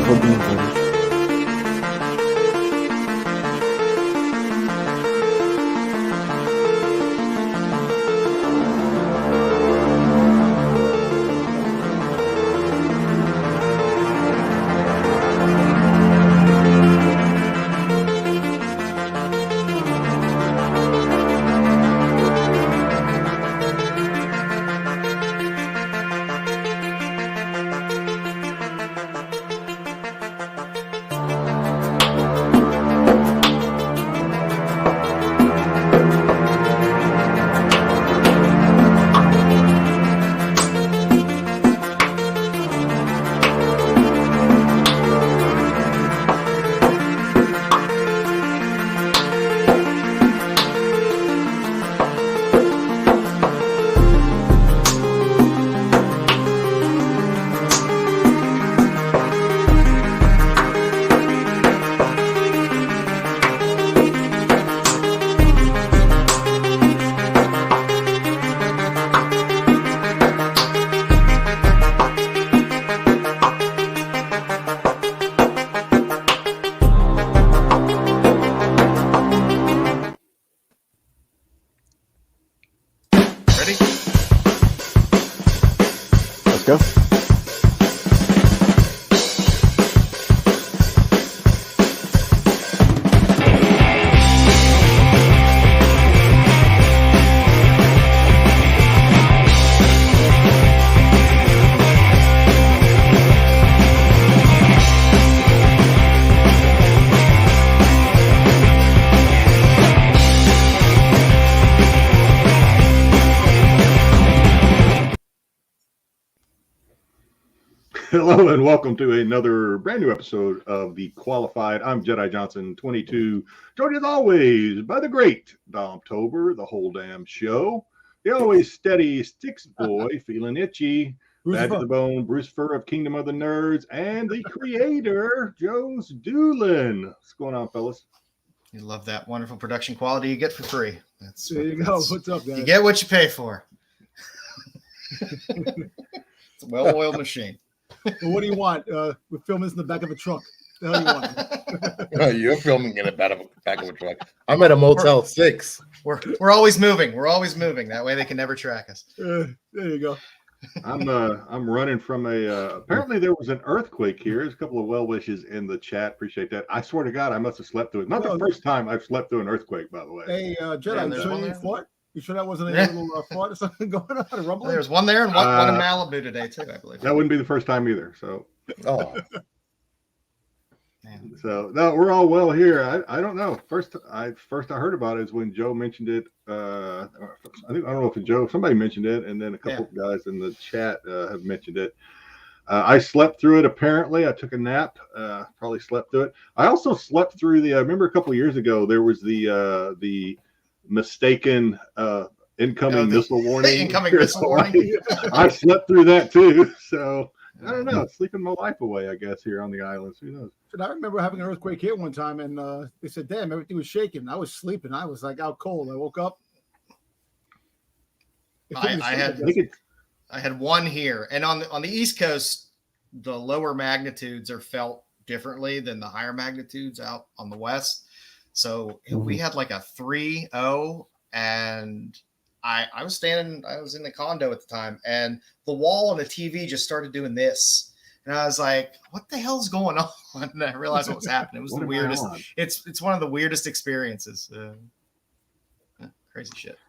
for being here. Go. Hello and welcome to another brand new episode of The Qualified. I'm Jedi Johnson 22, joined as always by the great Dom Tober, the whole damn show, the always steady Styx boy, feeling itchy, Bad to the Bone, Bruce Fur of Kingdom of the Nerds, and the creator, joesduelin. What's going on, fellas? You love that wonderful production quality you get for free. There you go. What's up, guys? You get what you pay for. It's a well-oiled machine. Well, what do you want? We're filming this in the back of a truck. The hell you want? You're filming in the back of a truck. I'm at a Motel 6. We're always moving. We're always moving. That way they can never track us. There you go. I'm running from apparently there was an earthquake here. There's a couple of well wishes in the chat. Appreciate that. I swear to God, I must have slept through it. Not the first time I've slept through an earthquake, by the way. Hey, Jedi, you sure you fought? You sure that wasn't a little fart or something going on? A rumbling? There's one there and one in Malibu today too, I believe. That wouldn't be the first time either. So, Man. So no, we're all well here. I don't know. First I heard about it is when Joe mentioned it. I don't know if Joe, somebody mentioned it, and then a couple of guys in the chat have mentioned it. I slept through it. Apparently, I took a nap. Probably slept through it. I also slept through the. I remember a couple of years ago there was the mistaken incoming missile warning. Incoming missile warning. I slept through that too. So I don't know. Sleeping my life away, I guess, here on the islands. Who knows? I remember having an earthquake here one time, and they said, "Damn, everything was shaking." I was sleeping. I was like out cold. I woke up. I had one here, and on the East Coast, the lower magnitudes are felt differently than the higher magnitudes out on the West. So we had like a 3.0, and I was in the condo at the time, and the wall on the TV just started doing this. And I was like, what the hell's going on? And I realized what was happening. It was the weirdest. It's one of the weirdest experiences. Crazy shit.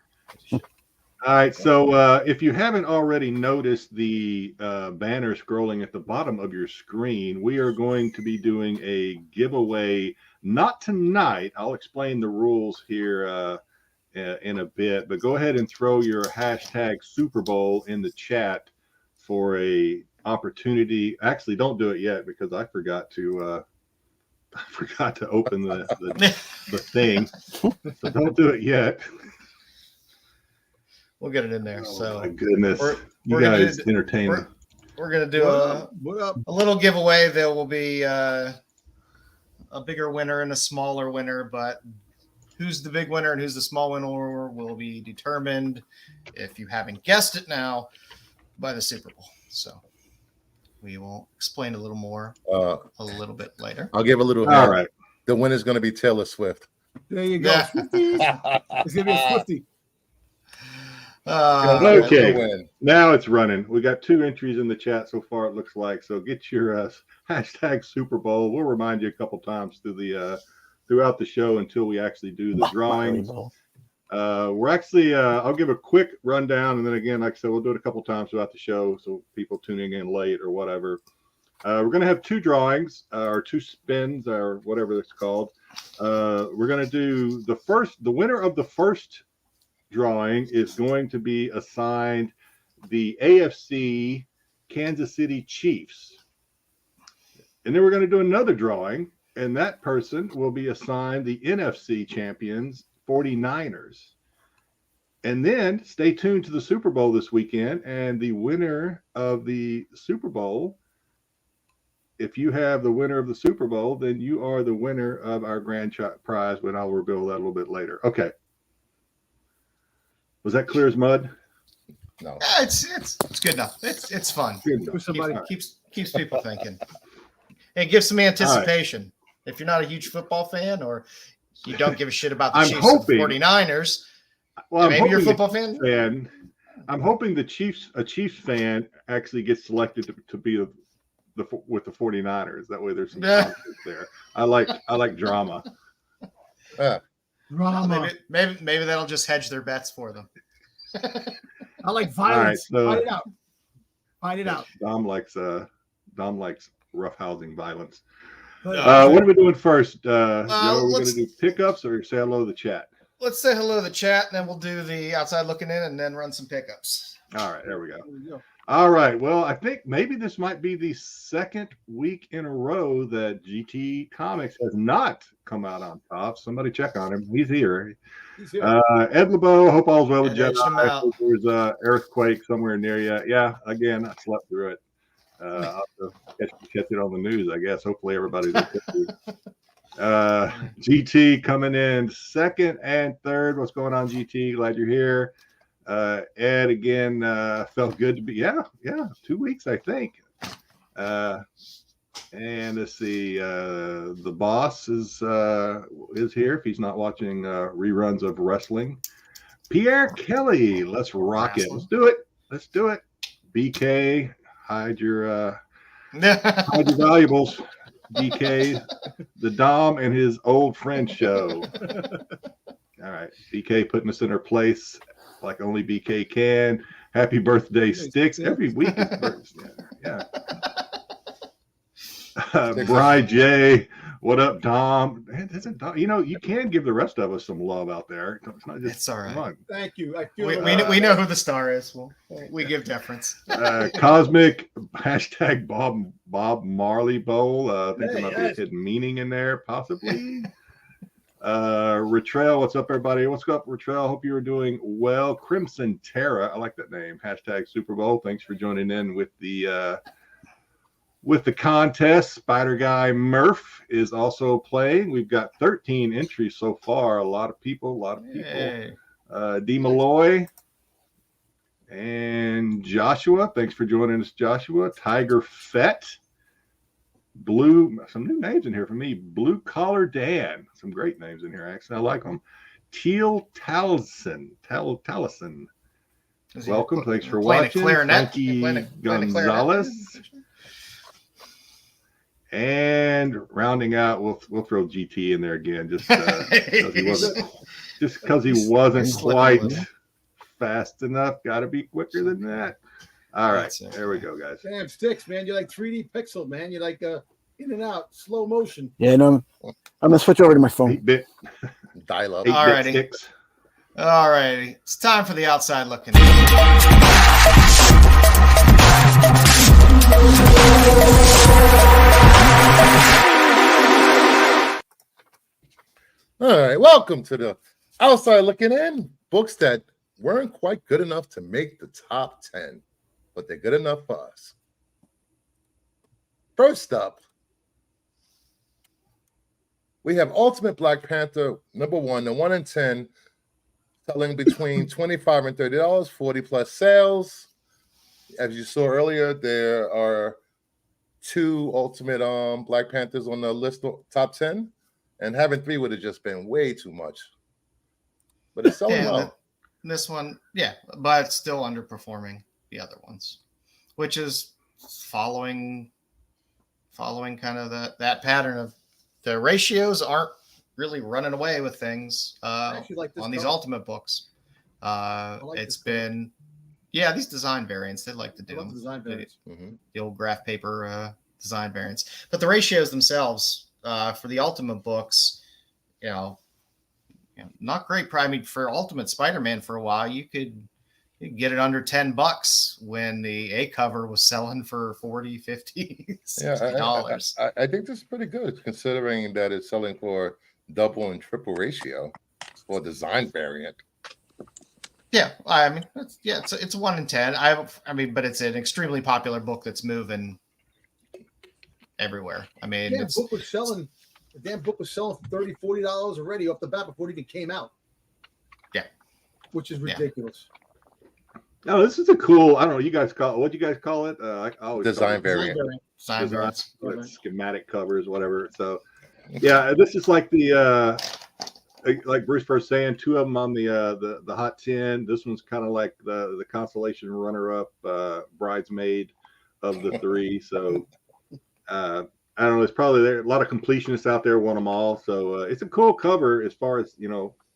All right. So if you haven't already noticed the banner scrolling at the bottom of your screen, we are going to be doing a giveaway. Not tonight. I'll explain the rules here in a bit, but go ahead and throw your hashtag Super Bowl in the chat for a opportunity. Actually, don't do it yet because I forgot to open the thing. So don't do it yet. We'll get it in there. Oh, so my goodness, you guys entertaining. We're gonna do a little giveaway. There will be a bigger winner and a smaller winner, but who's the big winner and who's the small winner will be determined, if you haven't guessed it now, by the Super Bowl. So We will explain a little more a little bit later. I'll give a little All hint. right. The winner's going to be Taylor Swift. There you go. Yeah. Swifties. It's gonna be a Swifty. Okay. Win. Now it's running. We got 2 entries in the chat so far, it looks like. So get your hashtag Super Bowl. We'll remind you a couple times throughout the show until we actually do the drawings. We're actually, I'll give a quick rundown, and then again, like I said, we'll do it a couple times throughout the show, so people tuning in late or whatever. We're going to have 2 drawings, or 2 spins, or whatever it's called. We're going to do the winner of the first drawing is going to be assigned the AFC Kansas City Chiefs. And then we're going to do another drawing, and that person will be assigned the NFC champions 49ers. And then stay tuned to the Super Bowl this weekend, and the winner of the Super Bowl, if you have the winner of the Super Bowl, then you are the winner of our grand prize, when I'll reveal that a little bit later. Okay. Was that clear as mud? No. Yeah, it's good enough. It's fun. Good enough. Somebody Keeps people thinking. And gives some anticipation. If you're not a huge football fan, or you don't give a shit about the Chiefs or the 49ers, well, maybe you're a football fan. I'm hoping a Chiefs fan actually gets selected to be with the 49ers. That way there's some confidence there. I like drama. Drama. Maybe that'll just hedge their bets for them. I like violence. All right, Fight it out. Fight it out. Dom likes roughhousing violence. But, What are we doing first? Joe, are we going let's- to do pickups or say hello to the chat? Let's say hello to the chat, and then we'll do the outside looking in, and then run some pickups. All right, there we go. there we go. All right. Well, I think maybe this might be the second week in a row that GT Comics has not come out on top. Somebody check on him. He's here. He's here. Ed LeBeau, hope all's well with Yeah, edged him Jedi. out. There's an earthquake somewhere near you. Yeah, again, I slept through it. I'll have to catch it on the news, I guess. Hopefully everybody's okay. GT coming in second and third. What's going on, GT? Glad you're here. Ed, again, felt good to be. Yeah, 2 weeks, I think. And let's see. The boss is here. If he's not watching reruns of wrestling, Pierre Kelly. Let's rock it. Let's do it. BK, hide your valuables. BK, the Dom and his old friend show. All right, BK putting us in our place like only BK can. Happy birthday, Styx. Every week is birthday. Yeah. Bri J, what up, Dom? Man, you can give the rest of us some love out there. It's not just It's all right. fun. Thank you. I feel We know who the star is. We give deference. Cosmic hashtag Bob Marley Bowl. I think there might be a hidden meaning in there, possibly. Retrell, what's up, everybody? What's up, Retrell? Hope you are doing well. Crimson Terra, I like that name. Hashtag Super Bowl. Thanks for joining in with the contest. Spider Guy Murph is also playing. We've got 13 entries so far. A lot of people. Hey. D. Malloy and Joshua. Thanks for joining us, Joshua. Tiger Fett. Some new names in here for me. Blue Collar Dan. Some great names in here, actually. I like them. Teal Tallison. Welcome. Thanks for watching. Frankie Gonzalez. And rounding out, we'll throw GT in there again, just because he wasn't quite fast enough. Got to be quicker than that. All right, there we go, guys. Damn, Styx, man. You're like 3D pixel, man. You're like in and out, slow motion. Yeah, no, I'm gonna switch over to my phone. 8-bit Dial up. Alrighty. Sticks. Alrighty. It's time for the outside looking. All right, welcome to the outside looking in. Books that weren't quite good enough to make the top 10, but they're good enough for us. First up, we have Ultimate Black Panther #1, the 1 in 10, selling between $25 and $30, 40 plus sales. As you saw earlier, there are 2 Ultimate Black Panthers on the list top 10, and having 3 would have just been way too much. But it's selling well. This one, yeah, but it's still underperforming the other ones, which is following kind of that pattern of the ratios aren't really running away with things on these Ultimate books. It's been, these design variants, they like to do them. Design variants. The old graph paper design variants. But the ratios themselves for the Ultimate books, not great. I mean, for Ultimate Spider-Man for a while, you could get it under $10 when the A cover was selling for $40, $50, $60. I think this is pretty good considering that it's selling for double and triple ratio for design variant. Yeah, I mean, it's 1 in 10. I mean, but it's an extremely popular book that's moving everywhere. I mean, the damn book was selling for $30, $40 already off the bat before it even came out. Yeah, which is ridiculous. No, this is a cool. I don't know. You guys what do you guys call it? I always design variant. Schematic covers, whatever. So, yeah, this is like the like Bruce first saying, 2 of them on the Hot 10. This one's kind of like the consolation runner-up, bridesmaid of the 3. So, I don't know. It's probably there. A lot of completionists out there want them all. So it's a cool cover as far as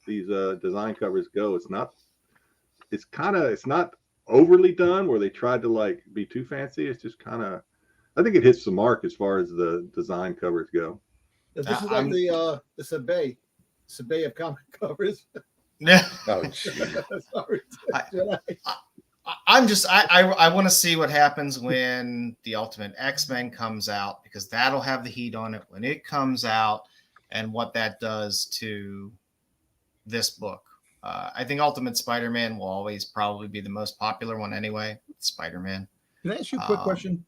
these design covers go. It's not overly done where they tried to like be too fancy. It's just kind of, I think it hits the mark as far as the design covers go. This is like the Sabay of comic covers. Yeah. Oh, sorry. I want to see what happens when the Ultimate X-Men comes out, because that'll have the heat on it when it comes out, and what that does to this book. I think Ultimate Spider-Man will always probably be the most popular one anyway. Spider-Man. Can I ask you a quick question?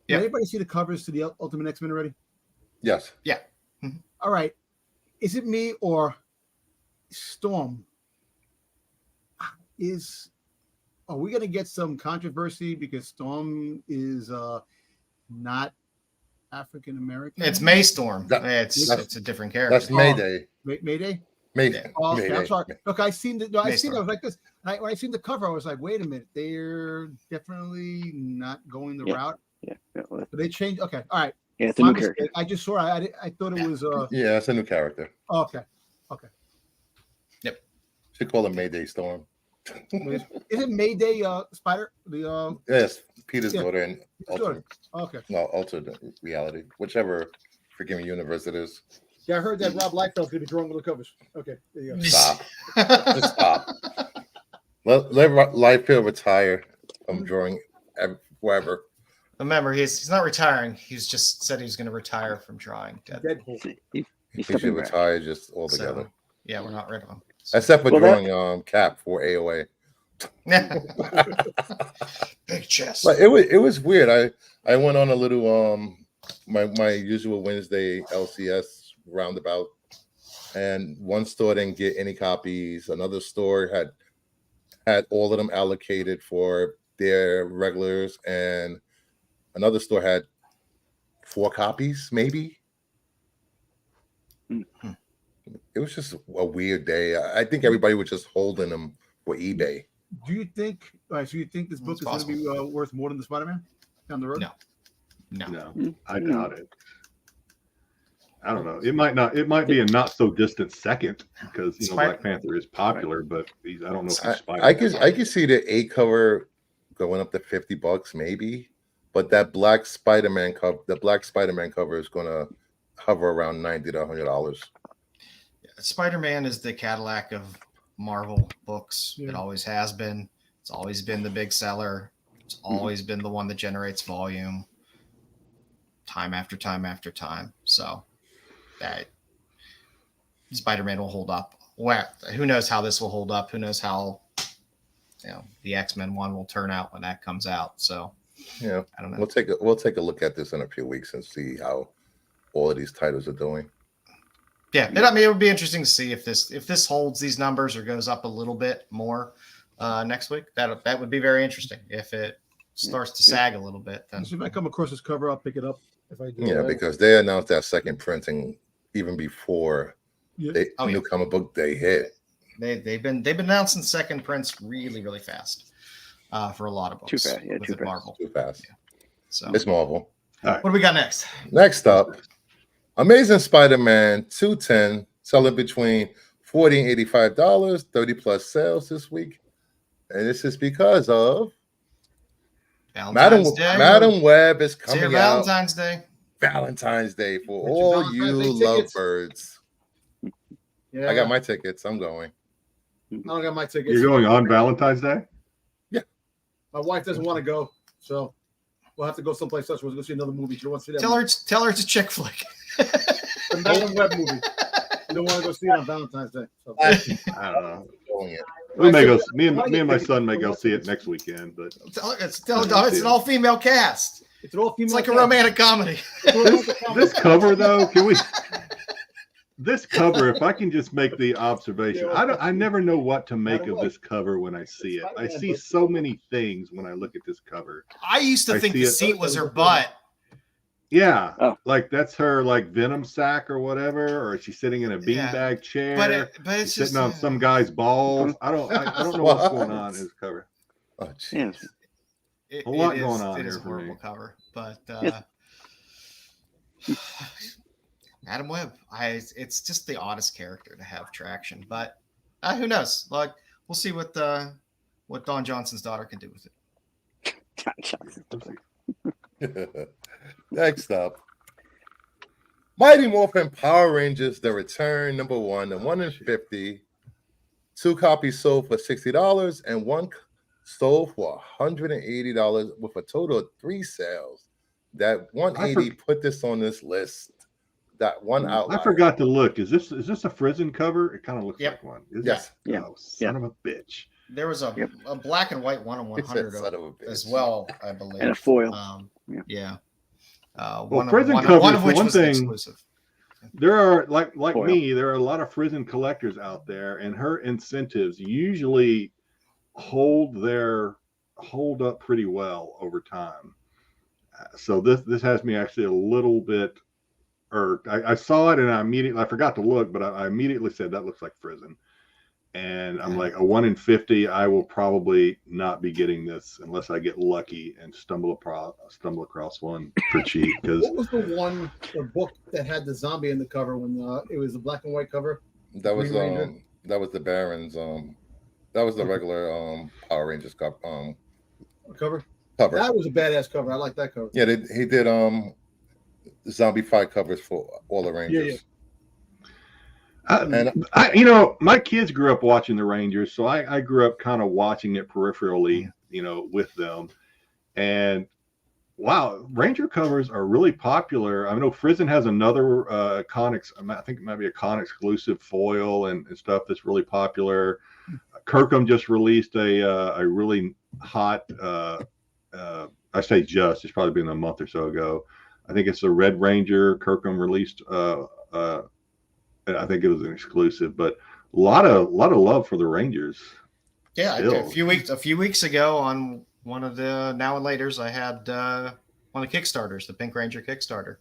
Did anybody see the covers to the Ultimate X-Men already? Yes. Yeah. All right. Is it me or Storm? Are we going to get some controversy because Storm is not African American? It's May Storm. It's a different character. That's Mayday. Mayday? Mayday. Oh, okay. Mayday. I'm sorry. Look, I seen it. I seen it. I Storm. was like this. When I seen the cover, I was like, wait a minute. They're definitely not going the route. Yeah. But they changed. Okay. All right. Yeah, it's a new character. I just saw it. I thought it was. Yeah, it's a new character. Okay. Yep. Should call him Mayday Storm. Is it Mayday Spider? Yes, Peter's daughter in Ultimate. Okay. No, alternate reality, whichever freaking universe it is. Yeah, I heard that Rob Liefeld's gonna be drawing little covers. Okay, there you go. Stop. Just stop. Let Liefeld retire from drawing forever. Remember, he's not retiring. He's just said he's going to retire from drawing. Deadpool. He's He stepping should back. retire just altogether. So, yeah, we're not rid of him. Except for Well, drawing Cap for AOA. Big chest. But it was weird. I went on a little my usual Wednesday LCS roundabout, and one store didn't get any copies. Another store had all of them allocated for their regulars, and another store had 4 copies, maybe. Mm-hmm. It was just a weird day. I think everybody was just holding them for eBay. Do you think? All right, so you think this book is going to be worth more than the Spider-Man down the road? No. I doubt it. I don't know. It might not. It might be a not so distant second because Black Panther is popular, but I don't know if he's Spider-Man. I could see the A cover going up to $50 maybe, but that Black Spider-Man cover is going to hover around $90 to $100. Spider-Man is the Cadillac of Marvel books. Yeah. It always has been. It's always been the big seller. It's always been the one that generates volume time after time after time. So that Spider-Man will hold up. Well, who knows how this will hold up? Who knows how the X-Men one will turn out when that comes out? So yeah, I don't know. We'll take a look at this in a few weeks and see how all of these titles are doing. Yeah, it would be interesting to see if this holds these numbers or goes up a little bit more next week. That would be very interesting. If it starts to sag a little bit, then So if I come across this cover, I'll pick it up. If I do Yeah, that. because they announced that second printing even before Yeah. they Oh, yeah. new comic book day hit. They've been announcing second prints really fast for a lot of books. Too fast, yeah, too within fast. Marvel. Too fast. Yeah. So It's Marvel. what do we got next? Next up, Amazing Spider-Man 210 selling between $40 and $85, 30 plus sales this week. And this is because of Valentine's Day. Madam Web is It's here coming out Valentine's Day. Valentine's Day for Get your all Valentine's you Day tickets. lovebirds. Yeah, I got my tickets. I'm going. I don't got my tickets. You're going on Valentine's Day? My wife doesn't want to go, so we'll have to go someplace else. We'll go see another movie. She don't want to see that. Tell her it's a chick flick. The Madam Web movie. You don't want to go see it on Valentine's Day. So. I don't know. Going in. We may go. Me and my son may go see it next weekend. But It's an all-female cast. It's an all female. It's like a romantic comedy. this cover, though, can we? This cover, if I can just make the observation, I never know what to make of this cover when I see it. I see so many things when I look at this cover. I used to think the seat was her butt. Yeah, Oh. like that's her like Venom sack or whatever, or she's sitting in a beanbag chair, But it's sitting just on some guy's balls. I don't know what's going on in this cover. Oh, Yeah. jeez. A lot going on It is here a for horrible me. cover, but Yeah. Madam Web, it's just the oddest character to have traction, but who knows? Like we'll see what Don Johnson's daughter can do with it. Next up, Mighty Morphin Power Rangers: The Return #1, the 1 in 50. 2 copies sold for $60 and 1 sold for $180 with a total of 3 sales. That 180 put this on this list. That one outlier. I forgot to look. Is this a Frizen cover? It kind of looks like one. Is Yes. it? Yeah. Oh, son of a bitch. There was a black and white 1 in It said 100 son of a bitch. as well, I believe. And a foil. Yeah. Frizen one covers, of for which one was an thing, exclusive. There are like Foil. me, there are a lot of Frizen collectors out there, and her incentives usually hold up pretty well over time. So this has me actually a little bit, or I saw it and I forgot to look, but I immediately said that looks like Frizen. And I'm like, a 1 in 50, I will probably not be getting this unless I get lucky and stumble across one for cheap. Because What was the book that had the zombie in the cover when it was a black and white cover? That was Green Ranger? that was the Barons. That was the regular Power Rangers Cover. cover. That was a badass cover. I like that cover. Yeah, he did zombie fight covers for all the Rangers. My kids grew up watching the Rangers, so I grew up kind of watching it peripherally, with them. And wow, Ranger covers are really popular. I know Frizen has another Comics. I think it might be a Con exclusive foil and stuff that's really popular. Kirkham just released a really hot. I say just. It's probably been a month or so ago. I think it's the Red Ranger. Kirkham released. I think it was an exclusive, but a lot of love for the Rangers. Yeah, Still. a few weeks ago on one of the Now and Laters, I had one of the Kickstarters, the Pink Ranger Kickstarter,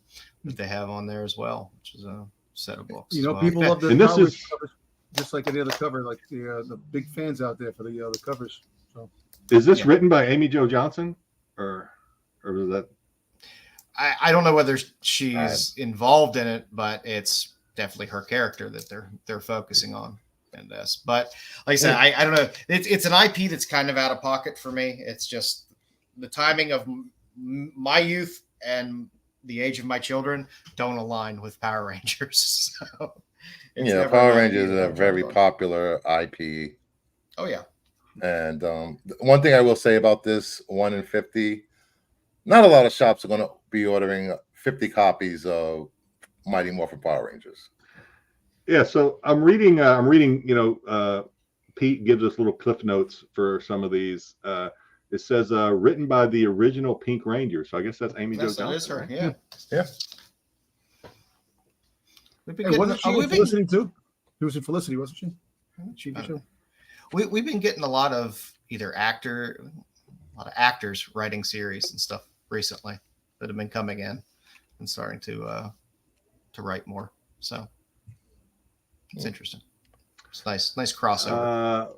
that they have on there as well, which is a set of books. People love the And this covers, is- just like any other cover, like the big fans out there for the covers. So Is this written by Amy Jo Johnson, or was that? I don't know whether she's involved in it, but it's definitely her character that they're focusing on in this. But like I said, I don't know. It's an IP that's kind of out of pocket for me. It's just the timing of my youth and the age of my children don't align with Power Rangers. So it's never Power an IP Rangers is that a I'm very drawn to. popular IP. Oh yeah. And one thing I will say about this 1 in 50, not a lot of shops are going to be ordering 50 copies of Mighty Morphin Power Rangers. Yeah, so I'm reading. Pete gives us little cliff notes for some of these. It says written by the original Pink Ranger. So I guess that's Amy Jo That is Johnson. her. Right? Yeah. Yeah. We've been and getting, wasn't she in we've been- Felicity too? She was in Felicity, wasn't she? I don't know. We've been getting a lot of actors writing series and stuff recently that have been coming in. and starting to write more. So it's interesting. It's nice crossover.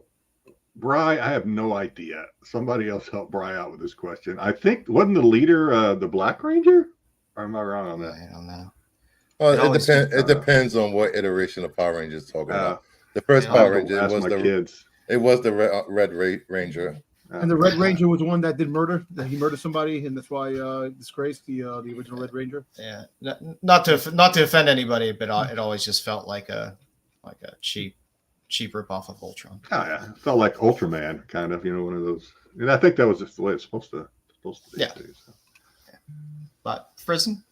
Bry, I have no idea. Somebody else help Bry out with this question. I think wasn't the leader the Black Ranger? Or am I wrong on that? I don't know. Well, it depends on what iteration of Power Rangers talking about. The first Power Ranger was the Red Ranger. And the Red Ranger was the one that did murder. That he murdered somebody, and that's why disgraced the original Red Ranger. Yeah, not to offend anybody, but it always just felt like a cheap rip-off of Ultron. Oh yeah, it felt like Ultraman, kind of, one of those. And I think that was just the way it's supposed to be. Yeah. Too, so. Yeah. But Frizzen,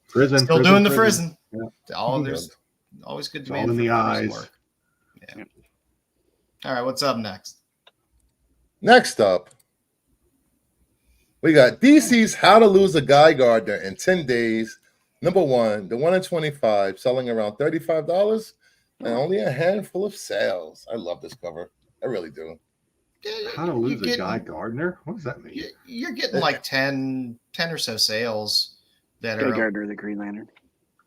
still doing the Frizzen. Yeah. There's always good It's demand all in for the Frizzen eyes. work. Yeah. All right, what's up next? Next up, we got DC's How to Lose a Guy Gardner in 10 Days. Number 1, the 1 in 25, selling around $35 and only a handful of sales. I love this cover. I really do. How to Lose a Guy Gardner? What does that mean? You're getting like 10 or so sales that Guy are Gardner, the Green Lantern,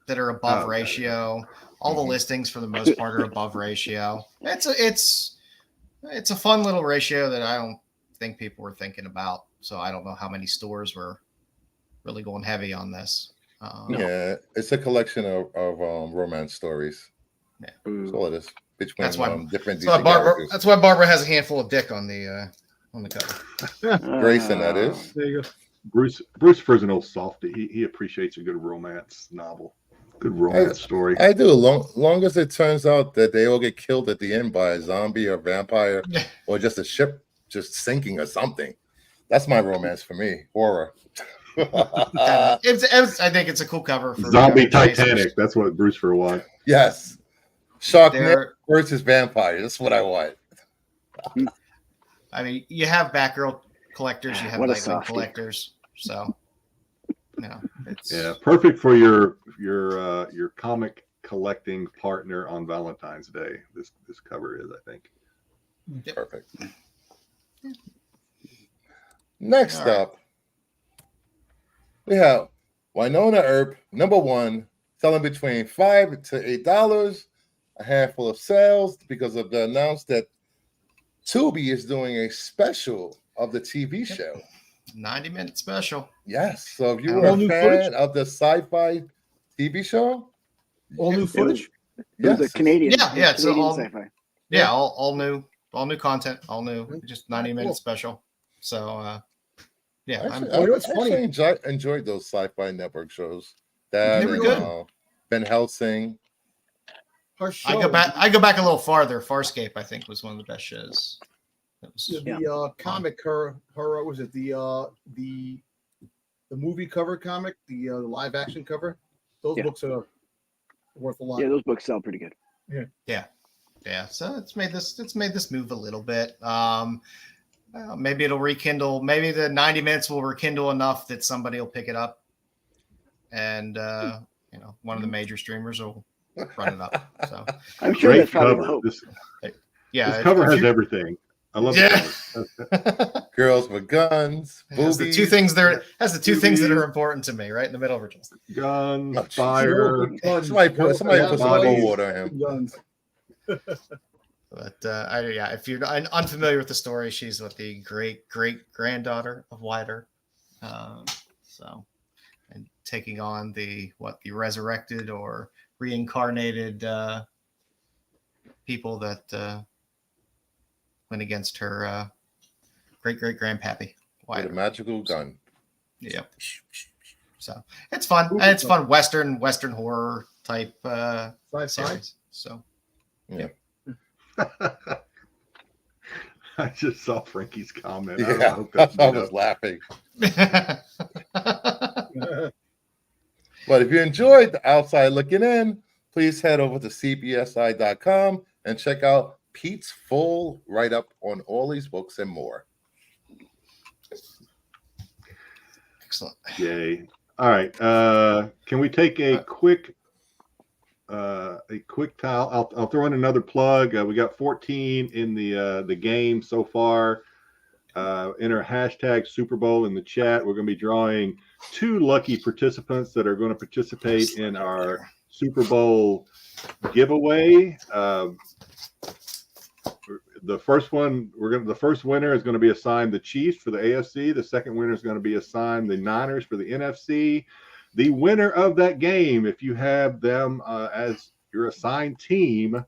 that are above ratio. All the listings for the most part are above ratio. It's a fun little ratio that I don't think people were thinking about. So I don't know how many stores were really going heavy on this. Yeah, it's a collection of romance stories. Yeah, that's all it is. Between different DC characters. That's why Barbara has a handful of dick on the cover. Grayson, that is. There you go. Bruce Frizzen, old softy. He appreciates a good romance novel, good romance story. I do. Long as it turns out that they all get killed at the end by a zombie or vampire, or just a ship just sinking or something. That's my romance for me. Horror. I think it's a cool cover for Zombie Titanic. That's what Bruce for wants. Yes. Sharknado versus vampire. That's what I want. I mean, you have Batgirl collectors, you have Nightwing collectors, so it's perfect for your comic collecting partner on Valentine's Day. This cover is, I think. Perfect. Next up, we have Winona Earp, number 1, selling between $5 to $8. A handful of sales because of the announced that Tubi is doing a special of the TV show. 90-minute special. Yes. So if you were a fan of the sci-fi TV show, all new footage. Yes, the Canadian. Yeah. It's all sci-fi. Yeah, all new content, all new, just 90-minute special. So I enjoyed those sci-fi network shows. That and Ben Helsing. I go back a little farther. Farscape, I think, was one of the best shows. The comic horror was it the movie cover comic, the live action cover? Those books are worth a lot. Yeah, those books sell pretty good. Yeah. So it's made this move a little bit. Maybe it'll rekindle. Maybe the 90 minutes will rekindle enough that somebody will pick it up, and one of the major streamers will run it up. So I'm sure that's probably the hope. This cover has everything. I love it. Girls with guns. Has the two things that are important to me, right in the middle of it. Guns, fire. Somebody put some cold water on him. Guns. But if you're unfamiliar with the story, she's the great granddaughter of Wider. And taking on the resurrected or reincarnated people that went against her great grandpappy with a magical gun. Yep. So it's fun. And it's fun Western horror type series. So yeah. I just saw Frankie's comment. Yeah, I was laughing. But if you enjoyed the outside looking in, please head over to CBSI.com and check out Pete's full write-up on all these books and more. Excellent. Yay. All right. Can we take a quick towel? I'll throw in another plug. We got 14 in the game so far. enter hashtag Super Bowl in the chat. We're going to be drawing 2 lucky participants that are going to participate in our Super Bowl giveaway. The first winner is going to be assigned the Chiefs for the AFC. The second winner is going to be assigned the Niners for the NFC. The winner of that game, if you have them as your assigned team,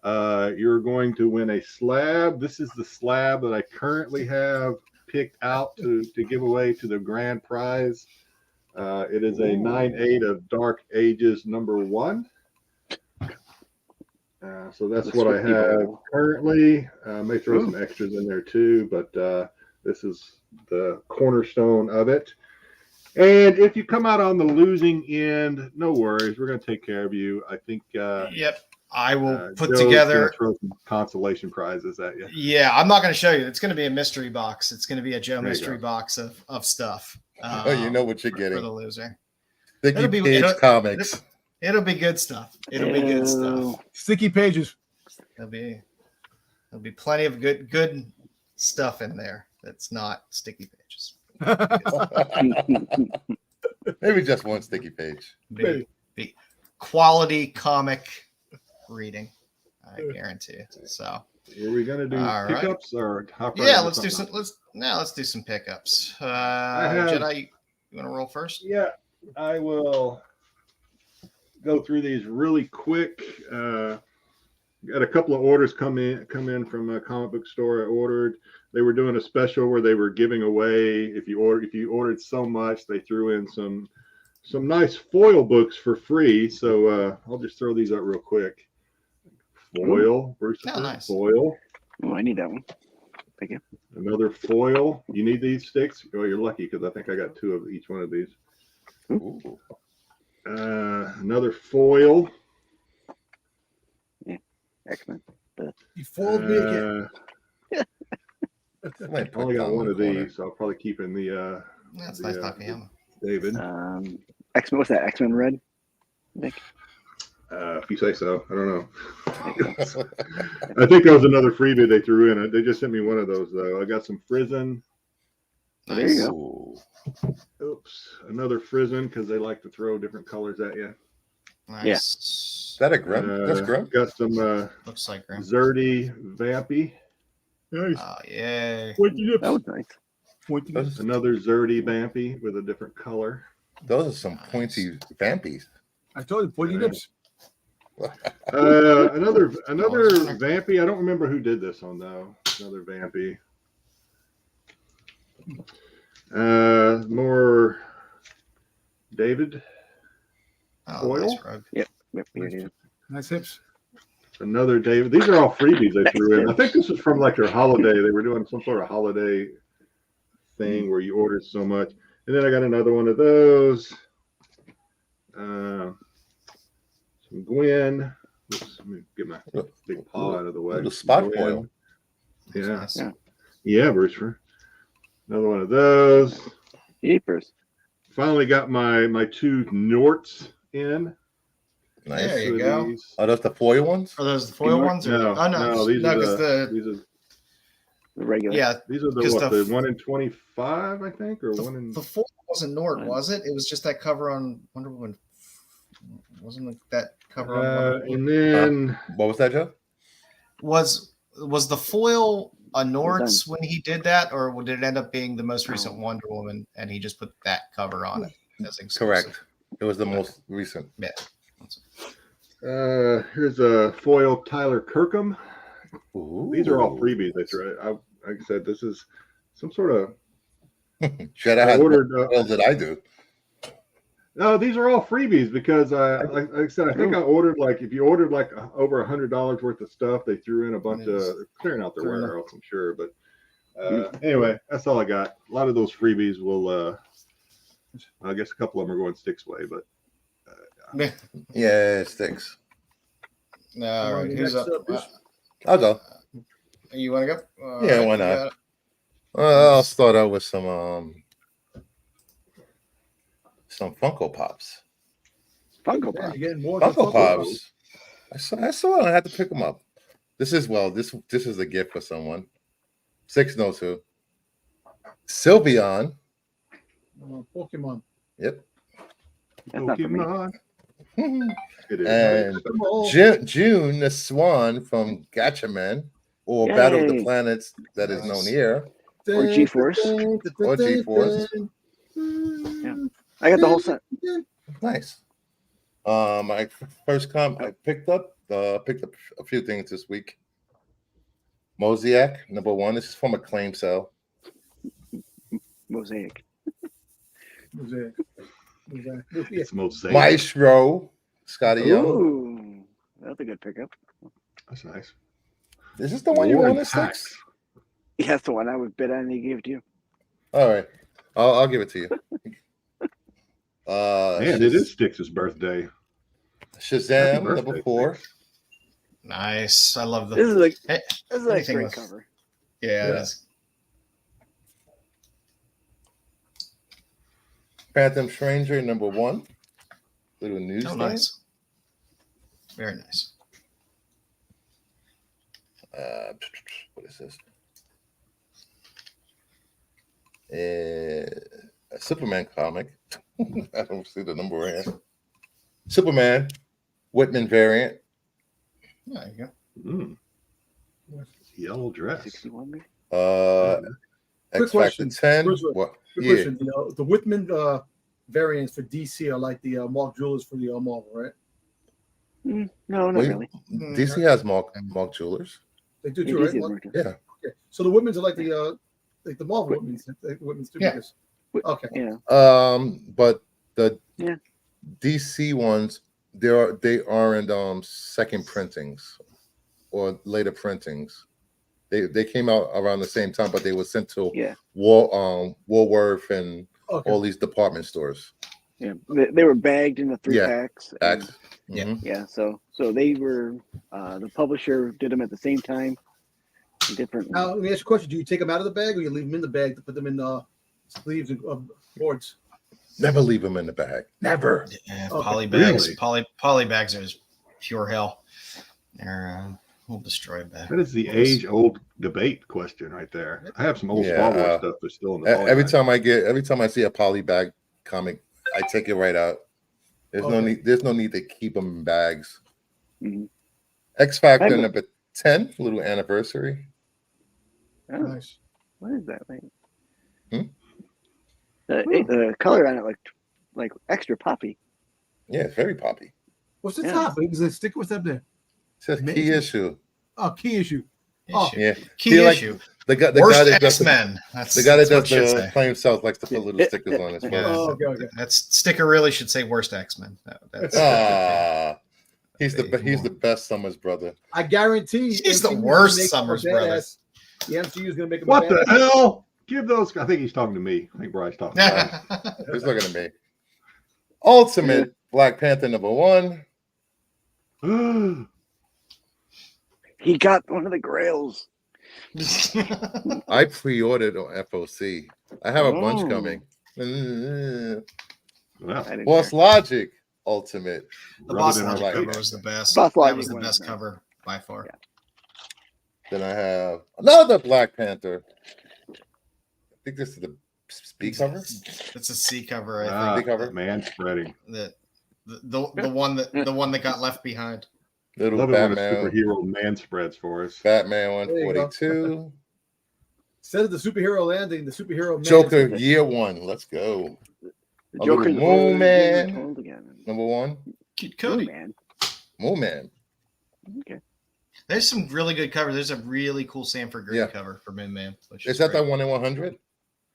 you're going to win a slab. This is the slab that I currently have picked out to give away to the grand prize. It is a 9/8 of Dark Ages #1. So that's what I have currently. May throw some extras in there too, but this is the cornerstone of it. And if you come out on the losing end, no worries. We're going to take care of you. I think. Yep. I will put Joe's together throw some consolation prizes at you. Yeah, I'm not going to show you. It's going to be a mystery box. It's going to be a Joe mystery box of stuff. You know what you're getting for the loser. Sticky Page Comics. It'll be good stuff. It'll be good stuff. Sticky pages. There'll be plenty of good stuff in there. That's not sticky pages. Maybe just one sticky page. Be quality comic reading, I guarantee you. So, are we going to do pickups or hop right? Yeah, let's do some pickups. Jedi, you want to roll first? Yeah, I will go through these really quick. Got a couple of orders come in from a comic book store I ordered. They were doing a special where they were giving away, if you ordered so much, they threw in some nice foil books for free. So I'll just throw these out real quick. Foil, Bruce. Oh, nice. Foil. Oh, I need that one. Thank you. Another foil. You need these Styx? Oh, you're lucky because I think I got 2 of each one of these. Ooh. Another foil. Yeah, X-Men. You foiled me again. I only got 1 of these, so I'll probably keep in the. That's nice Takayama. David. X-Men. What's that? X-Men Red? Nick. If you say so, I don't know. I think that was another freebie they threw in. They just sent me 1 of those though. I got some Frizzen. There you go. Oops, another Frizzen because they like to throw different colors at you. Nice. Yeah. Is that a Grim? That's Grim. Got some Looks like Grim. Zerdy Vampy. Nice. Oh, yay. That was nice. Another Zerdy Vampy with a different color. Those are some pointy vampies. I told you, pointy nips. Another Vampy. I don't remember who did this one though. Another Vampy. More David. Oh, nice rug. Yep, here it is. Nice hips. Another David. These are all freebies they threw in. I think this is from like their holiday. They were doing some sort of holiday thing where you ordered so much. And then I got another one of those. Some Gwen. Oops, let me get my big paw out of the way. The spot foil. Yeah. Nice. Yeah, Bruce. Another one of those. Jeepers. Finally got my 2 Norts in. Nice. There you go. Are those the foil ones? Are those the foil ones? Or? No, no, these are The regular. yeah. These are the 1 in 25, I think, or 1 in. The foil wasn't Nord, was it? It was just that cover on Wonder Woman. Wasn't it that cover on Wonder Woman? And then What was that, Joe? Was the foil a Nord's when he did that, or did it end up being the most recent Wonder Woman and he just put that cover on it as exclusive? Correct. It was the most recent. Yeah. Here's a foil Tyler Kirkham. Ooh. These are all freebies. That's right. Like I said, this is some sort of. Jedi has ordered. more that I do. No, these are all freebies because, like I said, I think I ordered if you ordered over $100 worth of stuff, they threw in a bunch of clearing out their warehouse, I'm sure. But anyway, that's all I got. A lot of those freebies will. I guess a couple of them are going Styx way, but. Yeah, it stinks. All right, who's up? I'll go. You want to go? Yeah, why not? I'll start out with some Funko Pops. Funko Yeah, Pop. you're getting more Funko Pops. I saw it. I had to pick them up. This is a gift for someone. 602. Sylveon. Pokemon. Yep. That's not for me. Pokemon. It is. And June, the Swan from Gatchaman, or Battle of the Yay. Planets, that is known here. Or G-Force. Or G-Force. Yeah. I got the whole set. Nice. My first I picked up a few things this week. Mosaic, #1. This is from a claim sale. Mosaic. It's Mosaic. Maestro, Scotty Young. Ooh, that's a good pickup. That's nice. Is this the one you War wanted, and Styx? Pax. Yeah, that's the one I would bet on. They gave it to you. All right, I'll give it to you. Man, it is Styx's birthday. Shazam, Happy birthday, #4. Styx. Nice. I love the. This is like Hey, this is like a anything great with- cover. Yeah, it is. Phantom Stranger, #1. Little news. Oh, nice. Very nice. What is this? A Superman comic. I don't see the number right here. Superman, Whitman variant. There you go. Mm. Yellow dress. 61 maybe? X Factor question. 10. Where's the- What? Good Yeah. question. The Whitman variants for DC are like the Mark Jewelers for the Marvel, right? No, not Wait, really. DC has Mark Jewelers. They do Yeah, too, DC right? is Mark? working. Yeah. Okay. So the Whitmans are like the Marvel Whitmans. Like the Whitmans too. Yeah. Because, okay. Yeah. But the Yeah. DC ones, they aren't second printings or later printings. They came out around the same time, but they were sent to Yeah. Woolworth and Okay. all these department stores. Yeah. They were bagged into 3 Yeah. packs. and- Packs. Yeah. Mhm. Yeah. So they were the publisher did them at the same time. Different. Now let me ask you a question: do you take them out of the bag, or you leave them in the bag to put them in sleeves and boards? Never leave them in the bag. Never. Yeah, Okay. poly bags. Really? Poly bags are just pure hell. They're will destroy a bag. That is the age-old debate question right there. I have some old Star Wars stuff that's still in the Every poly bag. time I see a poly bag comic, I take it right out. There's no need to keep them in bags. Mhm. X Factor I'm- #10, little anniversary. Oh, Nice. what is that? Like, Hmm? the color on it like extra poppy. Yeah, it's very poppy. What's the Yeah. top? Is the sticker? What's up there? It says key Amazing. issue. Oh, key issue. Oh. Issue. Yeah. Key See, like, issue. The guy Worst that does X-Men. That's the guy that that's does what it should the say. claim sells likes to put little stickers on his Yeah. phone. Oh, okay. That sticker really should say worst X-Men. That's He's the best Summers brother. I guarantee. He's the MCU is worst gonna make him a Summers brother. badass. The MCU is going to make him. What a the badass. hell? Give those. I think he's talking to me. I think Bryce talking to me. He's looking at me. Ultimate Black Panther #1. He got one of the grails. I pre-ordered on FOC. I have a bunch Oh. coming. Well, I didn't Boss care. Logic Ultimate. The rub Boss it in our Logic face. cover was the best. Boss That Logic was the was best nice. cover by far. Yeah. Then I have another Black Panther. I think this is the B cover. It's a C cover, I Ah, think. cover. man spreading. The one that got left behind. Little Love it when a Batman. superhero man spreads for us. Batman There you go. 142. Instead of the superhero landing, the superhero man. Joker Year 1. Let's go. The A Joker's little Moon Man. told again. #1. Kid Moon Cody. Man. Moon Man. Okay. There's some really good covers. There's a really cool Sanford Green Yeah. cover for Moon Man. Which Is that great. that 1 in 100?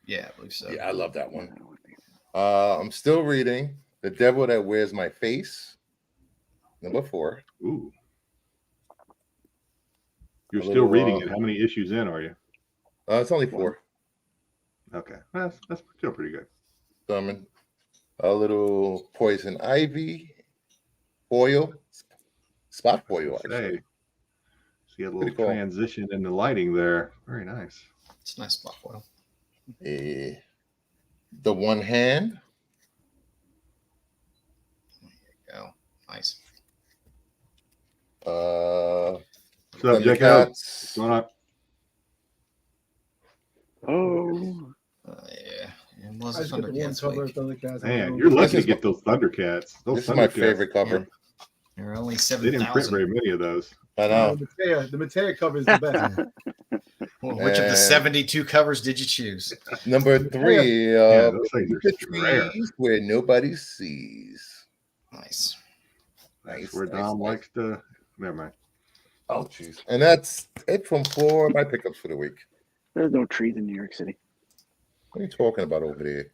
Yeah, I believe so. Yeah, I love that one. I'm still reading The Devil That Wears My Face. #4. Ooh. You're A still little, reading it. How many issues in are you? It's only 4. Okay. That's still pretty good. Summon. A little Poison Ivy. Foil. Spot foil, actually. Hey. See a little Pretty cool. transition in the lighting there. Very nice. It's a nice spot foil. The One Hand. Go. Nice. What's up, Jacob? Thundercats. What's going on? Oh. was I a just get the one Thundercats cover week. of Thundercats. Man, you're lucky to is get those Thundercats. Those This is my Thundercats, favorite cover. There are only They didn't print 7,000. very many of those. I know. The Materia cover is the best. Well, which of the And- 72 covers did you choose? Number 3, Yeah, those things are the rare. trees where nobody sees. Nice. That's where Dom likes to. Never mind. Oh, jeez. And that's it for my pickups for the week. There's no trees in New York City. What are you talking about over there?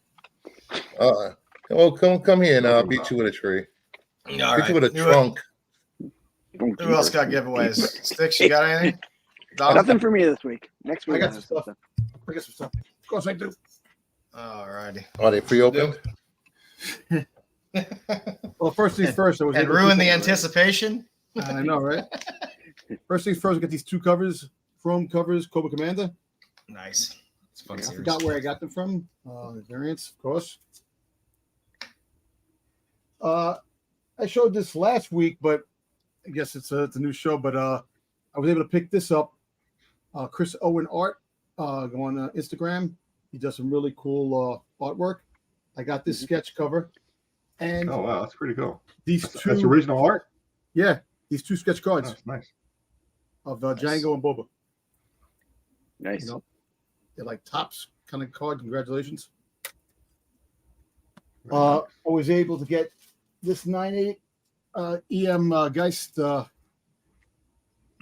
Well, come here and I'll beat you with a tree. All Beat right. you with a trunk. Who else got giveaways? Sticks, you got anything? Dom? Nothing for me this week. Next week, I got I'll some have stuff. I got some stuff. Of course I do. All righty. Are they pre-opened? Well, first things first. I was And able to ruin get- the anticipation? I know, right? First things first, I got these 2 covers, Chrome covers, Cobra Commander. Nice. It's a fun I series. forgot where I got them from. Variants, of course. I showed this last week, but I guess it's a new show. But I was able to pick this up. Chris Owen Art, go on Instagram. He does some really cool artwork. I got this sketch cover, and Oh wow, that's pretty cool. these That's two, original art. yeah, these 2 sketch cards That's nice. of Django and Boba. Nice. You know, they're like tops kind of card. Congratulations. I was able to get this 9/8 EM Geist, the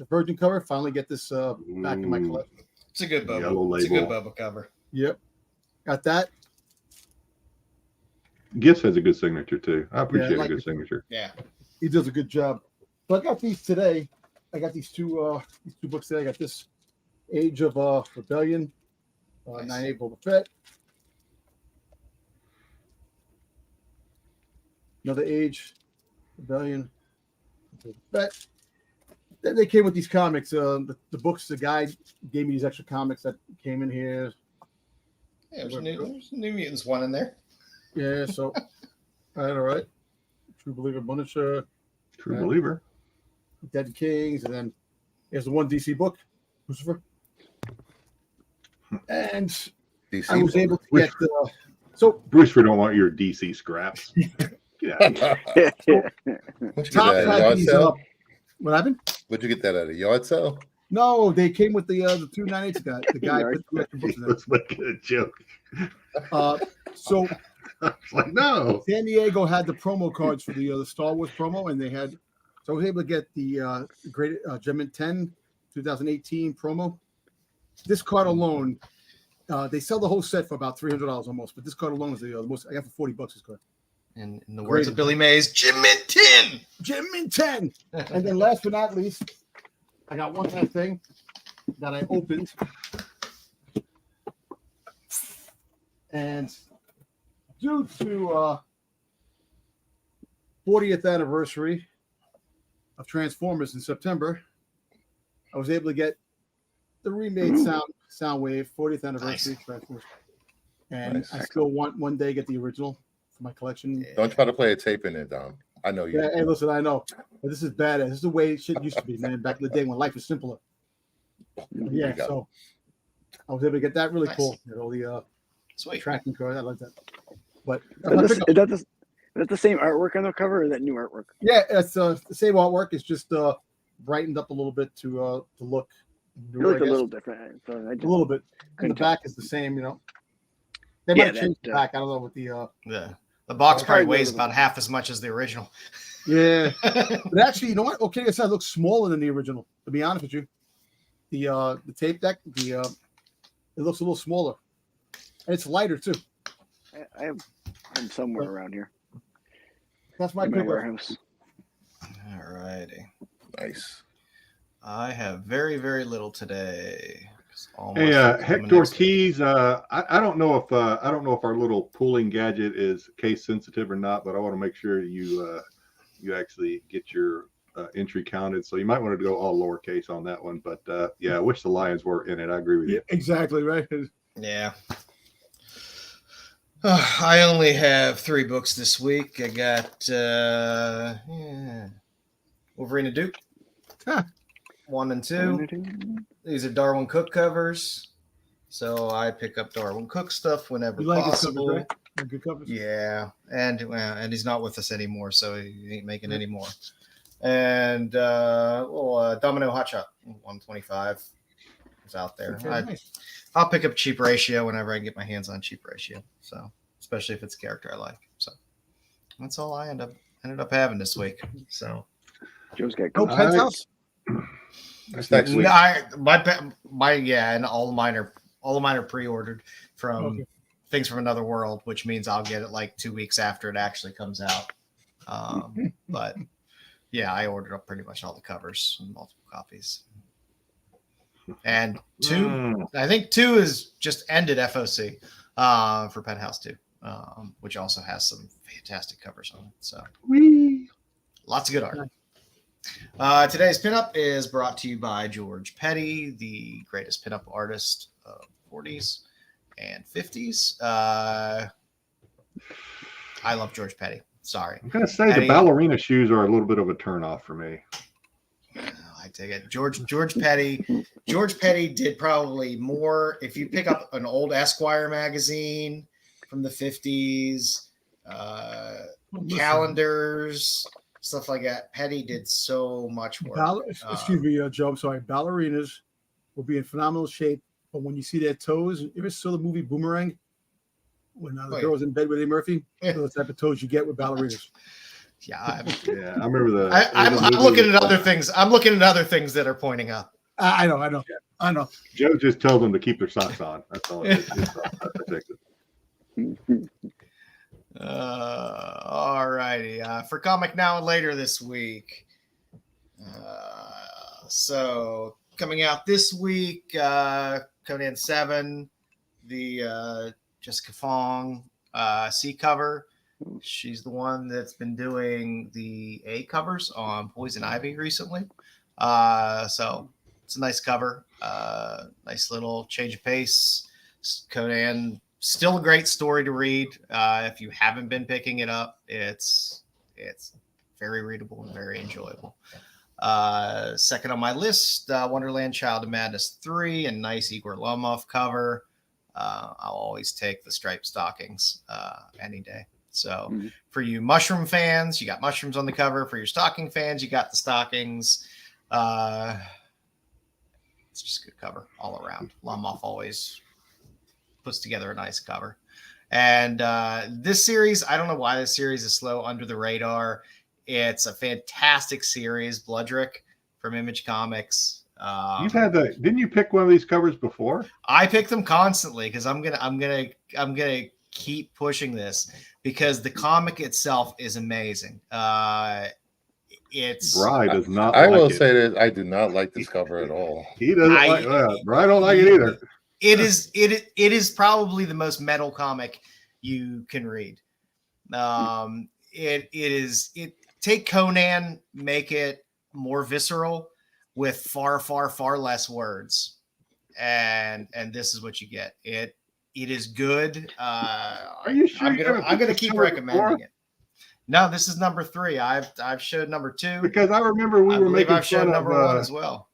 Virgin cover. Finally get this back in my Ooh. collection. It's a good Boba. Yellow It's a good label. Boba cover. Yep, got that. Gifts has a good signature too. I appreciate like a good it. signature. Yeah. He does a good job. So I got these today. I got these two books today. I got this Age of Rebellion, Nice. 9/8 Boba Fett. Another Age Rebellion, Boba Fett. Then they came with these comics. The books, the guy gave me these extra comics that came in here. Yeah, there's a New Mutants one in there. Yeah, so all right. True Believer Miniature, True Yeah. believer. Dead Kings, and then here's the one DC book, Lucifer. And DC. I was able to get so Bruce, we don't want your DC scraps. Get out of here. Where'd you get Top that at a had yard these sale? up. What happened? Where'd you get that at a yard sale? No, they came with the 2 9/8 guy. The guy put the extra books in there. Let's make it a joke. So It's like, no. San Diego had the promo cards for the Star Wars promo, and they had. So I was able to get the Great Gem 10 2018 promo. This card alone, they sell the whole set for about $300 almost, but this card alone is the most. I got for $40 this card. And in the words of Billy Mays, Jim Minton. Gem 10. And then last but not least, I got one more thing that I opened. And due to 40th anniversary of Transformers in September, I was able to get the remade Soundwave 40th anniversary Transformers. And Nice. I still want one day get the original for my collection. Don't try to play a tape in it, Dom. I know you. Yeah, hey, listen, I know. But this is badass. This is the way shit used to be, man, back in the day when life was simpler. Yeah, go. so I was able to get that really Nice. cool. Get all the Sweet. tracking card. I like that. But Is that the same artwork on the cover, or is that new artwork? yeah, it's the same artwork. It's just brightened up a little bit to look It newer, looks I a guess. little different. So I A just, little bit. And couldn't the back is the same, you know. They Yeah, might have changed the that, back. I don't know what the The box It's probably hard weighs to- about half as much as the original. yeah. But actually, you know what? Okay, I said it looks smaller than the original. To be honest with you, the tape deck, it looks a little smaller, and it's lighter too. I have them somewhere around here That's my in my pickup. warehouse. All righty. Nice. I have very, very little today. 'Cause all my Hey, stuff is coming Hector next week. Keys. I don't know if our little pulling gadget is case sensitive or not, but I want to make sure you actually get your entry counted. So you might want to go all lowercase on that one. But yeah, I wish the Lions were in it. I agree with you. Yeah, exactly right. Yeah. I only have 3 books this week. I got Wolverine and Duke. Huh. 1 and 2. These are Darwin Cook covers. So I pick up Darwin Cook stuff whenever You like his covers, possible. right? They're good covers. Yeah, and he's not with us anymore, so he ain't making any more. And Domino Hot Shot 125 is out there. Okay, nice. I'll pick up cheap ratio whenever I get my hands on cheap ratio. So especially if it's a character I like. So that's all I ended up having this week. So Joe's got No Penthouse. That's next week. and all of mine are pre-ordered from Things from Another World, which means I'll get it like 2 weeks after it actually comes out. But yeah, I ordered up pretty much all the covers and multiple copies. And I think 2 is just ended FOC for Penthouse 2, which also has some fantastic covers on it. So lots of good art. Today's pinup is brought to you by George Petty, the greatest pinup artist of 40s and 50s. I love George Petty. Sorry. I'm going to say the ballerina shoes are a little bit of a turnoff for me. I take it. George Petty did probably more. If you pick up an old Esquire magazine from the 50s, calendars, stuff like that, Petty did so much work. Excuse me, Joe. I'm sorry. Ballerinas will be in phenomenal shape, but when you see their toes, you ever saw the movie Boomerang? When the girl was in bed with Eddie Murphy, those type of toes you get with ballerinas. Yeah, I remember the. I'm looking at other things. I'm looking at other things that are pointing up. I know. Joe just tells them to keep their socks on. That's all it is. All righty. For Comic Now and Later this week. So coming out this week, Conan 7, the Jessica Fong C cover. She's the one that's been doing the A covers on Poison Ivy recently. So it's a nice cover. Nice little change of pace. Conan, still a great story to read. If you haven't been picking it up, it's very readable and very enjoyable. Second on my list, Wonderland Child of Madness 3, a nice Igor Lomov cover. I'll always take the striped stockings any day. So for you mushroom fans, you got mushrooms on the cover. For your stocking fans, you got the stockings. It's just a good cover all around. Lomov always puts together a nice cover. And this series, I don't know why this series is slow under the radar. It's a fantastic series, Bloodrick from Image Comics. You've had didn't you pick one of these covers before? I pick them constantly because I'm gonna keep pushing this because the comic itself is amazing. It's Bri does not. I will say that I do not like this cover at all. He doesn't like that. Bri don't like it either. It is probably the most metal comic you can read. Take Conan, make it more visceral with far less words, and this is what you get. It is good. Are you sure? I'm gonna keep recommending it. No, this is number 3. I've showed number 2 because I remember I've showed number 1 as well.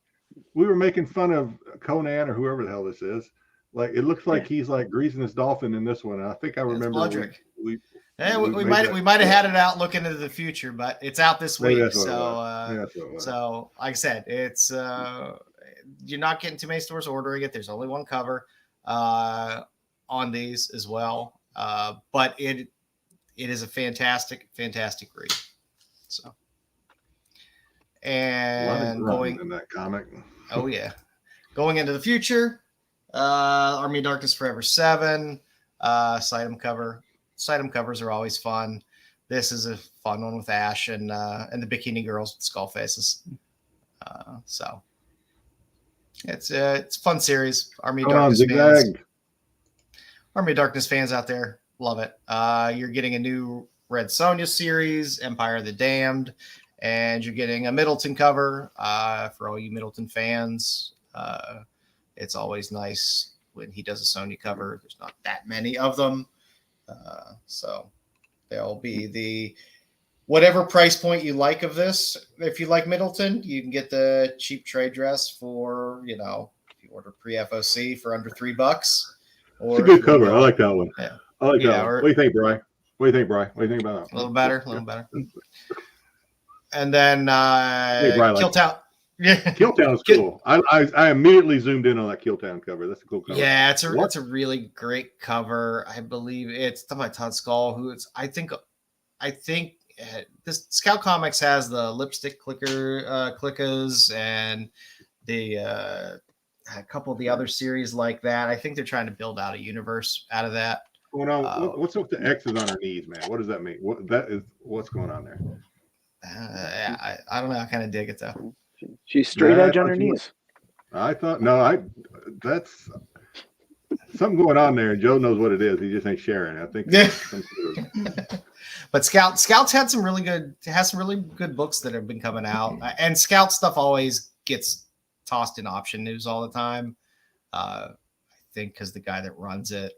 We were making fun of Conan or whoever the hell this is. Like it looks like he's like greasing his dolphin in this one. And I think I remember we might have had it out looking into the future, but it's out this week. So like I said, it's you're not getting too many stores ordering it. There's only one cover on these as well. But it is a fantastic read. So and going in that comic. Oh yeah. Going into the future, Army of Darkness Forever 7, Sitem cover. Sitem covers are always fun. This is a fun one with Ash and the bikini girls with skull faces. So it's a fun series. Army of Darkness fans out there love it. You're getting a new Red Sonja series, Empire of the Damned, and you're getting a Middleton cover for all you Middleton fans. It's always nice when he does a Sonja cover. There's not that many of them. So there'll be the whatever price point you like of this. If you like Middleton, you can get the cheap trade dress for, if you order pre-FOC for under $3. It's Or a good cover. I like that one. Yeah. I like that one. or- What do you think, Bri? What do you think, Bri? What do you think about that? A little better. And then Brian likes Killtown. Yeah. Killtown's cool. I immediately zoomed in on that Killtown cover. That's a cool cover. Yeah, it's a really great cover. I believe it's done by Todd Skull, who it's I think this Scout Comics has the lipstick clickers and the a couple of the other series like that. I think they're trying to build out a universe out of that. What's up with the X's on her knees, man? What does that mean? What's going on there? I don't know. I kind of dig it though. She's straight edge on her knees. I thought that's something going on there, and Joe knows what it is. He just ain't sharing. I think. But Scouts has some really good books that have been coming out, and Scout stuff always gets tossed in option news all the time. I think because the guy that runs it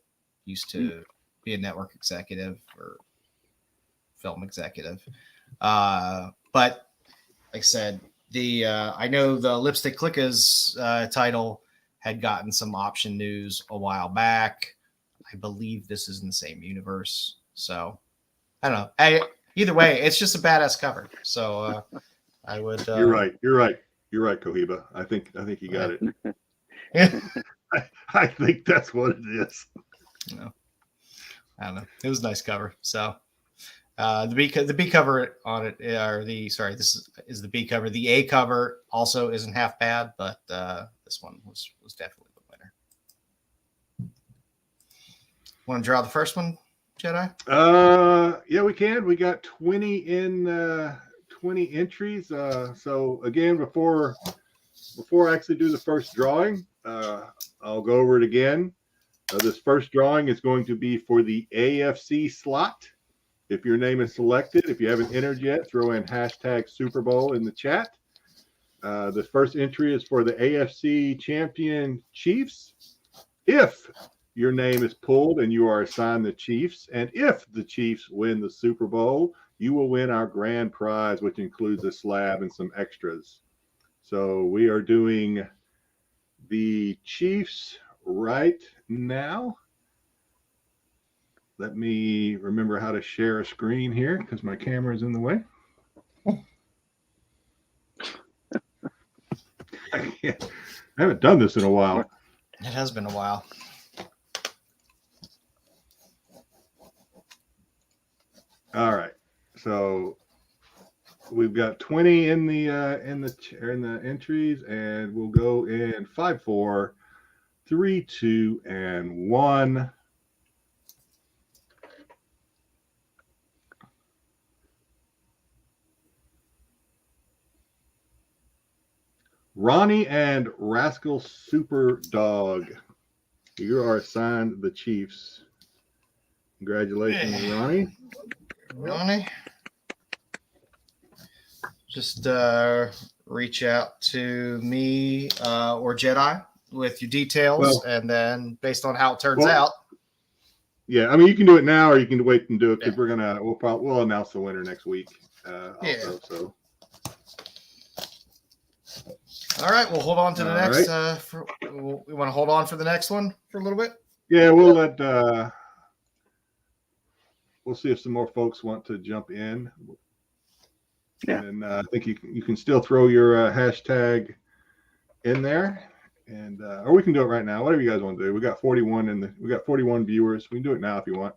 used to be a network executive or film executive. But like I said, I know the Lipstick Clickers title had gotten some option news a while back. I believe this is in the same universe. So I don't know. Either way, it's just a badass cover. So I would. You're right, Cohiba. I think you got it. I think that's what it is. No, I don't know. It was a nice cover. So the B cover on it, this is the B cover. The A cover also isn't half bad, but this one was definitely the winner. Want to draw the first one, Jedi? Yeah, we can. We got 20 entries. So again, before I actually do the first drawing, I'll go over it again. This first drawing is going to be for the AFC slot. If your name is selected, if you haven't entered yet, throw in hashtag Super Bowl in the chat. The first entry is for the AFC champion Chiefs. If your name is pulled and you are assigned the Chiefs, and if the Chiefs win the Super Bowl, you will win our grand prize, which includes a slab and some extras. So we are doing the Chiefs right now. Let me remember how to share a screen here because my camera is in the way. I haven't done this in a while. It has been a while. All right, so we've got 20 in the entries, and we'll go in 5, 4, 3, 2, and 1. Ronnie and Rascal Super Dog, you are assigned the Chiefs. Congratulations, Ronnie. Just reach out to me or Jedi with your details, and then based on how it turns out. Yeah, I mean, you can do it now, or you can wait and do it because we'll announce the winner next week. Also, so. All right, we'll hold on to the next. We want to hold on for the next one for a little bit. Yeah, we'll let. We'll see if some more folks want to jump in. Yeah, and I think you can still throw your hashtag in there, and or we can do it right now. Whatever you guys want to do. We got 41 viewers. We can do it now if you want.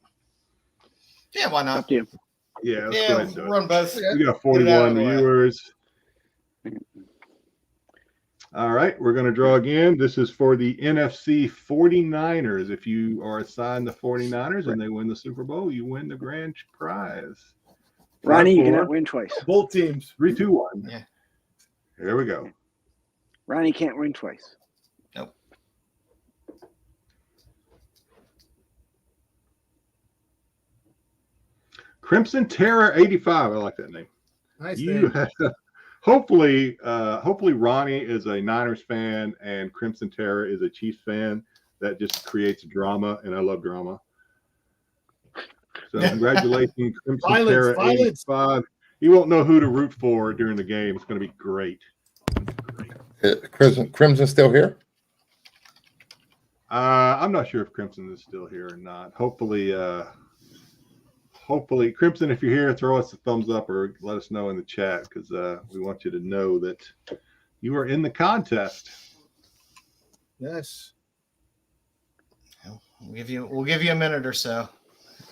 Yeah, why not? Up to you. Yeah, let's go ahead and do it. Run both. We got 41 viewers. All right, we're going to draw again. This is for the NFC 49ers. If you are assigned the 49ers and they win the Super Bowl, you win the grand prize. Ronnie, you cannot win twice. Both teams. 3, 2, 1. Yeah. Here we go. Ronnie can't win twice. Nope. Crimson Terror 85. I like that name. Nice name. Hopefully Ronnie is a Niners fan and Crimson Terror is a Chiefs fan. That just creates drama, and I love drama. So congratulations, Crimson Terror 85. You won't know who to root for during the game. It's going to be great. Crimson still here? I'm not sure if Crimson is still here or not. Hopefully, Crimson, if you're here, throw us a thumbs up or let us know in the chat because we want you to know that you are in the contest. Yes. We'll give you a minute or so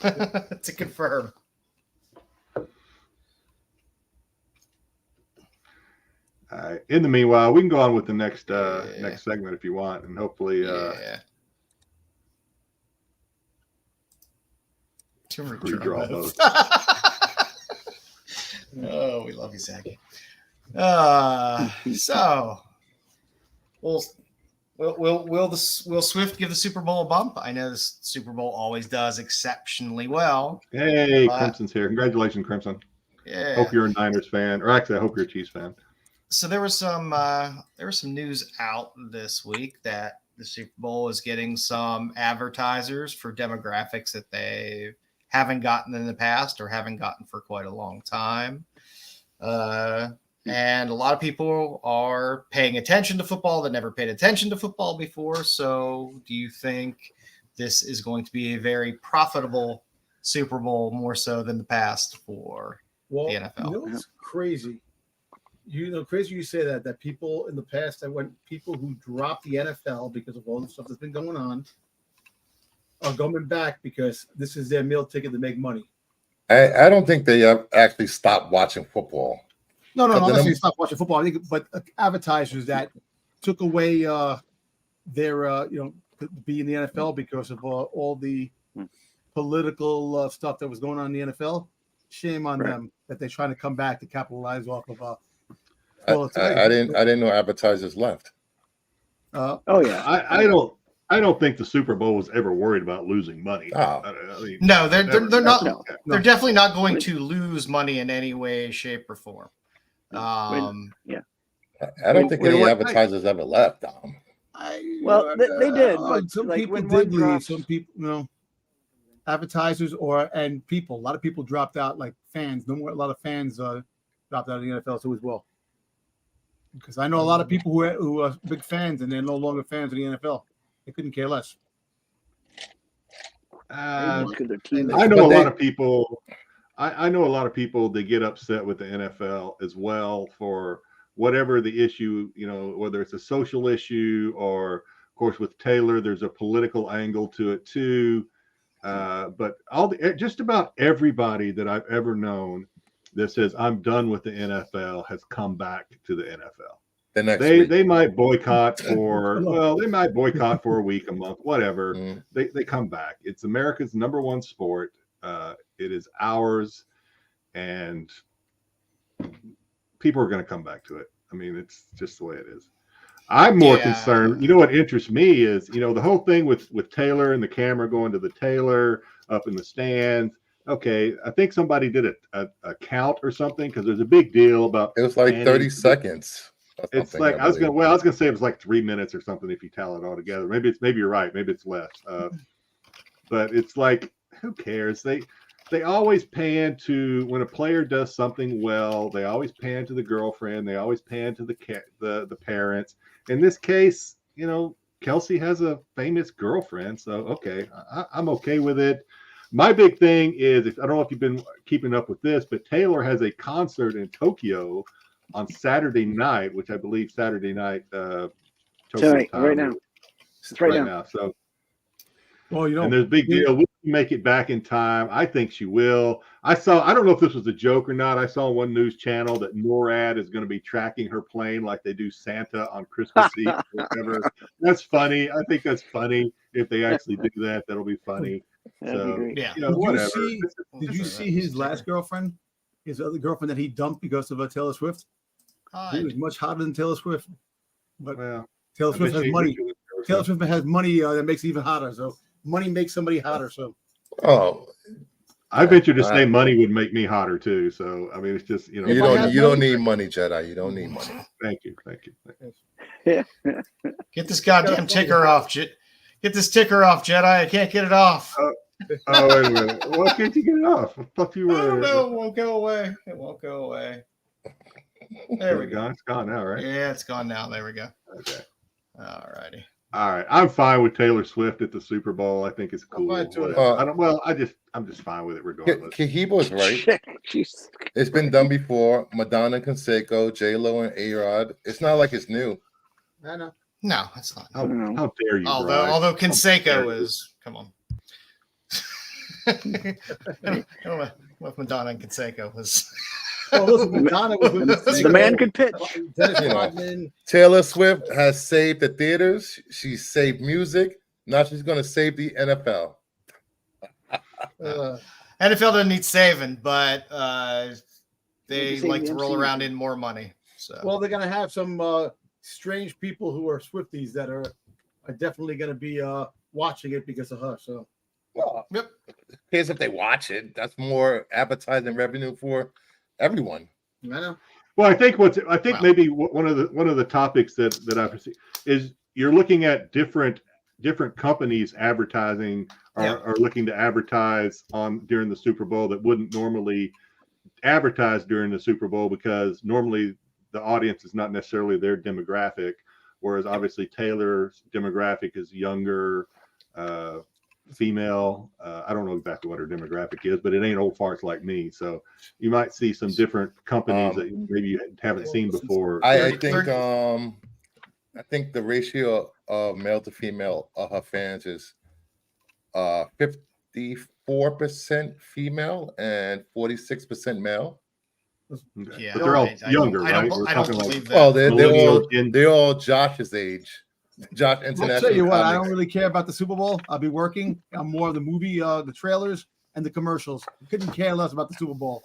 to confirm. In the meanwhile, we can go on with the next next segment if you want, and hopefully, To redraw both. Oh, we love you, Zachy. So will Swift give the Super Bowl a bump? I know the Super Bowl always does exceptionally well. Hey, Crimson's here. Congratulations, Crimson. Yeah. Hope you're a Niners fan, or actually, I hope you're a Chiefs fan. So there was some news out this week that the Super Bowl is getting some advertisers for demographics that they haven't gotten in the past or haven't gotten for quite a long time. And a lot of people are paying attention to football that never paid attention to football before. So do you think this is going to be a very profitable Super Bowl more so than the past for the NFL? You know, it's crazy. Crazy you say that people in the past, people who dropped the NFL because of all the stuff that's been going on are coming back because this is their meal ticket to make money. I don't think they actually stopped watching football. No, not necessarily stopped watching football. I think, but advertisers that took away their, be in the NFL because of all the political stuff that was going on in the NFL. Shame on them that they're trying to come back to capitalize off of. I didn't know advertisers left. Oh yeah, I don't think the Super Bowl was ever worried about losing money. Oh. I mean, No, they're not. No. They're definitely not going to lose money in any way, shape, or form. I don't think any advertisers ever left. Well, they did, but some like, people when did one leave. drops- Some people, advertisers and people. A lot of people dropped out, like fans. No more. A lot of fans dropped out of the NFL too as well. Because I know a lot of people who are big fans and they're no longer fans of the NFL. They couldn't care less. because their team. I know a lot of people. I know a lot of people. They get upset with the NFL as well for whatever the issue. Whether it's a social issue or, of course, with Taylor, there's a political angle to it too. But just about everybody that I've ever known that says I'm done with the NFL has come back to the NFL. The next week. They might boycott for a week, a month, whatever. Mm. They come back. It's America's #1 sport. It is ours, and people are going to come back to it. I mean, it's just the way it is. I'm more concerned. You know what interests me is the whole thing with Taylor and the camera going to the Taylor up in the stands. Okay, I think somebody did a count or something because there's a big deal about. It was like 30 seconds. It's like I was gonna say it was like 3 minutes or something if you tally it all together. Maybe you're right. Maybe it's less. But it's like, who cares? They always pan to when a player does something well. They always pan to the girlfriend. They always pan to the parents. In this case, Kelsey has a famous girlfriend, so okay, I'm okay with it. My big thing is, I don't know if you've been keeping up with this, but Taylor has a concert in Tokyo on Saturday night, which I believe Saturday night Tokyo Tonight, time. right now. It's right now. So, Well, and there's a big deal. Will she make it back in time? I think she will. I don't know if this was a joke or not. I saw on one news channel that NORAD is going to be tracking her plane like they do Santa on Christmas Eve or whatever. That's funny. I think that's funny. If they actually do that, that'll be funny. That'd be great. Yeah. Whatever. Did you see his last girlfriend? His other girlfriend that he dumped because of Taylor Swift? She was much hotter than Taylor Swift. But Taylor Swift has money. Taylor Swift has money that makes it even hotter. So money makes somebody hotter. So I venture to say money would make me hotter too. So I mean, it's just you don't need money, Jedi. You don't need money. Thank you. Get this goddamn ticker off. Get this ticker off, Jedi. I can't get it off. Oh, wait a minute. Why can't you get it off? I thought you were. I don't know. It won't go away. There we go. It's gone now, right? Yeah, it's gone now. There we go. Okay. All righty. All right, I'm fine with Taylor Swift at the Super Bowl. I think it's I'm cool. fine too. Whatever. I don't. Well, I'm just fine with it regardless. Kahibo's right. Jeez. It's been done before. Madonna and Canseco, J-Lo and A-Rod. It's not like it's new. I know. No, it's not. How dare you? Although Canseco is, come on. I don't know what Madonna and Canseco was. Well, listen, Madonna was with The man could pitch. Dennis You know. Rodman. Taylor Swift has saved the theaters. She saved music. Now she's going to save the NFL. NFL doesn't need saving, but they Save like the to roll MCU. around in more money. So Well, they're gonna have some strange people who are Swifties that are definitely gonna be watching it because of her. So Well, Yep. depends if they watch it. That's more advertising revenue for everyone. I know. Well, I think Wow. maybe one of the topics that I perceive is you're looking at different companies advertising are looking to advertise during the Super Bowl that wouldn't normally advertise during the Super Bowl because normally the audience is not necessarily their demographic, whereas obviously Taylor's demographic is younger, female. I don't know exactly what her demographic is, but it ain't old farts like me. So you might see some different companies that maybe you haven't seen before. I think the ratio of male to female of her fans is 54% female and 46% male. Okay. yeah, But they're all younger, I right? don't, We're I don't talking like believe that. Well, millennial they're all Josh's age. Josh I'll International. tell you what, I Comics. don't really care about the Super Bowl. I'll be working. I'm more of the movie, the trailers and the commercials. Couldn't care less about the Super Bowl.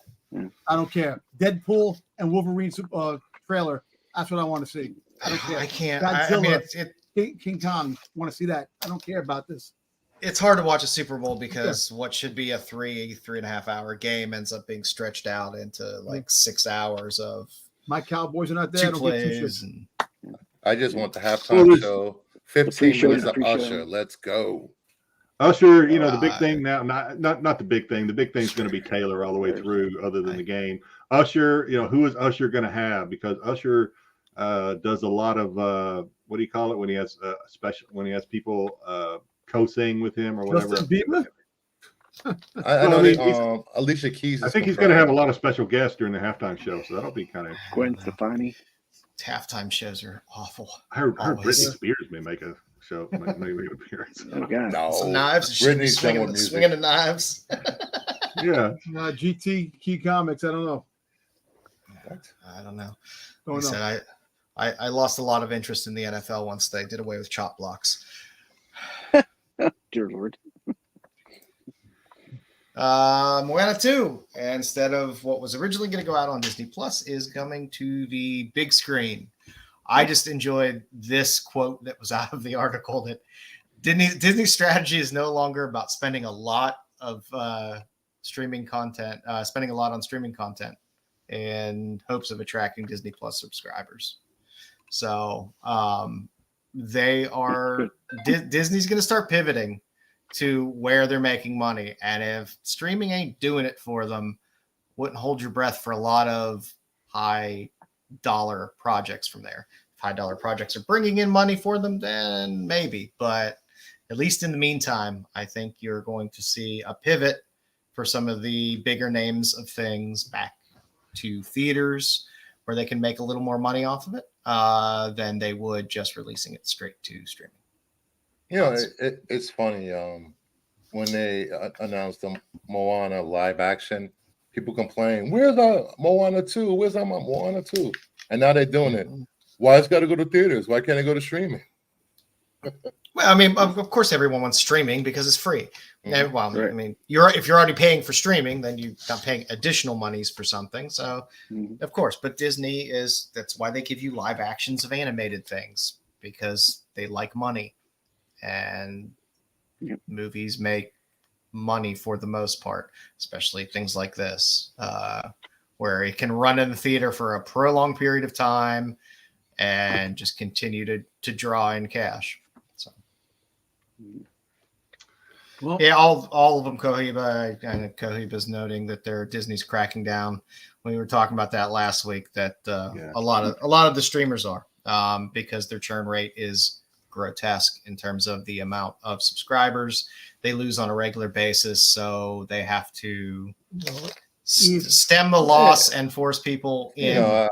I don't care. Deadpool and Wolverine trailer. That's what I want to see. I don't care. I can't. Godzilla. I mean, King Kong. Want to see that? I don't care about this. it's hard to watch a Super Bowl because what should be a 3.5 hour game ends up being stretched out into like 6 hours of My Cowboys are not there. I two don't give two plays. shits. And I just want the Well, halftime there's- show. The 15 pre-show minutes and of the pre-show. Usher. Let's go. Usher, the big thing now, not the big thing. The big thing's going to be Taylor all the way through, other than the game. Usher, who is Usher going to have? Because Usher does a lot of what do you call it when he has when he has people co-sing with him or whatever. Justin Bieber? I know Alicia Keys. I think he's going to have a lot of special guests during the halftime show, so that'll be kind of. Gwen Stefani. halftime shows are awful. I heard Always. Britney Spears may make a show, may make an appearance. Oh God. No, Some knives. Britney's done with music. Swinging the knives. Yeah, GT Key Comics. I don't know. I don't know. Don't Like I know. said, I lost a lot of interest in the NFL once they did away with chop blocks. Dear Lord. Moana 2, instead of what was originally going to go out on Disney Plus, is coming to the big screen. I just enjoyed this quote that was out of the article that Disney's strategy is no longer about spending a lot of streaming content, spending a lot on streaming content in hopes of attracting Disney Plus subscribers. So Disney's going to start pivoting to where they're making money. And if streaming ain't doing it for them, wouldn't hold your breath for a lot of high dollar projects from there. If high dollar projects are bringing in money for them, then maybe. But at least in the meantime, I think you're going to see a pivot for some of the bigger names of things back to theaters where they can make a little more money off of it than they would just releasing it straight to streaming. It's funny. When they announced the Moana live action, people complain, "Where's our Moana 2? Where's our Moana 2?" And now they're doing it. Why it's got to go to theaters? Why can't it go to streaming? Well, I mean, of course, everyone wants streaming because it's free. Mhm. Well, Right. I mean, if you're already paying for streaming, then you're not paying additional monies for something. So, of course, but Disney that's why they give you live actions of animated things, because they like money, and movies make money for the most part, especially things like this, where it can run in the theater for a prolonged period of time and just continue to draw in cash. So. Well, Yeah, all of them. Cohiba's noting that Disney's cracking down. We were talking about that last week. That a lot of the streamers are because their churn rate is grotesque in terms of the amount of subscribers they lose on a regular basis. So they have to stem the loss and force people in. I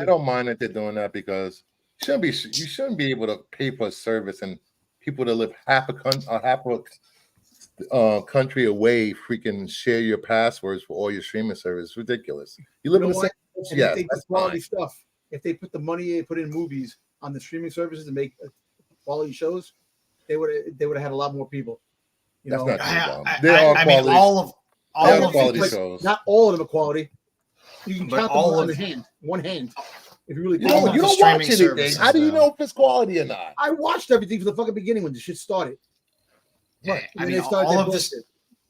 don't mind that they're doing that, because you shouldn't be able to pay for a service and people that live half a country away freaking share your passwords for all your streaming service. It's ridiculous. You live in the same country, if they put quality stuff, if they put the money they put in movies on the streaming services to make quality shows, they would have had a lot more people. That's not true. I mean, all of quality shows. Not all of them are quality. You can count them on one hand. If you really, you don't watch anything. How do you know if it's quality or not? I watched everything from the fucking beginning when the shit started. Right. I mean, all of this,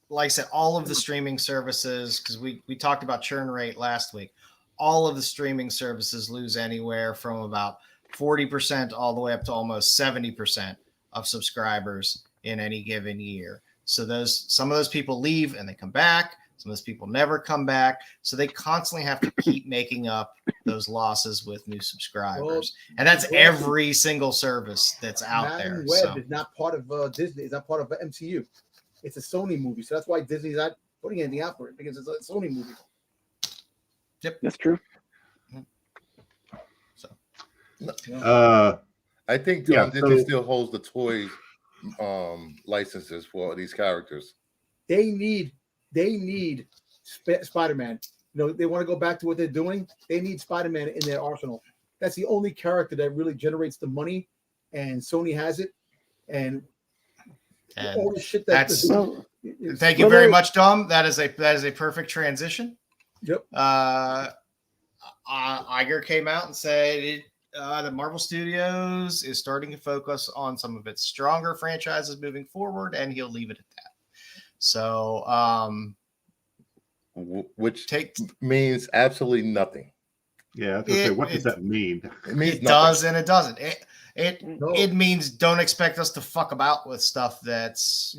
like I said, all of the streaming services, because we talked about churn rate last week. All of the streaming services lose anywhere from about 40% all the way up to almost 70% of subscribers in any given year. So some of those people leave and they come back. Some of those people never come back. So they constantly have to keep making up those losses with new subscribers. And that's every single service that's out there. Web is not part of Disney. It's not part of MCU. It's a Sony movie. So that's why Disney's not putting anything out for it, because it's a Sony movie. Yep. That's true. So, I think Disney still holds the toy licenses for these characters. They need Spider-Man. They want to go back to what they're doing. They need Spider-Man in their arsenal. That's the only character that really generates the money, and Sony has it. And all the shit thank you very much, Dom. That is a perfect transition. Yep. Iger came out and said the Marvel Studios is starting to focus on some of its stronger franchises moving forward, and he'll leave it at that. So, which means absolutely nothing. Yeah, I was gonna say, what does that mean? It means it does and it doesn't. It means don't expect us to fuck about with stuff that's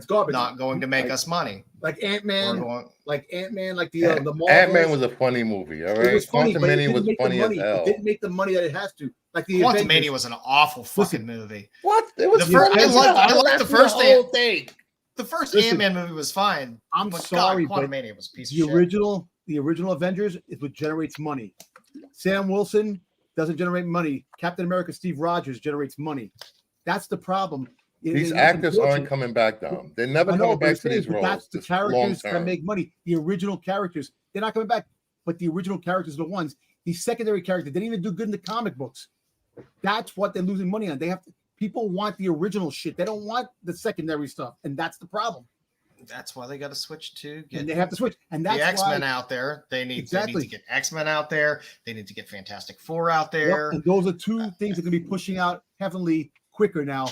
garbage, not going to make us money. Like Ant-Man, like the Marvels. Ant-Man was a funny movie. All right, Quantumania was funny as hell. It didn't make the money that it has to. Like the Quantumania was an awful fucking movie. What? It was I liked the first thing. The first Ant-Man movie was fine. I'm sorry, but Quantumania was a piece of shit. The original Avengers is what generates money. Sam Wilson doesn't generate money. Captain America Steve Rogers generates money. That's the problem. These actors aren't coming back down. They're never coming back to these roles. That's the characters that make money. The original characters, they're not coming back. But the original characters are the ones. The secondary characters didn't even do good in the comic books. That's what they're losing money on. People want the original shit. They don't want the secondary stuff, and that's the problem. That's why they got to switch and they have to switch. And that's the X-Men out there. They need to get X-Men out there. They need to get Fantastic Four out there. Yep. And those are two things that are going to be pushing out heavily quicker now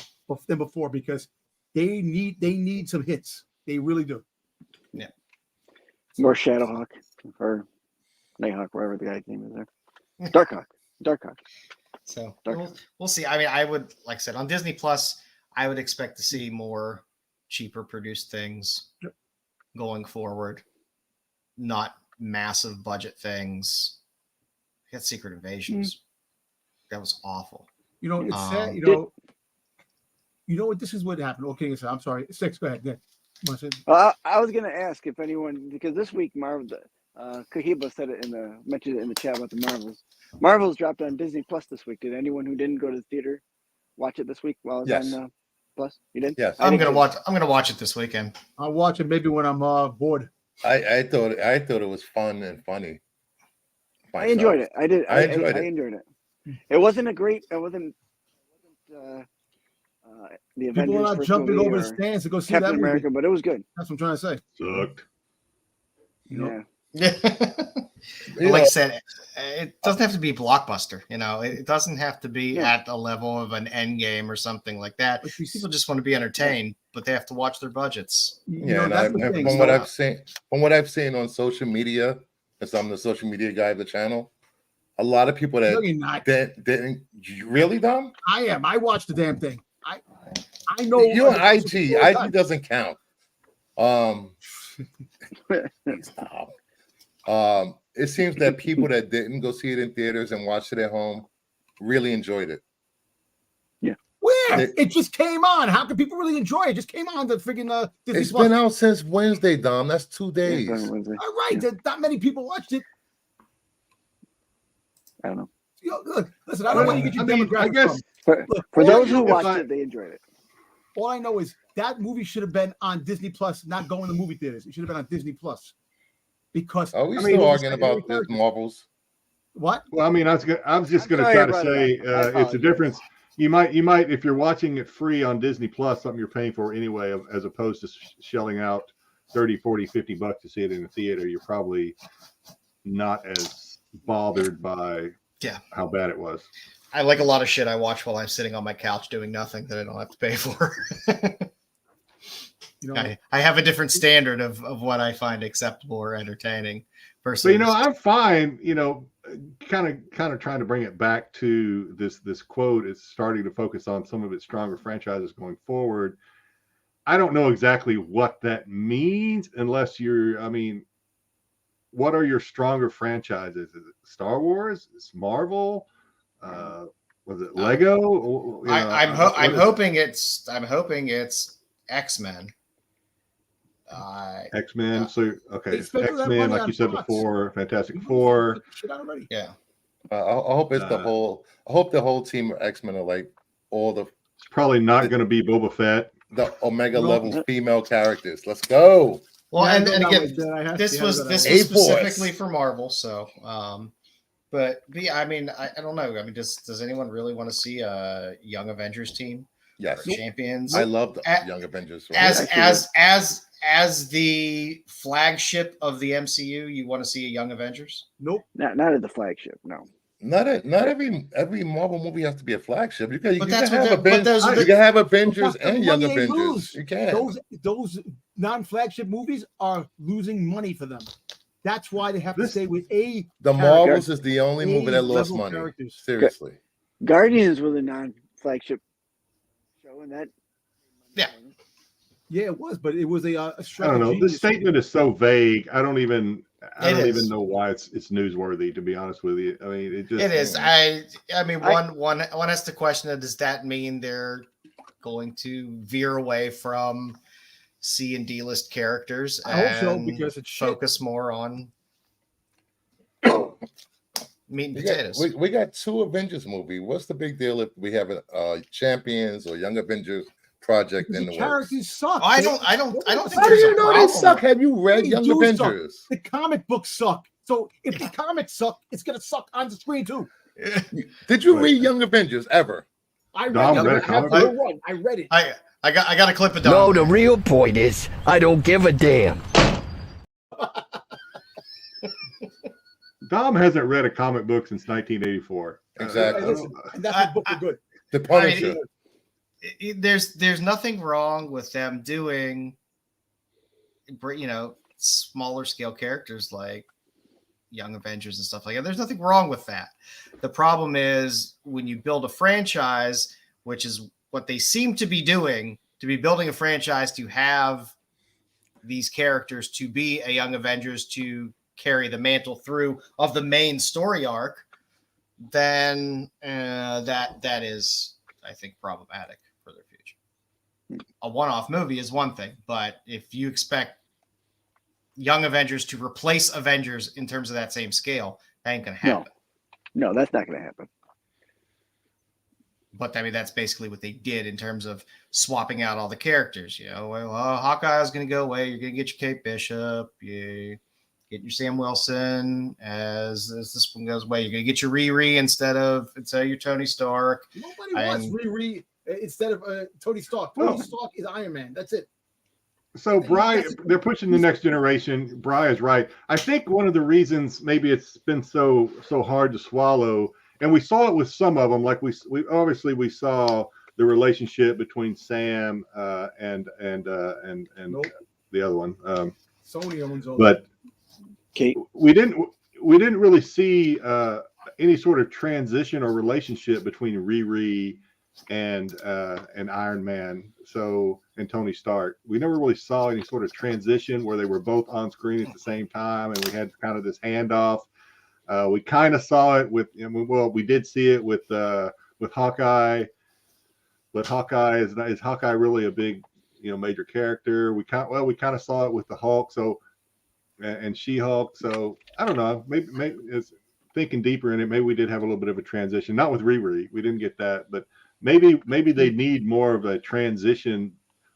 than before, because they need some hits. They really do. Yeah. More Shadowhawk or Nighthawk, wherever the guy's name is there. Darkhawk. So we'll see. I mean, I would, like I said, on Disney Plus, I would expect to see more cheaper produced things going forward, not massive budget things. We got Secret Invasions. That was awful. It's sad. You know what? This is what happened. Okay, so I'm sorry. Styx, go ahead. I was going to ask if anyone, because this week Marvel, Kahiba said it mentioned it in the chat about the Marvels. Marvels dropped on Disney Plus this week. Did anyone who didn't go to the theater watch it this week while it was on Plus? You did? Yes. I'm gonna watch it this weekend. I'll watch it maybe when I'm bored. I thought it was fun and funny. I enjoyed it. I did. I enjoyed it. It wasn't a great. It wasn't. The Avengers. People are not jumping over the stands to go see Captain that America, movie. but it was good. That's what I'm trying to say. Sucked. Like I said, it doesn't have to be a blockbuster. It doesn't have to be at the level of an Endgame or something like that. People just want to be entertained, but they have to watch their budgets. From what I've seen on social media, because I'm the social media guy of the channel, a lot of people didn't really, Dom? I am. I watched the damn thing. I know you're on IG. IG doesn't count. It seems that people that didn't go see it in theaters and watched it at home really enjoyed it. Where? It just came on. How can people really enjoy it? It just came on the freaking Disney It's Plus. been out since Wednesday, Dom. That's 2 days. Yeah, Wednesday. All right, not many people watched it. I don't know. Look, listen, I don't know where you get your demographic I guess from. For all those I know who is watched it, they enjoyed it. All I know is that movie should have been on Disney Plus, not going to movie theaters. It should have been on Disney Plus. Because Are we still arguing about this Marvels? What? Well, I mean, I was just going to sorry I try to brought it say up. I it's a difference. You might, if you're watching it free on Disney Plus, something you're paying for anyway, as opposed to shelling out 30, 40, 50 bucks to see it in the theater, you're probably not as bothered by how bad it was. I like a lot of shit I watch while I'm sitting on my couch doing nothing that I don't have to pay for. I have a different standard of what I find acceptable or entertaining. Personally, So I'm fine. Kind of trying to bring it back to this quote. It's starting to focus on some of its stronger franchises going forward. I don't know exactly what that means unless what are your stronger franchises? Is it Star Wars? Is it Marvel? Was it Lego? I'm hoping it's X-Men. X-Men. So okay, X-Men, like you said before, Fantastic Four. Yeah. I hope it's the whole. I hope the whole team of X-Men are like all the. It's probably not going to be Boba Fett. The Omega level female characters. Let's go. Well, Yeah, and again, this was specifically for Marvel. So, but I mean, I don't know. I mean, does anyone really want to see a Young Avengers team? Yes. Champions. I love the Young Avengers. As the flagship of the MCU, you want to see a Young Avengers? Nope. Not at the flagship. No. Not every Marvel movie has to be a flagship. You can have have Avengers and Young Avengers. You can. Those non-flagship movies are losing money for them. That's why they have to stay with The Marvels is the only movie that lost money. Characters. Seriously. Guardians was a non-flagship show, and that. Yeah, it was, but it was a strategy. I don't know. This statement is so vague. I don't even know why it's newsworthy. To be honest with you, I mean, it is. I mean, one has to question it. Does that mean they're going to veer away from C and D list characters? I hope so, because it's focus more on meat and potatoes. We got 2 Avengers movies. What's the big deal if we have a Champions or Young Avengers project in the works? Characters suck. I don't think. How do you know they suck? Have you read Young Avengers? Suck. The comic books suck. So if the comics suck, it's gonna suck on the screen too. Did you read Young Avengers ever? I read it. I read it. I got a clip of Dom. No, the real point is I don't give a damn. Dom hasn't read a comic book since 1984. Exactly. And that's what books are good. The Punisher. There's nothing wrong with them doing, smaller scale characters like Young Avengers and stuff like that. There's nothing wrong with that. The problem is when you build a franchise, which is what they seem to be doing, to be building a franchise to have these characters to be a Young Avengers to carry the mantle through of the main story arc, then that is, I think, problematic for their future. A one-off movie is one thing, but if you expect Young Avengers to replace Avengers in terms of that same scale, that ain't gonna happen. No, that's not gonna happen. But I mean, that's basically what they did in terms of swapping out all the characters. Hawkeye is going to go away. You're going to get your Kate Bishop. You get your Sam Wilson as this one goes away. You're going to get your Riri instead of your Tony Stark. Nobody wants Riri instead of Tony Stark. Tony Stark is Iron Man. That's it. So Bri, they're pushing the next generation. Bri is right. I think one of the reasons maybe it's been so hard to swallow. And we saw it with some of them, like we obviously saw the relationship between Sam and the other one. Sony owns all. But Kate, we didn't really see any sort of transition or relationship between Riri and Iron Man. And Tony Stark. We never really saw any sort of transition where they were both on screen at the same time, and we had kind of this handoff. We kind of saw it we did see it with Hawkeye, but Hawkeye is Hawkeye really a big, major character? We kind of saw it with the Hulk, so and She-Hulk. So I don't know. Maybe it's thinking deeper in it. Maybe we did have a little bit of a transition. Not with Riri, we didn't get that, but maybe they need more of a transition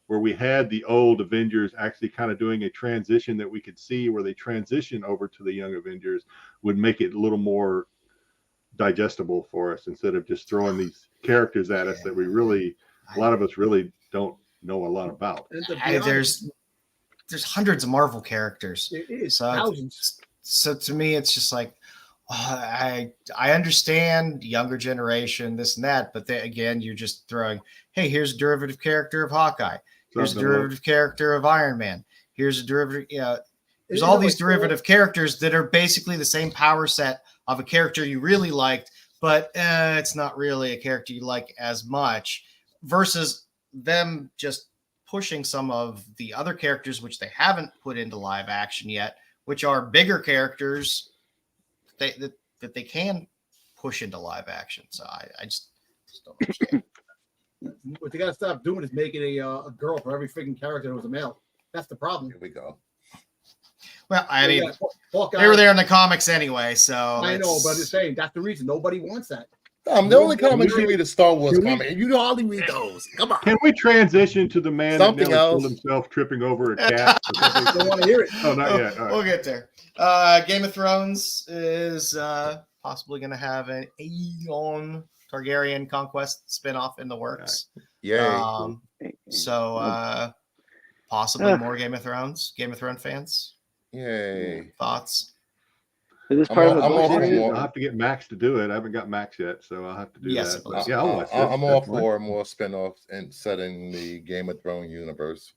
where we had the old Avengers actually kind of doing a transition that we could see where they transition over to the young Avengers would make it a little more digestible for us instead of just throwing these characters at us that we really, a lot of us really don't know a lot about. There's hundreds of Marvel characters. It is So, thousands. So to me, it's just like, I understand younger generation, this and that, but then again, you're just throwing, hey, here's a derivative character of Hawkeye. Here's a derivative character of Iron Man. Here's a derivative, there's all these derivative characters that are basically the same power set of a character you really liked, but it's not really a character you like as much, versus them just pushing some of the other characters which they haven't put into live action yet, which are bigger characters that they can push into live action. So I just don't understand. What they got to stop doing is making a girl for every freaking character that was a male. That's the problem. Here we go. Well, I mean, Hawkeye, they were there in the comics anyway, so I know, but I'm just saying that's the reason nobody wants that. The only comics you read is Star Wars comic, and you hardly read those. Come on. Can we transition to the man Something that nearly killed else. himself tripping over a cat? I don't want to hear it. Oh, not yet. All right. We'll get there. Game of Thrones is possibly going to have an Aegon Targaryen conquest spinoff in the works. Yay. So possibly more Game of Thrones fans. Yay. Thoughts? Is this part of the I'm book all series? for I'll have to get Max to do it. I haven't got Max yet, so I'll have to do Yes, that. please. But yeah, I'll watch this. I'm all Definitely. for more spinoffs and set in the Game of Thrones universe.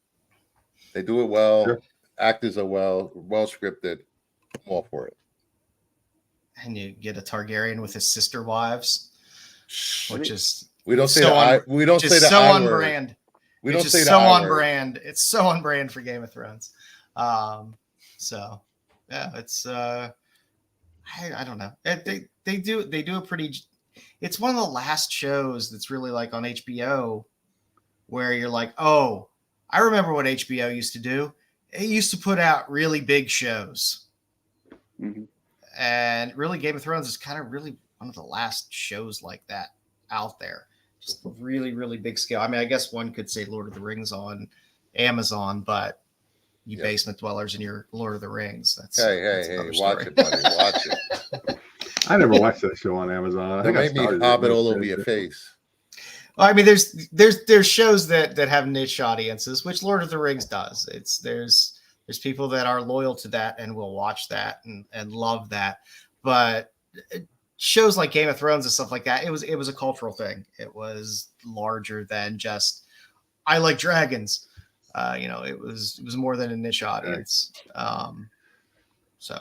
They do it well. Sure. Actors are well scripted. I'm all for it. And you get a Targaryen with his sister wives, which is We don't say so we don't say the so I on word. brand. We It's don't say just the so I on word. brand. It's so on brand for Game of Thrones. So yeah, it's I don't know. They do a pretty. It's one of the last shows that's really like on HBO, where you're like, oh, I remember what HBO used to do. It used to put out really big shows, and really Game of Thrones is kind of really one of the last shows like that out there. Just really, really big scale. I mean, I guess one could say Lord of the Rings on Amazon, but you basement dwellers in your Lord of the Rings. That's Hey, watch it, buddy. Watch it. I never watched that show on Amazon. I Don't think I make me started pop it when all was over your face. Well, I mean, there's shows that have niche audiences, which Lord of the Rings does. There's people that are loyal to that and will watch that and love that. But shows like Game of Thrones and stuff like that, it was a cultural thing. It was larger than just I like dragons. It was more than a niche audience. So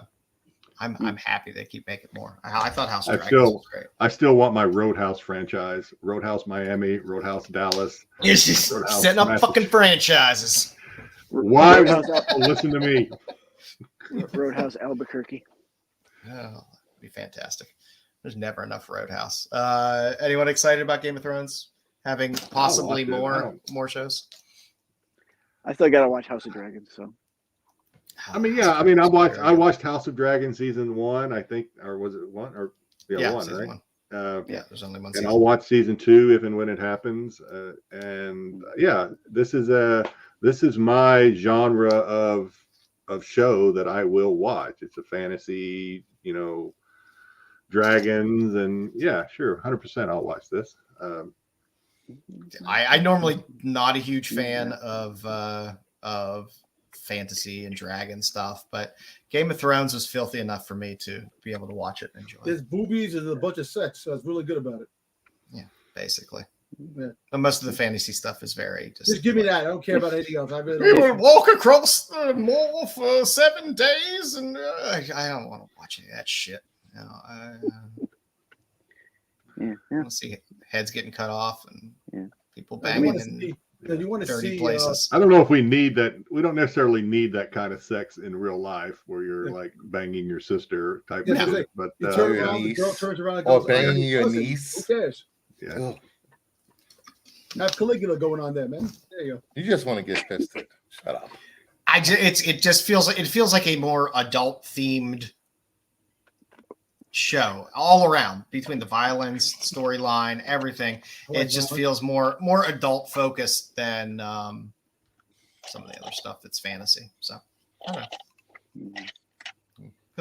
I'm happy they keep making more. I thought House of Dragons was great. I still want my Roadhouse franchise. Roadhouse Miami, Roadhouse Dallas. It's just Roadhouse setting up fucking franchises. Why Roadhouse, listen to me? Roadhouse Albuquerque. Oh, that'd be fantastic. There's never enough Roadhouse. Anyone excited about Game of Thrones having possibly more shows? I still gotta watch House of Dragons. So I mean, yeah. I mean, I watched House of Dragons season 1. I think, or was it 1? Or one, season right? 1. Yeah, there's only one and season. I'll watch season 2 if and when it happens. This is my genre of show that I will watch. It's a fantasy, dragons, and yeah, sure, 100%. I'll watch this. I normally not a huge fan of fantasy and dragon stuff, but Game of Thrones was filthy enough for me to be able to watch it and enjoy There's it. boobies and a bunch of sex, so it's really good about it. Yeah, basically. Yeah. And most of the fantasy stuff is very Just give me that. I don't care about anything else. I really We don't. would walk across the mall for 7 days, and I don't want to watch any of that shit. I want to see heads getting cut off and people banging in You want to dirty see places. I don't know if we need that. We don't necessarily need that kind of sex in real life, where you're like banging your sister type of shit. But you turn around, the girl turns around, and goes, Or banging your "Listen, niece. Who cares? yeah. Have Caligula going on there, man. There you go. You just want to get pissed. Shut up. It just feels like a more adult themed show all around, between the violence, storyline, everything. It just feels more adult focused than some of the other stuff that's fantasy. So I don't know.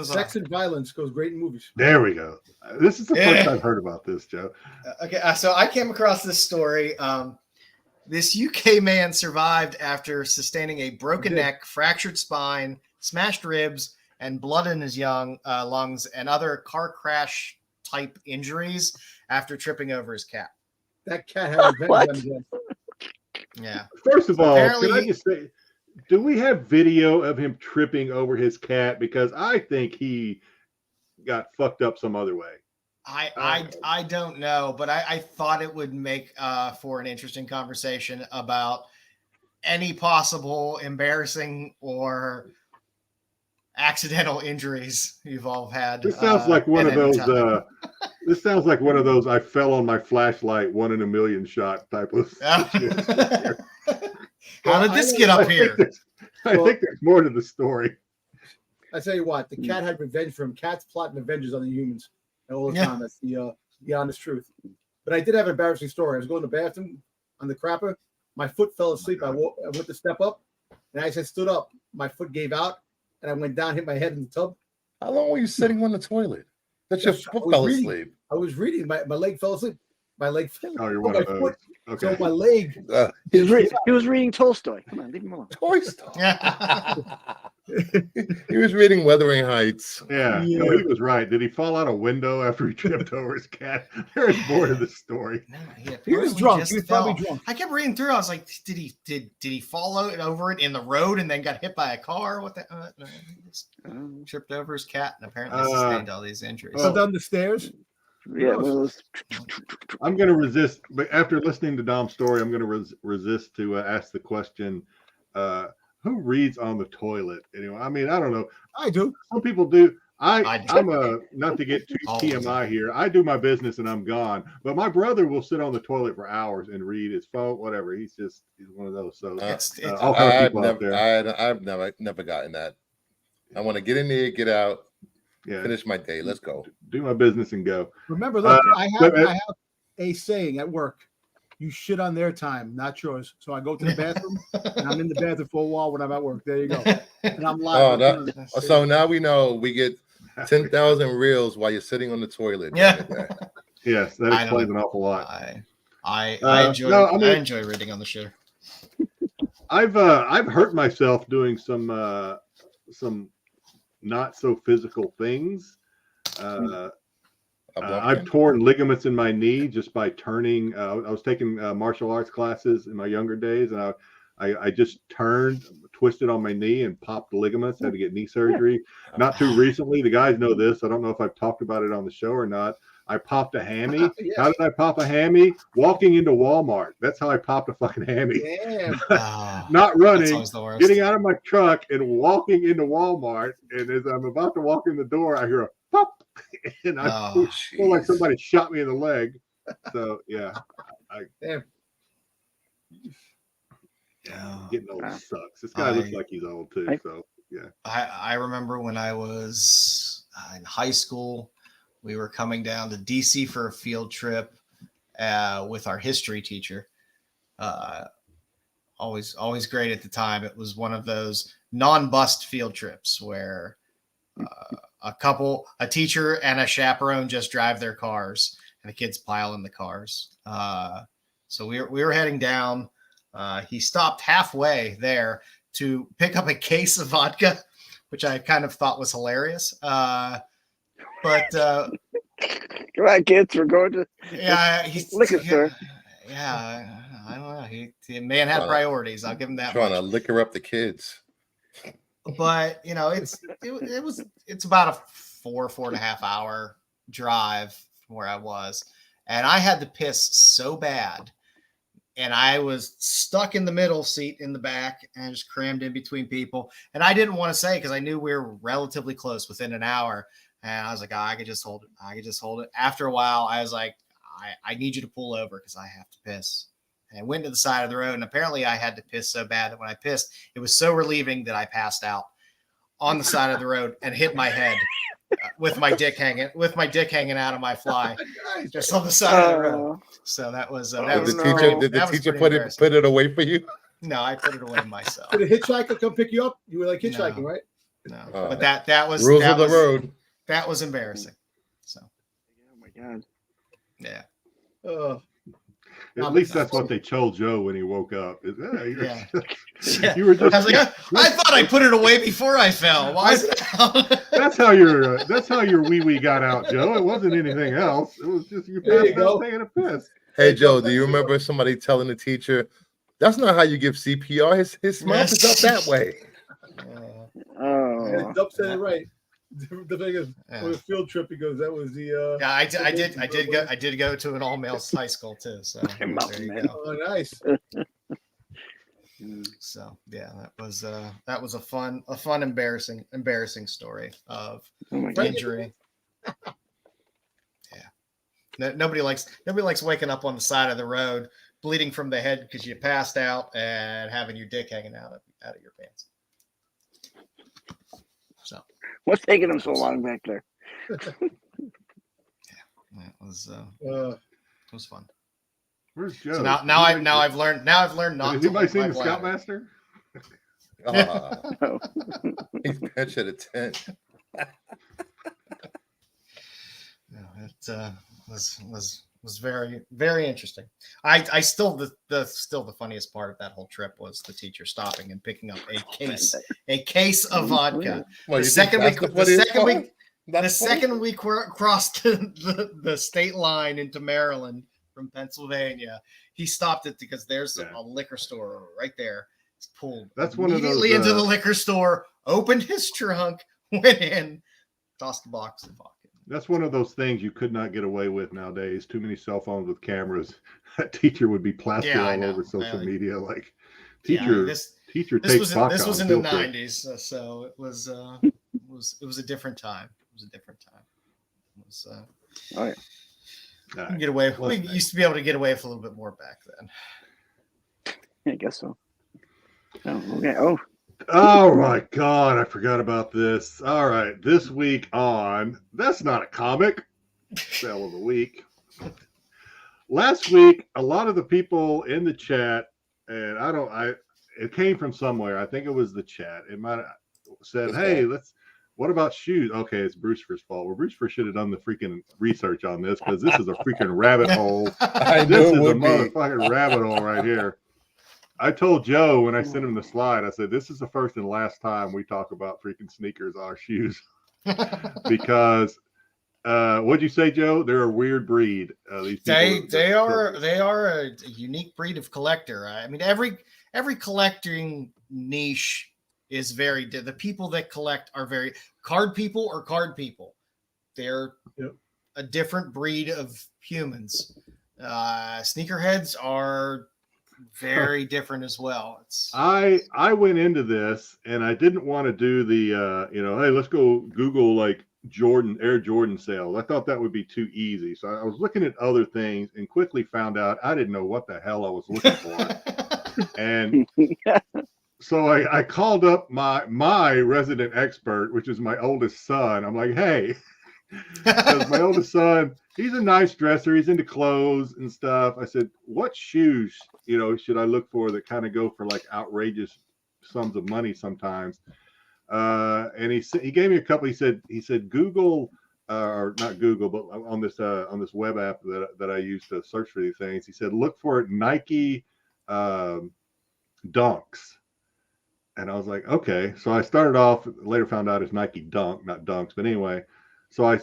Sex and violence goes great in movies. There we go. This is the first I've heard about this, Joe. Okay, so I came across this story. This UK man survived after sustaining a broken neck, fractured spine, smashed ribs, and blood in his lungs, and other car crash type injuries after tripping over his cat. That cat had revenge on him. Yeah. First of all, Apparently, can I just say, do we have video of him tripping over his cat? Because I think he got fucked up some other way. I don't know, but I thought it would make for an interesting conversation about any possible embarrassing or accidental injuries you've all had. This sounds like one of those. This sounds like one of those I fell on my flashlight, 1 in a million shot type of. How did this get up here? I think there's more to the story. I tell you what, the cat had revenge for him. Cats plotting Avengers on the humans all the time. That's the honest truth. But I did have an embarrassing story. I was going to the bathroom on the crapper. My foot fell asleep. I went to step up, and as I stood up, my foot gave out, and I went down, hit my head in the tub. How long were you sitting on the toilet? That your foot fell asleep. I was reading. My leg fell asleep. My leg fell. Oh, you're one of those. Okay. So my leg. He was reading Tolstoy. Come on, leave him alone. Toy Story. He was reading Wuthering Heights. Yeah, no, he was right. Did he fall out a window after he tripped over his cat? There is more to the story. No, he was drunk. He was probably drunk. I kept reading through. I was like, did he fall over it in the road and then got hit by a car? What the? No, he just tripped over his cat and apparently sustained all these injuries. Fell down the stairs. Yeah, well, I'm going to resist, but after listening to Dom's story, I'm going to resist to ask the question: who reads on the toilet? Anyway, I mean, I don't know. I do. Some people do. I'm do. Not to get too TMI here. I do my business and I'm gone. But my brother will sit on the toilet for hours and read his phone, whatever. He's one of those. So I've never gotten that. I want to get in there, get out. Yeah. Finish my day. Let's go. Do my business and go. Remember, look, I have a saying at work: you shit on their time, not yours. So I go to the bathroom and I'm in the bathroom for a while when I'm at work. There you go. And I'm live. So now we know we get 10,000 reels while you're sitting on the toilet. Yeah. Yes, that explains an awful lot. I enjoy reading on the show. I've hurt myself doing some not so physical things. I've torn ligaments in my knee just by turning. I was taking martial arts classes in my younger days, and I just twisted on my knee and popped the ligaments. Had to get knee surgery. Not too recently. The guys know this. I don't know if I've talked about it on the show or not. I popped a hammy. Yes. How did I pop a hammy? Walking into Walmart. That's how I popped a fucking hammy. Not running, getting out of my truck and walking into Walmart. And as I'm about to walk in the door, I hear a pop, and I feel like somebody shot me in the leg. So yeah, getting old sucks. This guy looks like he's old too. So yeah, I remember when I was in high school. We were coming down to DC for a field trip with our history teacher. Always great at the time. It was one of those non-bust field trips where a teacher and a chaperone just drive their cars and the kids pile in the cars. So we were heading down. He stopped halfway there to pick up a case of vodka, which I kind of thought was hilarious. But come on, kids, we're going to liquor store. Yeah, I don't know. The man had priorities. I'll give him that. Trying to liquor up the kids. But it's about a 4.5 hour drive from where I was, and I had to piss so bad, and I was stuck in the middle seat in the back and just crammed in between people, and I didn't want to say because I knew we were relatively close, within an hour. And I was like, I could just hold it. After a while, I was like, I need you to pull over because I have to piss. and went to the side of the road. And apparently I had to piss so bad that when I pissed, it was so relieving that I passed out on the side of the road and hit my head with my dick hanging out of my fly, just on the side of the road. So that was Did the teacher put it away for you? No, I put it away myself. Did a hitchhiker come pick you up? You were like hitchhiking, right? No, but that was rules of the road. That was embarrassing. So, Oh my God. yeah. At least that's what they told Joe when he woke up. You I were just. was like, I thought I put it away before I fell. Why is it out? That's how your wee got out, Joe. It wasn't anything else. It was just you passed out taking a piss. Hey Joe, do you remember somebody telling the teacher, "That's not how you give CPR. His mouth is up that way." Dub said it right. The thing is, for the field trip, he goes, "That was the." Yeah, I did go to an all males high school too. So there you go. Oh, nice. So yeah, that was a fun, embarrassing story of injury. Yeah, nobody likes waking up on the side of the road bleeding from the head because you passed out and having your dick hanging out of your pants. So what's taking them so long back there? Yeah, it was fun. Where's Joe? So now I've learned not Has to. anybody seen the Scoutmaster? He's pitched at a tent. It was very, very interesting. I still the funniest part of that whole trip was the teacher stopping and picking up a case of vodka. Well, The second we crossed the state line into Maryland from Pennsylvania, he stopped it because there's a liquor store right there. He's pulled That's one of those immediately into the liquor store, opened his trunk, went in, tossed the box of vodka. That's one of those things you could not get away with nowadays. Too many cell phones with cameras. That teacher would be plastered all over social media. Like teacher takes vodka. This was in the 90s, so it was a different time. It was a different time. It was Oh yeah. Right. get away. We used to be able to get away with a little bit more back then. I guess so. Oh, okay. Oh my God, I forgot about this. All right, this week on That's Not a Comic, sale of the week. Last week, a lot of the people in the chat, and it came from somewhere. I think it was the chat. It might have said, "Hey, what about shoes?" Okay, it's Brewster's fault. Well, Brewster should have done the freaking research on this because this is a freaking rabbit hole. This is a motherfucking rabbit hole right here. I told Joe when I sent him the slide, I said, this is the first and last time we talk about freaking sneakers or shoes. Because what'd you say, Joe? They're a weird breed. These They are a unique breed of collector. I mean, every collecting niche is very the people that collect are very card people. They're a different breed of humans. Sneakerheads are very different as well. I went into this and I didn't want to do the hey, let's go Google like Air Jordan sales. I thought that would be too easy. So I was looking at other things and quickly found out I didn't know what the hell I was looking for. And so I called up my resident expert, which is my oldest son. I'm like, hey, because my oldest son, he's a nice dresser. He's into clothes and stuff. I said, what shoes, should I look for that kind of go for like outrageous sums of money sometimes? And he gave me a couple. He said Google, or not Google, but on this web app that I use to search for these things. He said look for Nike Dunks. And I was like, okay. So I started off. Later found out it's Nike Dunk, not Dunks. But anyway, so I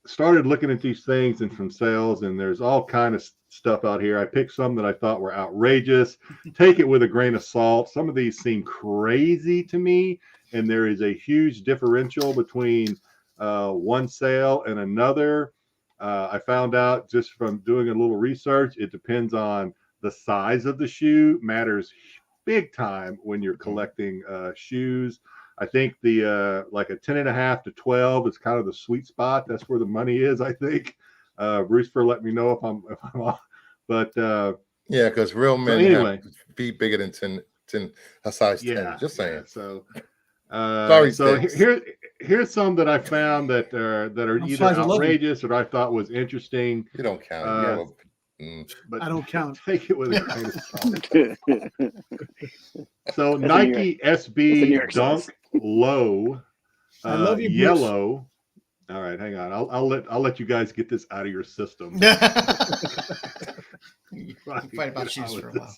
started looking at these things and from sales, and there's all kind of stuff out here. I picked some that I thought were outrageous. Take it with a grain of salt. Some of these seem crazy to me, and there is a huge differential between one sale and another. I found out just from doing a little research, it depends on the size of the shoe, matters big time when you're collecting shoes. I think the like a 10.5 to 12 is kind of the sweet spot. That's where the money is, I think. Bruce, let me know if I'm off. But Yeah, because real men anyway. have feet bigger than 10 a size 10. Yeah, Just saying. So, Sorry, so Styx. here's some that I found that are I'm either size 11. outrageous or I thought was interesting. You don't count. But I don't count. Take it with a grain of salt. So That's a New Nike York SB size. Dunk Low, I love you, Bruce. yellow. All right, hang on. I'll let you guys get this out of your system. Fight about shoes for a while.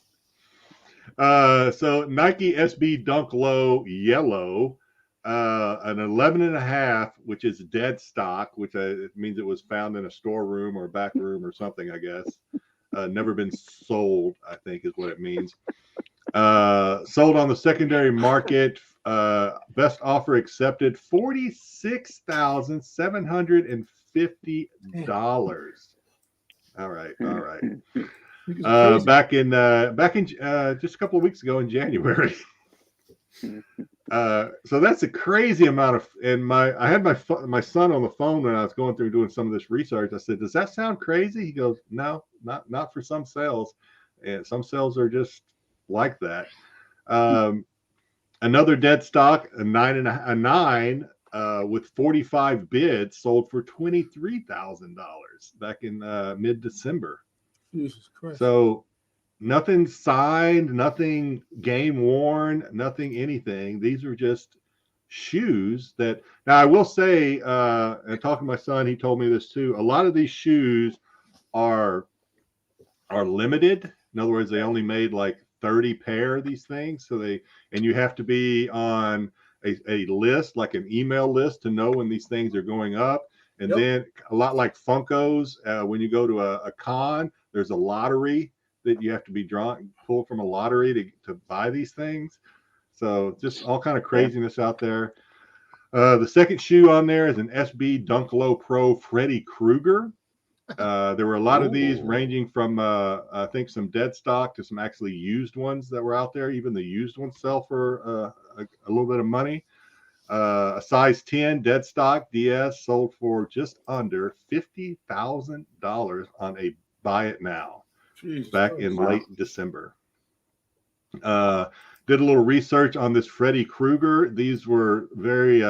So Nike SB Dunk Low yellow, an 11.5, which is dead stock, which it means it was found in a storeroom or back room or something, I guess. Never been sold, I think is what it means. Sold on the secondary market. Best offer accepted, $46,750. All right. Back in just a couple of weeks ago in January. So that's a crazy amount of. And I had my son on the phone when I was going through doing some of this research. I said, "Does that sound crazy?" He goes, "No, not for some sales, and some sales are just like that." Another dead stock, a 9 with 45 bids, sold for $23,000 back in mid-December. Jesus Christ. So nothing signed, nothing game worn, nothing anything. These are just shoes that. Now I will say, and talking to my son, he told me this too. A lot of these shoes are limited. In other words, they only made like 30 pair of these things. So you have to be on a list, like an email list, to know when these things are going up. And then a lot like Funkos, when you go to a con, there's a lottery that you have to be pulled from a lottery to buy these things. So just all kind of craziness out there. The second shoe on there is an SB Dunk Low Pro Freddy Krueger. There were a lot of these ranging from, I think, some dead stock to some actually used ones that were out there. Even the used ones sell for a little bit of money. A size 10 dead stock DS sold for just under $50,000 on a buy it now. Jesus back Christ. in late December. Did a little research on this Freddy Krueger. These were very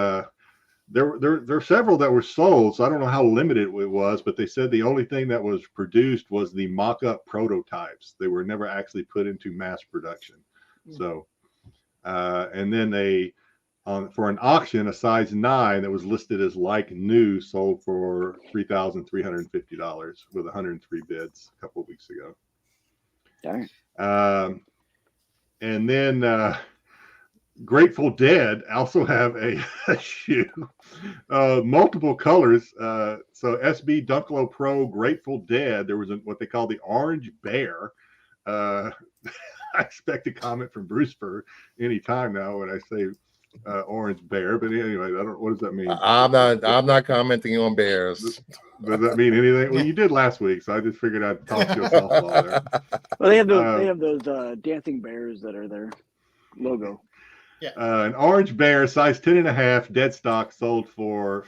there are several that were sold, so I don't know how limited it was, but they said the only thing that was produced was the mock-up prototypes. They were never actually put into mass production. So and then for an auction, a size 9 that was listed as like new sold for $3,350 with 103 bids a couple of weeks ago. Darn. And then Grateful Dead also have a shoe, multiple colors. So SB Dunk Low Pro Grateful Dead, there was what they call the Orange Bear. I expect a comment from Bruce for any time now when I say Orange Bear, but anyway, I don't. What does that mean? I'm not commenting on bears. Does that mean anything? Well, you did last week, so I just figured I'd talk to you a softball there. Well, they have those dancing bears that are their logo. Yeah. An Orange Bear, size 10.5, dead stock, sold for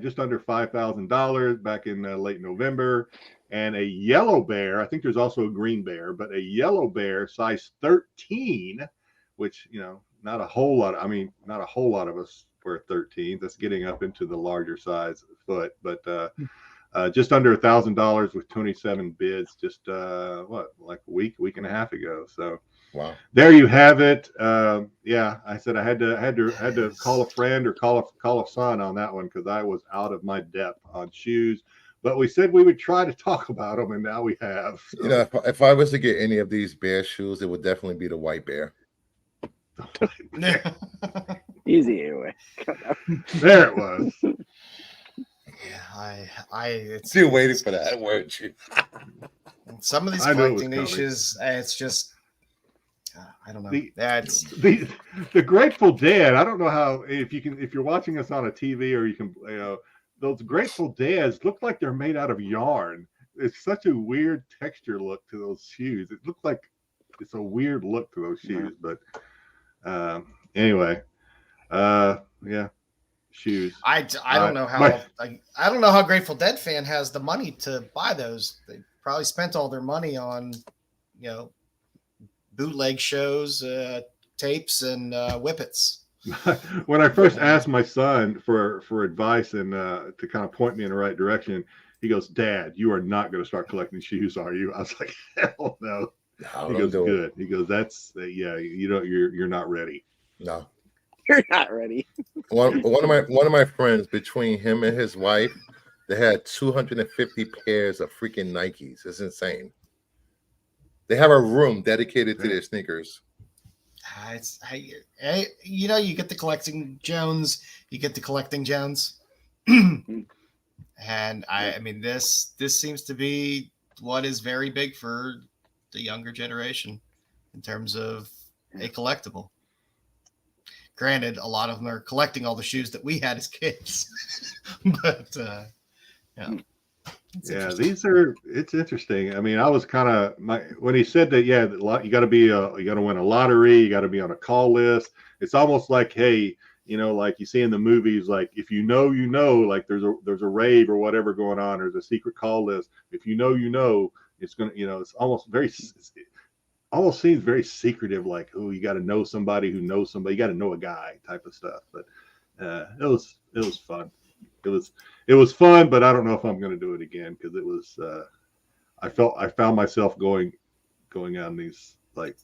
just under $5,000 back in late November. And a Yellow Bear, I think there's also a Green Bear, but a Yellow Bear, size 13, which not a whole lot. I mean, not a whole lot of us wear 13. That's getting up into the larger size foot, but just under $1,000 with 27 bids. Just like a week and a half ago. So. Wow. There you have it. Yeah, I said I had to call a friend or call a son on that one because I was out of my depth on shoes. But we said we would try to talk about them, and now we have. So. If I was to get any of these bear shoes, it would definitely be the white bear. Easy anyway. There it was. Yeah, it's you waiting for that, weren't you? Some of these collecting niches, it's just. I don't know. The Grateful Dead. I don't know how if you're watching us on a TV or you can those Grateful Deads look like they're made out of yarn. It's such a weird texture look to those shoes. It looks like it's a weird look to those shoes. But anyway, yeah, shoes. I don't know how I don't know how Grateful Dead fan has the money to buy those. They probably spent all their money on bootleg shows, tapes, and whippets. When I first asked my son for advice and to kind of point me in the right direction, he goes, "Dad, you are not going to start collecting shoes, are you?" I was like, "Hell no." He goes, "Good." He goes, "That's you're not ready." No, You're not ready. one of my friends, between him and his wife, they had 250 pairs of freaking Nikes. It's insane. They have a room dedicated to their sneakers. You get the collecting Jones, you get the collecting Jones. And I mean, this seems to be what is very big for the younger generation in terms of a collectible. Granted, a lot of them are collecting all the shoes that we had as kids, but it's interesting. I mean, I was kind of when he said that, you got to win a lottery, you got to be on a call list. It's almost like, hey, like you see in the movies, like if like there's a rave or whatever going on, there's a secret call list. If it's gonna, it's almost seems very secretive, like, oh, you got to know somebody who knows somebody, you got to know a guy type of stuff. But it was fun. It was fun, but I don't know if I'm going to do it again, because it was I found myself going on these like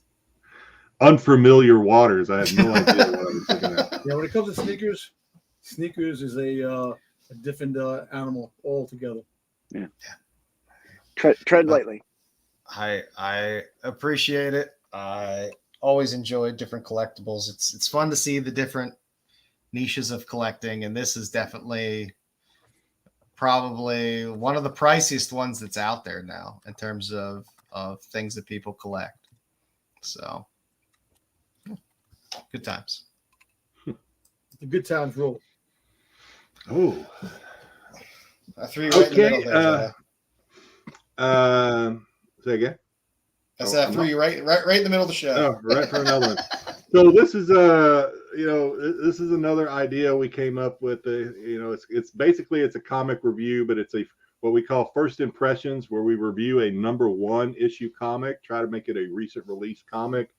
unfamiliar waters. I had no idea what I was looking at. Yeah, when it comes to sneakers is a different animal altogether. Yeah. Tread lightly. I appreciate it. I always enjoy different collectibles. It's fun to see the different niches of collecting, and this is definitely probably one of the priciest ones that's out there now in terms of things that people collect. So good times. The good times roll. Oh, I threw you right in the middle there. Say again. I said I threw you right in the middle of the show. Oh, right for another one. So this is this is another idea we came up with. It's basically a comic review, but it's what we call first impressions, where we review a #1 issue comic, try to make it a recent release comic.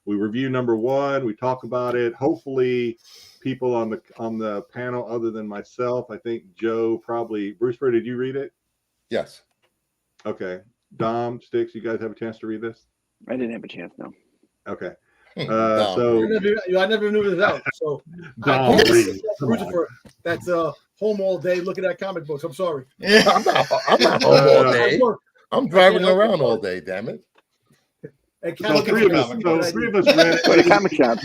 We review #1, we talk about it. Hopefully people on the panel other than myself, I think Joe probably. Brucefer, did you read it? Yes. Okay. Dom, Styx, you guys have a chance to read this? I didn't have a chance, no. Okay. So I never knew this out. So Dom, that's home all day looking at comic books. I'm sorry. Yeah. I'm not home all day. I'm driving around all day, damn it. So three of us read it. Go to comic shop.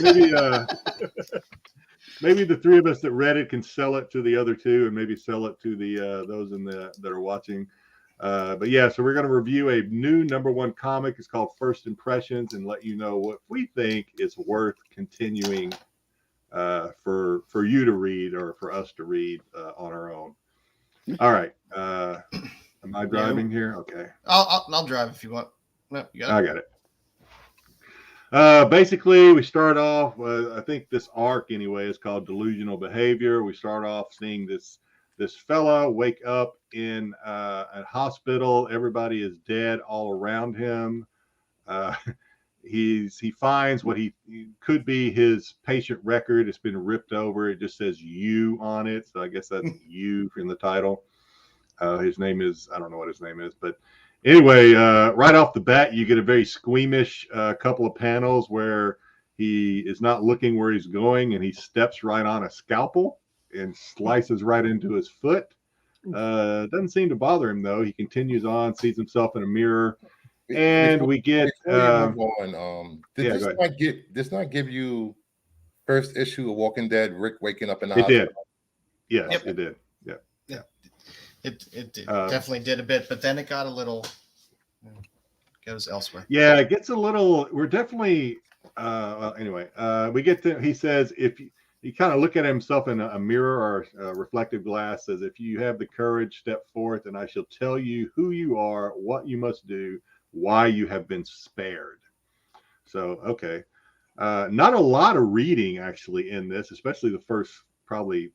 Maybe the three of us that read it can sell it to the other two, and maybe sell it to the those that are watching. But yeah, so we're going to review a new #1 comic. It's called First Impressions, and let you know what we think is worth continuing for you to read, or for us to read on our own. All right. Am I driving here? Okay. I'll drive if you want. No, you got it. I got it. Basically, we start off. I think this arc anyway is called Delusional Behavior. We start off seeing this fella wake up in a hospital. Everybody is dead all around him. He finds what he could be his patient record. It's been ripped over. It just says "you" on it, so I guess that's "you" in the title. His name is, I don't know what his name is, but anyway, right off the bat, you get a very squeamish couple of panels where he is not looking where he's going, and he steps right on a scalpel and slices right into his foot. Doesn't seem to bother him though. He continues on, sees himself in a mirror, and we get. Did this not give you first issue of Walking Dead? Rick waking up in the hospital. It did. Yes, it did. Yeah. Yeah. It definitely did a bit, but then it got a little goes elsewhere. Yeah, it gets a little. We're definitely. Anyway, we get to. He says if you kind of look at himself in a mirror or a reflective glass, says, if you have the courage, step forth, and I shall tell you who you are, what you must do, why you have been spared. So, okay. Not a lot of reading actually in this, especially the first probably,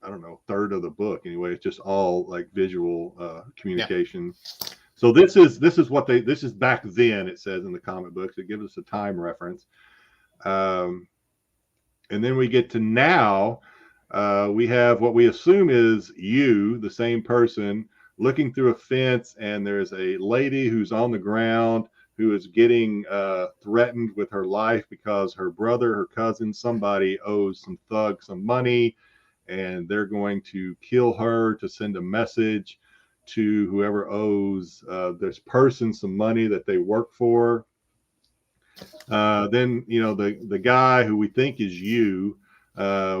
I don't know, third of the book. Anyway, it's just all like visual communication. So this is what this is back then, it says in the comic books. It gives us a time reference. And then we get to now. We have what we assume is you, the same person, looking through a fence, and there's a lady who's on the ground who is getting threatened with her life because her brother, her cousin, somebody owes some thug some money, and they're going to kill her to send a message to whoever owes this person some money that they work for. Then, you know, the guy who we think is you,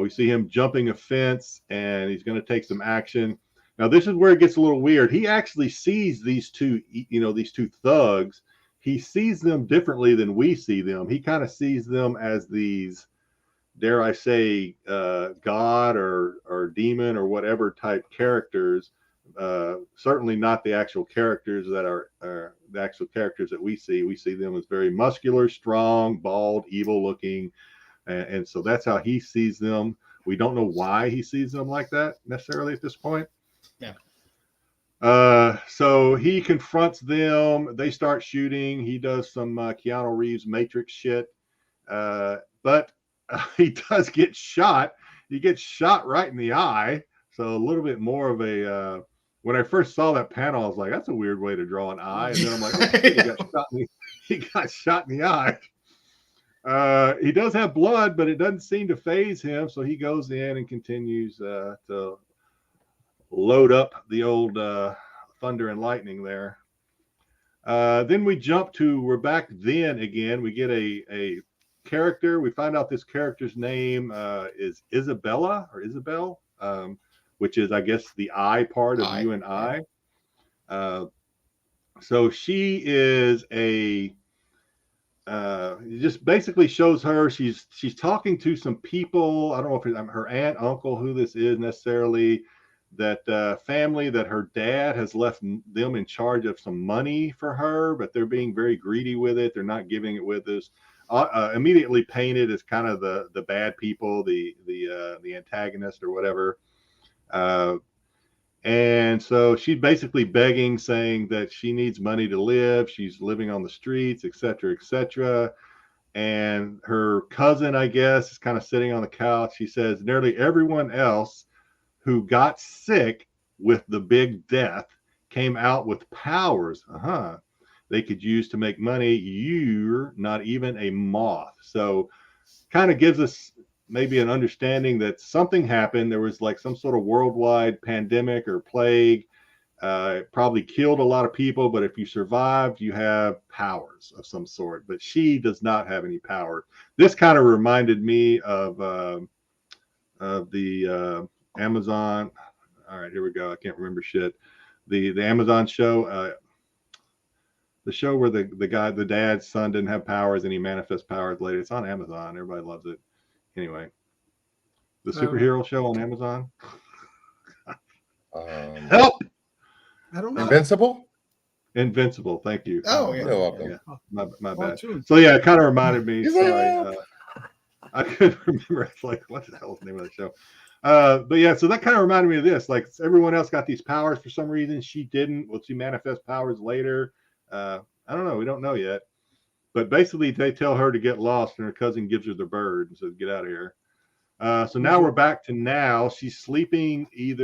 we see him jumping a fence, and he's going to take some action. Now, this is where it gets a little weird. He actually sees these two, you know, these two thugs. He sees them differently than we see them. He kind of sees them as these, dare I say, god or demon or whatever type characters. Certainly not the actual characters that are the actual characters that we see. We see them as very muscular, strong, bald, evil looking. And so that's how he sees them. We don't know why he sees them like that necessarily at this point. Yeah. So he confronts them. They start shooting. He does some Keanu Reeves Matrix shit. But he does get shot. He gets shot right in the eye. So a little bit more of a, when I first saw that panel, I was like, that's a weird way to draw an eye. And then I'm like, oh, shit, he got shot in the eye. He does have blood, but it doesn't seem to phase him. So he goes in and continues to load up the old thunder and lightning there. Then we jump to, we're back then again. We get a character. We find out this character's name is Isabella or Isabel, which is, I guess, the I part of you and I. So she is it just basically shows her, she's talking to some people. I don't know if it's her aunt, uncle, who this is necessarily, that family that her dad has left them in charge of some money for her, but they're being very greedy with it. They're not giving it with us. Immediately painted as kind of the bad people, the antagonist or whatever. And so she's basically begging, saying that she needs money to live. She's living on the streets, etc., etc. And her cousin, I guess, is kind of sitting on the couch. She says, nearly everyone else who got sick with the big death came out with powers they could use to make money. You're not even a moth. So kind of gives us maybe an understanding that something happened. There was like some sort of worldwide pandemic or plague. It probably killed a lot of people, but if you survived, you have powers of some sort. But she does not have any power. This kind of reminded me of the Amazon. All right, here we go. I can't remember shit. The Amazon show, the show where the dad's son didn't have powers and he manifests powers later. It's on Amazon. Everybody loves it. Anyway, the superhero show on Amazon. Help! I don't know. Invincible. Thank you. Oh, yeah. You're welcome. Yeah, my bad. So yeah, it kind of reminded me. Sorry, I couldn't remember. It's like, what the hell is the name of the show? But yeah, so that kind of reminded me of this. Like, everyone else got these powers for some reason. She didn't. Will she manifest powers later? I don't know. We don't know yet. But basically, they tell her to get lost, and her cousin gives her the bird and says, "Get out of here." So now we're back to now. She's sleeping. She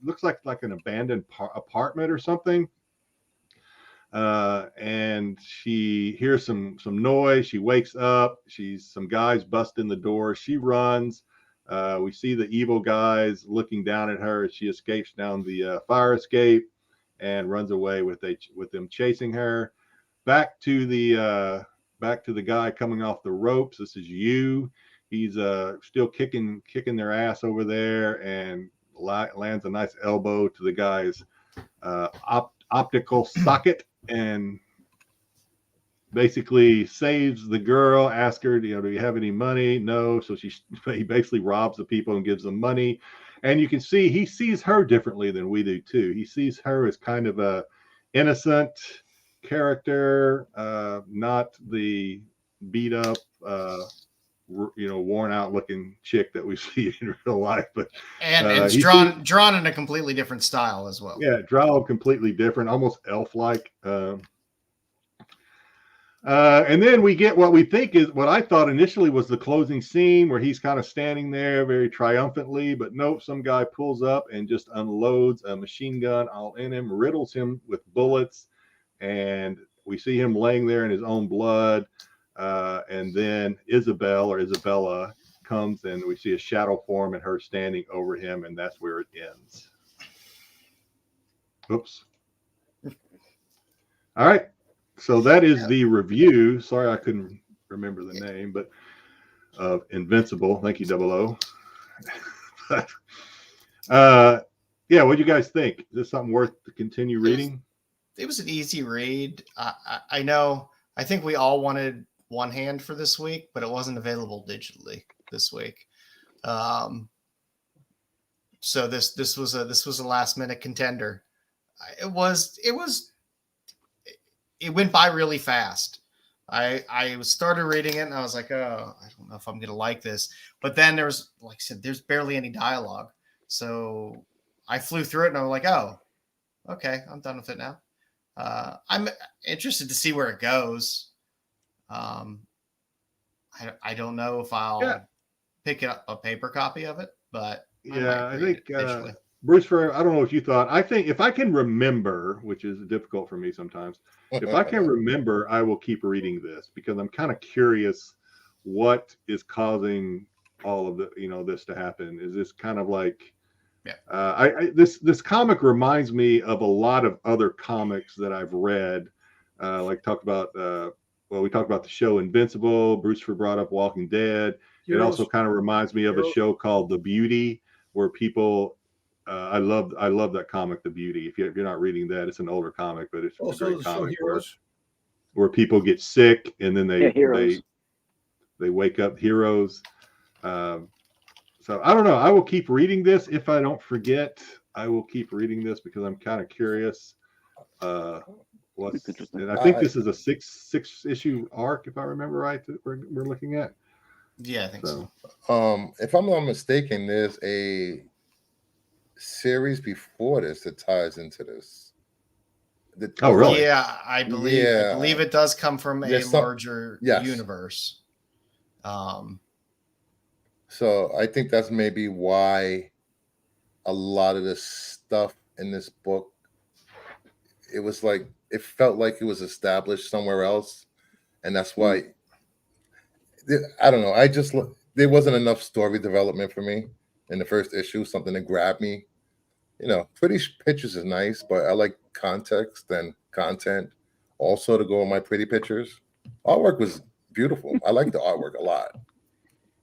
looks like an abandoned apartment or something. And she hears some noise. She wakes up. Some guys bust in the door. She runs. We see the evil guys looking down at her as she escapes down the fire escape and runs away with them chasing her. Back to the guy coming off the ropes. This is you. He's still kicking their ass over there, and lands a nice elbow to the guy's optical socket, and basically saves the girl. Asks her, do you have any money? No. So he basically robs the people and gives them money. And you can see he sees her differently than we do too. He sees her as kind of a innocent character, not the beat up worn out looking chick that we see in real life. But and it's drawn in a completely different style as well. Yeah, drawn completely different, almost elf-like. And then we get what we think is what I thought initially was the closing scene where he's kind of standing there very triumphantly, but nope, some guy pulls up and just unloads a machine gun all in him, riddles him with bullets, and we see him laying there in his own blood. And then Isabella comes and we see a shadow form and her standing over him, and that's where it ends. Oops. All right. So that is the review. Sorry, I couldn't remember the name, but of Invincible. Thank you, 00. But, yeah, what do you guys think? Is this something worth to continue reading? It was an easy read. I know. I think we all wanted one hand for this week, but it wasn't available digitally this week. So this was a last minute contender. It went by really fast. I started reading it and I was like, oh, I don't know if I'm going to like this. But then there's, like I said, there's barely any dialogue. So I flew through it and I'm like, oh, okay, I'm done with it now. I'm interested to see where it goes. I don't know if I'll pick up a paper copy of it, but I think Bruce, I don't know what you thought. I think if I can remember, which is difficult for me sometimes, if I can remember, I will keep reading this because I'm kind of curious what is causing all of this to happen. Is this kind of like, this comic reminds me of a lot of other comics that I've read, we talked about the show Invincible. Bruce brought up Walking Dead. It also kind of reminds me of a show called The Beauty, where people. I love that comic, The Beauty. If you're not reading that, it's an older comic, but it's a great comic where people get sick and then they wake up heroes. So I don't know. I will keep reading this. If I don't forget, I will keep reading this because I'm kind of curious. And I think this is a six issue arc, if I remember right, that we're looking at. Yeah, I think so. If I'm not mistaken, there's a series before this that ties into this. Oh, really? Yeah, I believe it does come from a larger universe. So I think that's maybe why a lot of the stuff in this book, it felt like it was established somewhere else, and that's why. I don't know. There wasn't enough story development for me in the first issue, something that grabbed me. Pretty pictures is nice, but I like context and content also to go with my pretty pictures. Artwork was beautiful. I like the artwork a lot.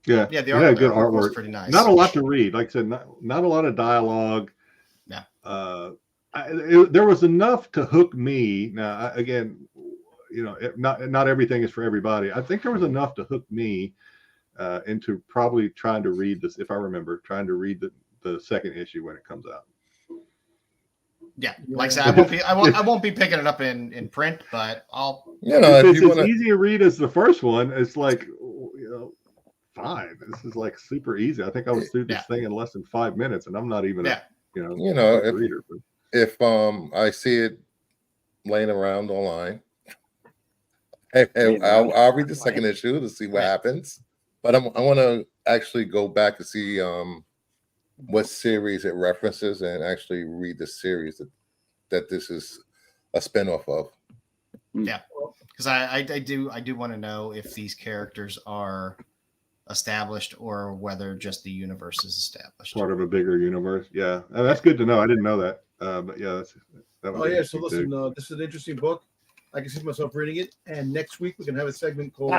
Yeah, the artwork, good artwork. was pretty nice. Not a lot to read. Like I said, not a lot of dialogue. Yeah. There was enough to hook me. Now, again, not everything is for everybody. I think there was enough to hook me into probably trying to read this, if I remember, trying to read the second issue when it comes out. Yeah, like I said, I won't be picking it up in print, but I'll. If it's as easy to read as the first one, it's like, fine. This is like super easy. I think I was through this thing in less than 5 minutes, and I'm not even a reader. If I see it laying around online, I'll read the second issue to see what happens. But I want to actually go back to see what series it references and actually read the series that this is a spinoff of. Yeah, because I do want to know if these characters are established or whether just the universe is established. Part of a bigger universe. Yeah, that's good to know. I didn't know that. But yeah, that was so listen, this is an interesting book. I can see myself reading it, and next week we can have a segment called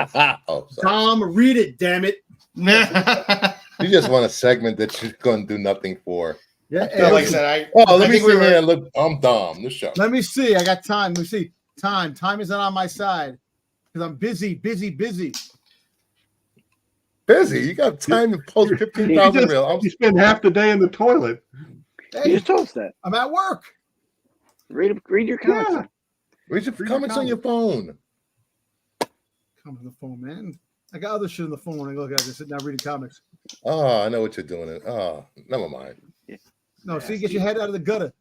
Tom, read it, damn it. You just want a segment that you're going to do nothing for. Yeah. Like I said, let me see here and look. I'm Dom. This show. Let me see. I got time. Let me see. Time is not on my side because I'm busy. Busy. You got time to post 15,000 reels. You spend half the day in the toilet. Hey, you just told us that. I'm at work. Read your comics. Yeah. Read your comics on your phone. Come on the phone, man. I got other shit on the phone when I look at it. Sitting down reading comics. Oh, I know what you're doing. Oh, never mind. No, see, get your head out of the gutter.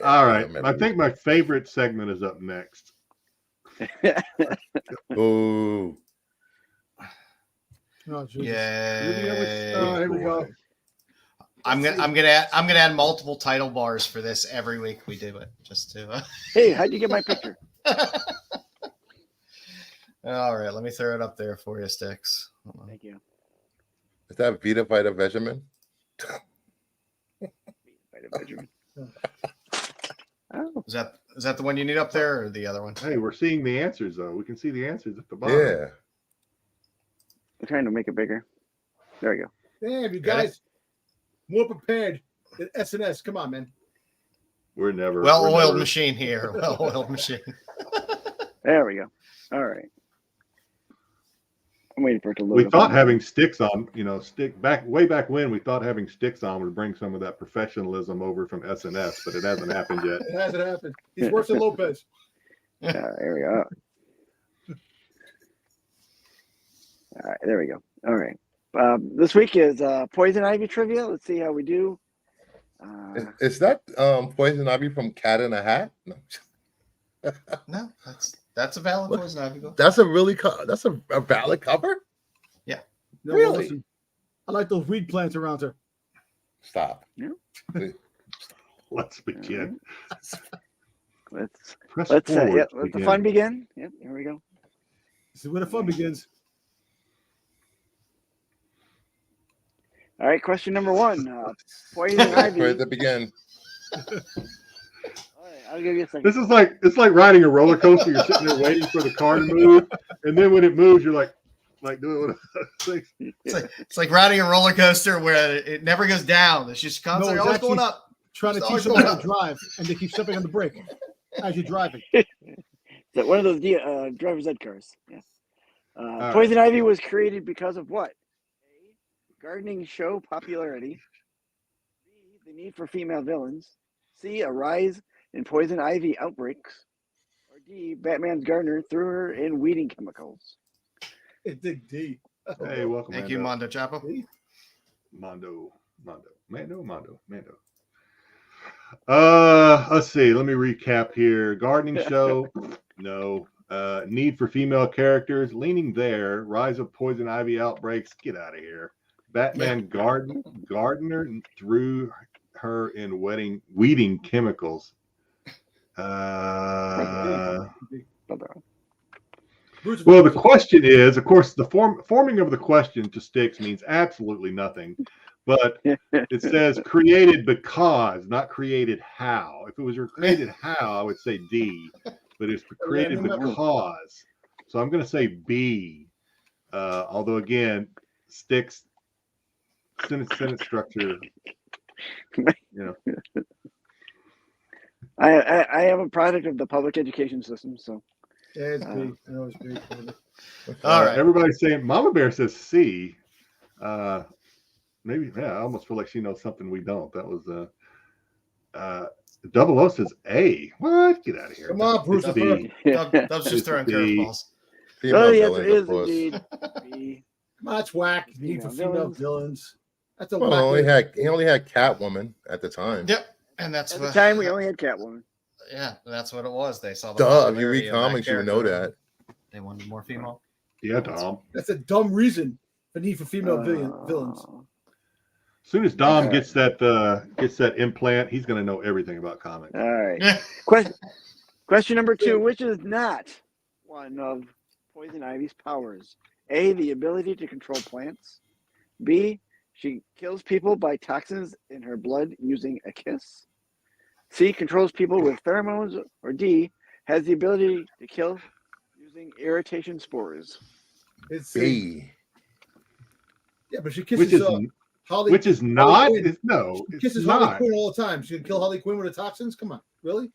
All right. I think my favorite segment is up next. Ooh. Oh, Jesus. Yeah. Here we go. I'm gonna add multiple title bars for this every week we do it, just to. Hey, how'd you get my picture? All right, let me throw it up there for you, Styx. Thank you. Is that Vita Vita Benjamin? Oh, Is that the one you need up there, or the other one? Hey, we're seeing the answers though. We can see the answers at the bottom. Yeah. I'm trying to make it bigger. There we go. Damn, you guys more prepared than SNS. Come on, man. We're never Well-oiled machine here. Well-oiled machine. There we go. All right. I'm waiting for it to load. We up. thought having Styx on, way back when we thought having Styx on would bring some of that professionalism over from SNS, but it hasn't happened yet. It hasn't happened. He's worse than Lopez. There we go. All right, there we go. All right. This week is Poison Ivy trivia. Let's see how we do. Is that Poison Ivy from Cat in a Hat? No. No, that's a valid Poison Ivy. That's a really that's a valid cover? Yeah. No, Really? listen, I like those weed plants around her. Stop. Let's begin. Let's Press let forward to the begin. fun begin. Yep, here we go. This is where the fun begins. All right, question number 1. Poison Ivy. Where to begin? All right, I'll give you a second. This is like riding a roller coaster. You're sitting there waiting for the car to move, and then when it moves, you're like doing things. It's like riding a roller coaster where it never goes down. It's just constantly it's always actually going up. Trying to It's teach always someone how going to drive, and they keep stepping on the brake as you're driving. So one of those driver's ed cars. Yeah. right. Poison Ivy was created because of what? A, gardening show popularity. B, the need for female villains. C, a rise in poison ivy outbreaks. Or D, Batman's gardener threw her in weeding chemicals. It dig deep. Hey, welcome. Thank you, Mondo Chapo. Mondo. Let's see. Let me recap here. Gardening show. No. Need for female characters. Leaning there. Rise of poison ivy outbreaks. Get out of here. Batman gardener threw her in weeding chemicals. Well, the question is, of course, the forming of the question to Styx means absolutely nothing. But it says created because, not created how. If it was created how, I would say D. But it's created because. So I'm going to say B. Although, again, Styx, sentence structure, I am a product of the public education system, so. Yeah, it's big. I know it's big. All right. Everybody's saying Mama Bear says C. Maybe, yeah, I almost feel like she knows something we don't. That was Double O says A. What? Get out of here. Come on, Bruce. That was just throwing curveballs. Oh, yes, it is indeed. B. Come on, that's whack. Need for female villains. That's a Well, whack. he only had Catwoman at the time. Yep, and that's At what. the time, we only had Catwoman. Yeah, that's what it was. They saw the. Duh, if you read popularity of comics, you would know character. that. They wanted more female. Yeah, Dom. That's a dumb reason for need for female villains. As soon as Dom gets that implant, he's going to know everything about comics. All right. Question number 2, which is not one of Poison Ivy's powers? A, the ability to control plants. B, she kills people by toxins in her blood using a kiss. C, controls people with pheromones. Or D, has the ability to kill using irritation spores. It's B. Yeah, but she Which kisses is Harley. which is not. Quinn. It's, no, She it's kisses not. Harley Quinn all the time. She can kill Harley Quinn with the toxins. Come on, really?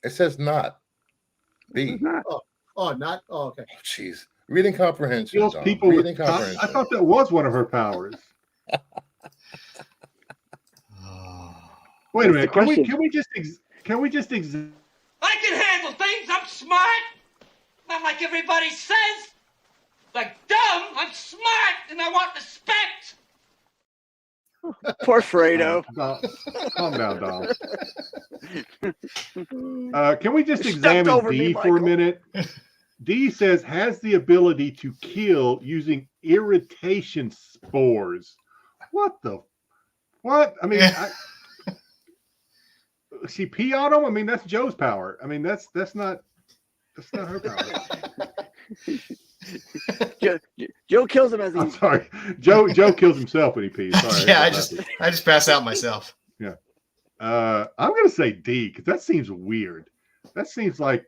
It says not. B. It's not. Oh, not. Oh, okay. Oh, jeez. Reading comprehension. Kills Dom. people with Reading comprehension. I thought that was one of her powers. Wait a minute. Can we just I can handle things. I'm smart. Not like everybody says. Like dumb, I'm smart, and I want respect. Poor Fredo. Calm down, Dom. Can we just You stepped examine over D me, for a Michael. minute? D says has the ability to kill using irritation spores. What the? What? I mean, she pee on them. I mean, that's Joe's power. I mean, that's not her power. Joe kills him as he. I'm sorry, Joe kills himself when he pees. Sorry. Yeah, I just pass out myself. Yeah. I'm gonna say D because that seems weird. That seems like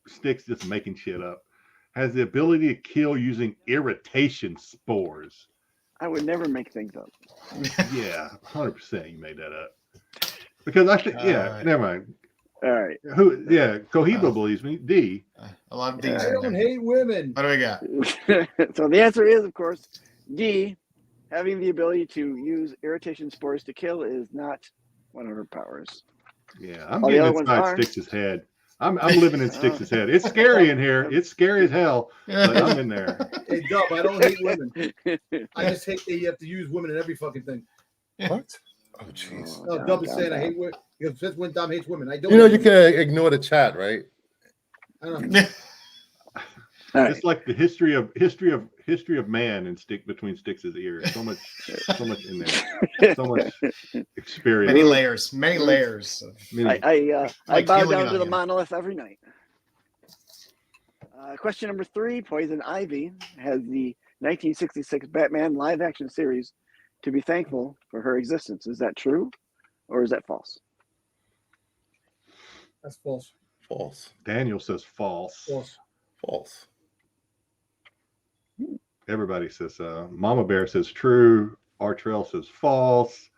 Styx just making shit up. Has the ability to kill using irritation spores. I would never make things up. Yeah, 100% you made that up. Because I think, right. Never mind. All right. Who? Yeah, Cohiba believes me. D. A lot of D's. I don't hate women. What do we got? So the answer is, of course, D. Having the ability to use irritation spores to kill is not one of her powers. Yeah, I'm All the getting other ones inside are. Styx's head. I'm living in Styx's head. It's scary in here. It's scary as hell, but I'm in there. Hey, Dub, I don't hate women. I just hate that you have to use women in every fucking thing. What? Oh, jeez. No, Dub is saying I hate women. Because since when Dub hates women, I don't. You know, hate you women. can ignore the chat, right? I don't know. All right. It's like the history of man and between Styx's ears. So much in there. So much experience. Many layers. Many layers. I Like bow peeling down an to the onion. monolith every night. Question number 3: Poison Ivy has the 1966 Batman live-action series to be thankful for her existence. Is that true, or is that false? That's false. False. Daniel says false. False. False. Everybody says Mama Bear says true. Artrell says false.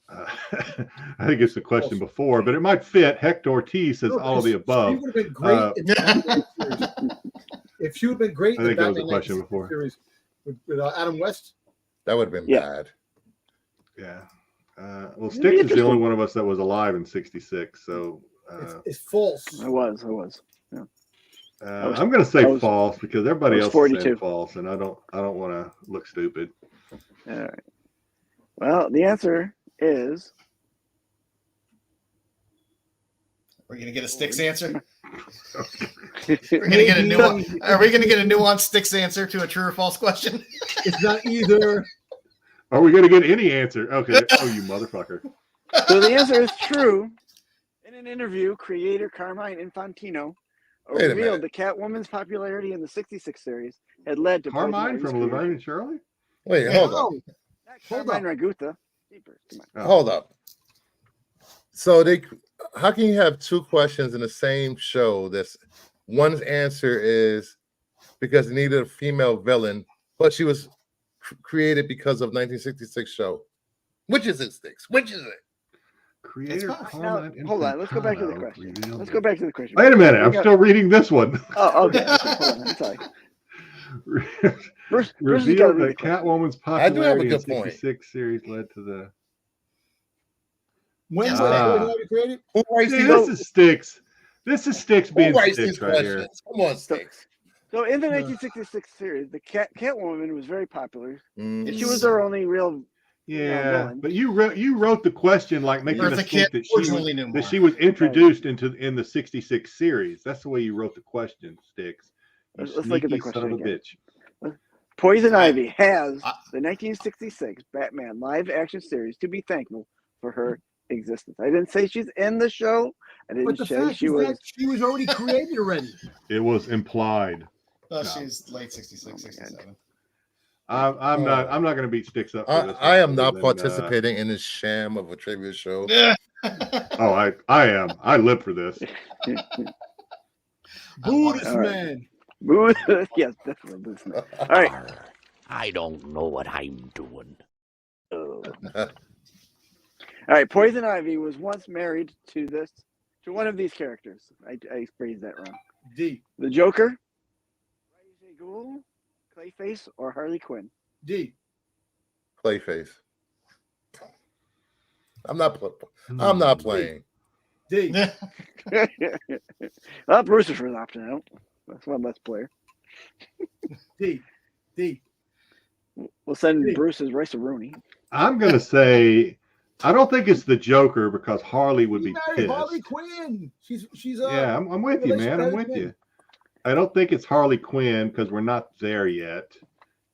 I think it's the question before, but it might fit. Hector Ortiz says all of the above. She would have been great in the Batman series. If she would have been great I in think the that was the Batman question 96 before. series with Adam West. That would have been Yeah. bad. Yeah. Well, Styx is the only one of us that was alive in '66, so It's false. I was. Yeah. I'm going to say false because everybody else is 42. saying false, and I don't want to look stupid. All right. Well, the answer is. We're gonna get a Styx answer. We're gonna get a nuance. Are we gonna get a nuanced Styx answer to a true or false question? It's not either. Are we going to get any answer? Okay. Oh, you motherfucker. So the answer is true. In an interview, creator Carmine Infantino Wait a revealed minute. the Catwoman's popularity in the '66 series had led to Poison Carmine Ivy's from creation. Laverne and Shirley? Wait, hold up. Not Hold Carmine Ragusa. Jeepers, come on. Oh. Hold up. So how can you have two questions in the same show? That's one's answer is because it needed a female villain, but she was created because of 1966 show. Which is it, Styx? Which is it? Creator Now, Carmine hold on. Let's go back to the Infantino question. revealed Let's go back to the question. Wait a minute. I'm We got- still reading this one. Oh, okay. Hold on. I'm sorry. Bruce has got to Revealed read that the question. Catwoman's I do have a popularity in good point. '66 series led to the. When was Ah. Poison Ivy created? Who writes See, these? this is Styx. This is Styx Who being writes these Styx right here. questions? Come on, Styx. So in the 1966 series, the Catwoman was very popular. Mm. And she was our only real. Yeah, villain. but you wrote the question like making Eartha us Kitt think fortunately knew more. that she was introduced in the '66 series. That's the way you wrote the question, Styx. You Let's look at the sneaky son question of a again. bitch. Poison Ivy has I- the 1966 Batman live-action series to be thankful for her existence. I didn't say she's in the show. I But didn't the say fact she is was. that she was already created already. It was implied. Oh, No. she's late 66, Oh my God. 67. I'm not going to beat Styx up. For this I am one, not other than, participating in this sham of a trivia show. Oh, I am. I live for this. Buddhist All right. man. Boo- yes, definitely. This man. All right. I don't know what I'm doing. All right. Poison Ivy was once married to one of these characters. I phrased that wrong. D. The Joker, Ra's al Ghul, Clayface, or Harley Quinn. D. Clayface. I'm not playing. D. Well, Bruce is opting out. That's one less player. D. We'll send D. Bruce his rice-a-roni. I'm gonna say I don't think it's the Joker because Harley would be married pissed. Harley Quinn. She's Yeah, I'm with you, man. I'm with you. I don't think it's Harley Quinn because we're not there yet.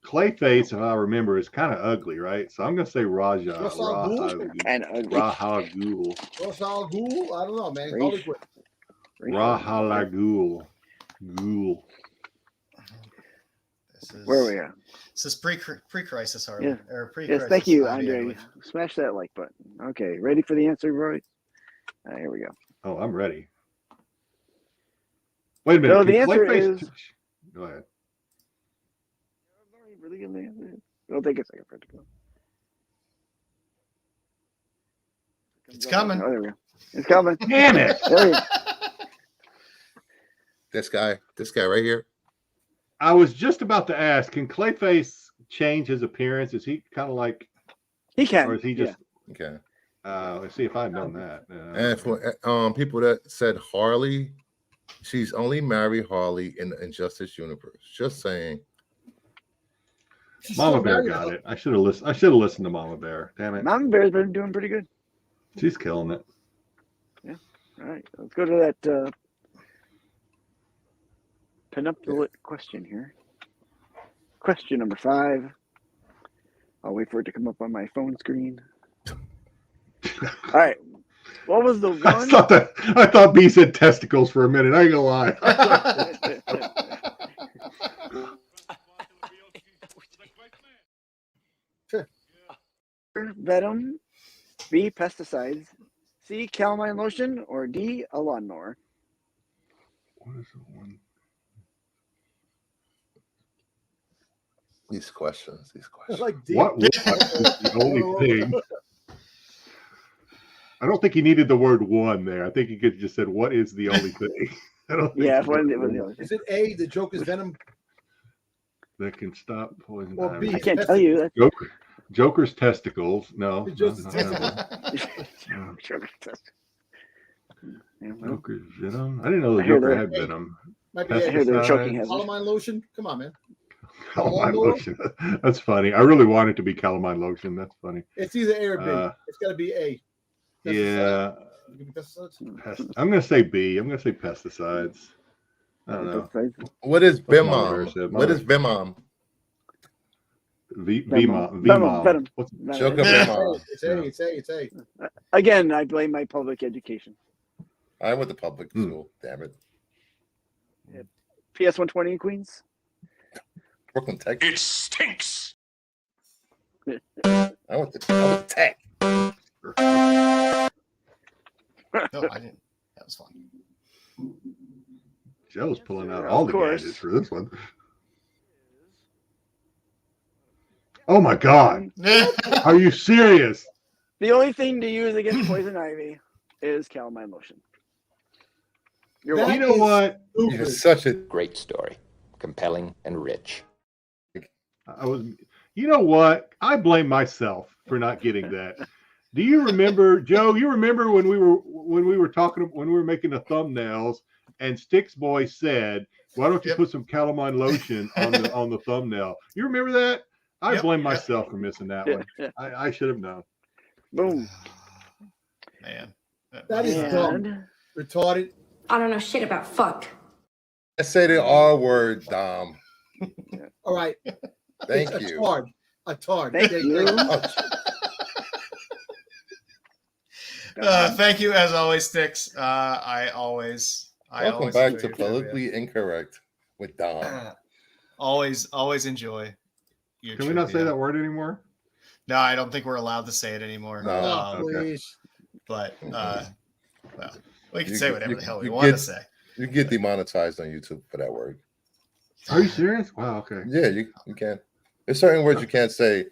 Clayface, if I remember, is kind of ugly, right? So I'm gonna say Raja. Ra's al Ghul? Kind of ugly. Rahal Ghul. Ra's al Ghul? I don't know, man. Ra's- Harley Quinn. Rahal Ghul. Ghul. Where are we at? This is pre-crisis Harley. Yeah. Or pre-crisis. Yes, thank you, Harley, Andre. Smash that like button. Okay, ready for the answer, Roy? Here we go. Oh, I'm ready. Wait a minute. No, the can answer Clayface- is- Go ahead. Really gonna answer it? It'll take a second for it to go. It's coming. Oh, there we go. It's coming. Damn it! There we go. This guy right here. I was just about to ask, can Clayface change his appearance? Is he kind of like, He can. or is he just? Okay. Let's see if I've done that. And for people that said Harley, she's only married Harley in the Injustice universe. Just saying. Mama Bear got it. I should have listened. I should have listened to Mama Bear. Damn it. Mama Bear's been doing pretty good. She's killing it. All right, let's go to that penultimate question here. Question number 5. I'll wait for it to come up on my phone screen. All right. What was the one? I thought B said testicles for a minute. I ain't gonna lie. Venom, B, pesticides, C, calamine lotion, or D, a lawnmower? What is the one? These questions. Like D. What is the only thing? I don't think he needed the word one there. I think he could have just said, "What is the only thing?" I don't think Yeah, he what did was the that. other thing? Is it A, the Joker's Venom? That can stop poison Or ivy. B, I can't tell you. That's Joker's testicles. No. It's just no, testicles. Joker's test. Yeah, well, Joker's venom. I didn't know the I hear Joker that. had venom. Might be I hear they're Pesticides. choking hazard. Calamine lotion? Come on, man. Calamine lotion. That's funny. I really want it to be calamine lotion. That's funny. It's either A or B. Uh, It's got to be A. Yeah. Give me pesticides. I'm going to say B. I'm going to say pesticides. I don't know. What is What Mama Bear Bimom? said. What is Bimom? V-mom. Venom. What's Joker Bimom. It's A. Again, I blame my public education. I went to public school. Damn it. PS 120 in Queens. Brooklyn Tech. It stinks. I went to Tech. No, I didn't. That was fun. Joe's pulling out Of all the course. gadgets for this one. Oh my God. Are you serious? The only thing to use against poison ivy is calamine lotion. You're That You welcome. know what? You're such a Great story. Compelling and rich. You know what? I blame myself for not getting that. Do you remember, Joe? You remember when we were making the thumbnails, and Styx Boy said, "Why don't you put some calamine lotion on the thumbnail?" You remember that? I blame myself for missing that one. I should have known. Boom. Man. That is dumb. Retarded. I don't know shit about fuck. I say the R word, Dom. All right. Thank A you. tard. A tard. Thank you. Thank you, as always, Styx. Welcome back to Politically Incorrect with Dom. Always enjoy. Can we not say that word anymore? No, I don't think we're allowed to say it anymore. No. Oh, okay. please. But well, we can You- say whatever you- the hell we you want to get- say. You get demonetized on YouTube for that word. Are you serious? Wow. Okay. Yeah, you can. There's certain words you can't say.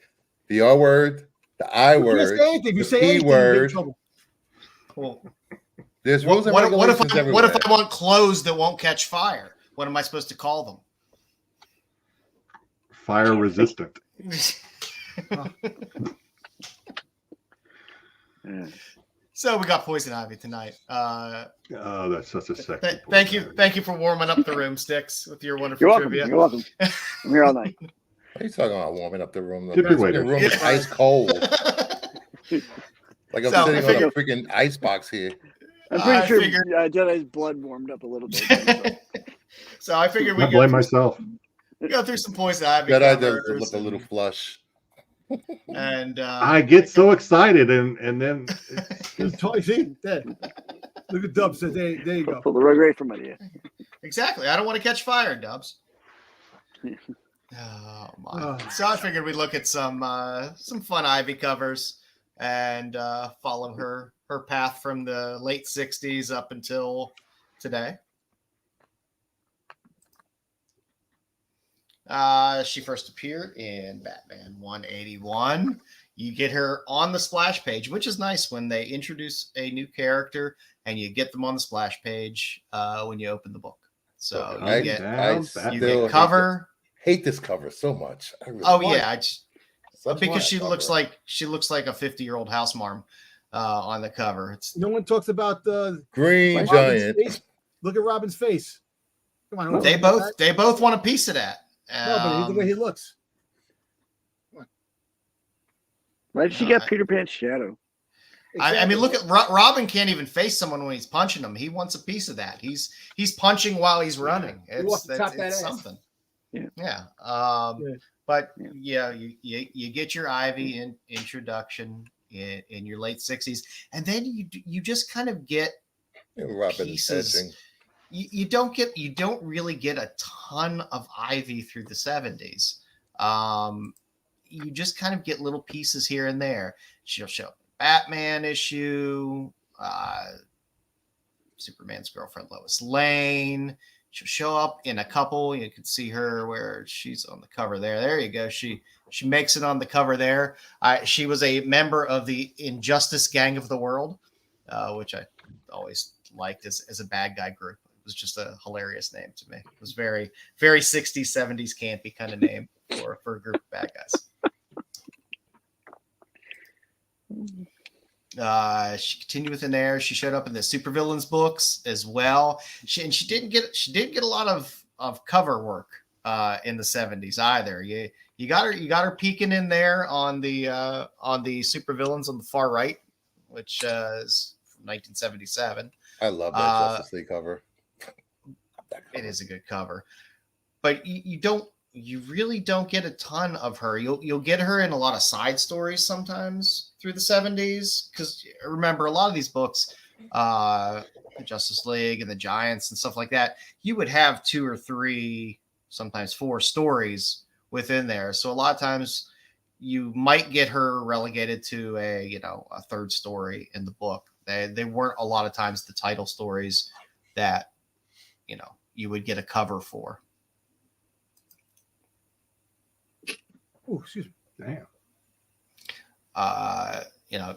The R word, the I You can't word, say anything. If you the say P anything, you get in word. trouble. Well, There's what, rules and what if regulations I, everywhere. what if I want clothes that won't catch fire? What am I supposed to call them? Fire resistant. Yeah. So we got Poison Ivy tonight. Oh, that's such a sexy. Thank you for warming up the room, Sticks, with your wonderful You're welcome. trivia. You're welcome. I'm here all night. What are you talking about warming up the room? Tip your waiter. The room is ice cold. Like I'm So, sitting I on a figure- freaking ice box here. I'm pretty I sure figured- Jedi's blood warmed up a little bit. So I figured I we blame myself. go through some Poison Ivy Jedi does covers look a little flush. and I get so excited, and then See, there. Look at Dub said, there you go. Pull the rug right from under you. exactly. I don't want to catch fire, Dubs. Oh my! So I figured we'd look at some fun Ivy covers and follow her path from the late '60s up until today. She first appeared in Batman 181. You get her on the splash page, which is nice when they introduce a new character and you get them on the splash page when you open the book. So you get cover. Hate this cover so much. I really because she looks like a 50-year-old house marm on the cover. No one talks about the Green Robin's Giant. face. Look at Robin's face. Come on, They both want a piece of that. No, but the way he looks. Why did she get Peter Pan's shadow? I mean, look at Robin can't even face someone when he's punching him. He wants a piece of that. He's punching while he's running. It's something. Yeah. But you get your Ivy introduction in your late '60s, and then you just kind of get pieces. You don't really get a ton of Ivy through the '70s. You just kind of get little pieces here and there. She'll show up in Batman issue, Superman's girlfriend Lois Lane. She'll show up in a couple. You can see her where she's on the cover there. There you go. She makes it on the cover there. She was a member of the Injustice Gang of the World, which I always liked as a bad guy group. It was just a hilarious name to me. It was very, very 60s, 70s campy kind of name for a group of bad guys. She continued within there. She showed up in the supervillains books as well. She didn't get a lot of cover work in the 70s either. You got her peeking in there on the supervillains on the far right, which is from 1977. I love that Justice League cover. It is a good cover, but you really don't get a ton of her. You'll get her in a lot of side stories sometimes through the 70s, because remember, a lot of these books, the Justice League and the Giants and stuff like that, you would have 2 or 3, sometimes 4 stories within there. So a lot of times you might get her relegated to a 3rd story in the book. They weren't a lot of times the title stories that you would get a cover for. Oh, excuse me. Damn.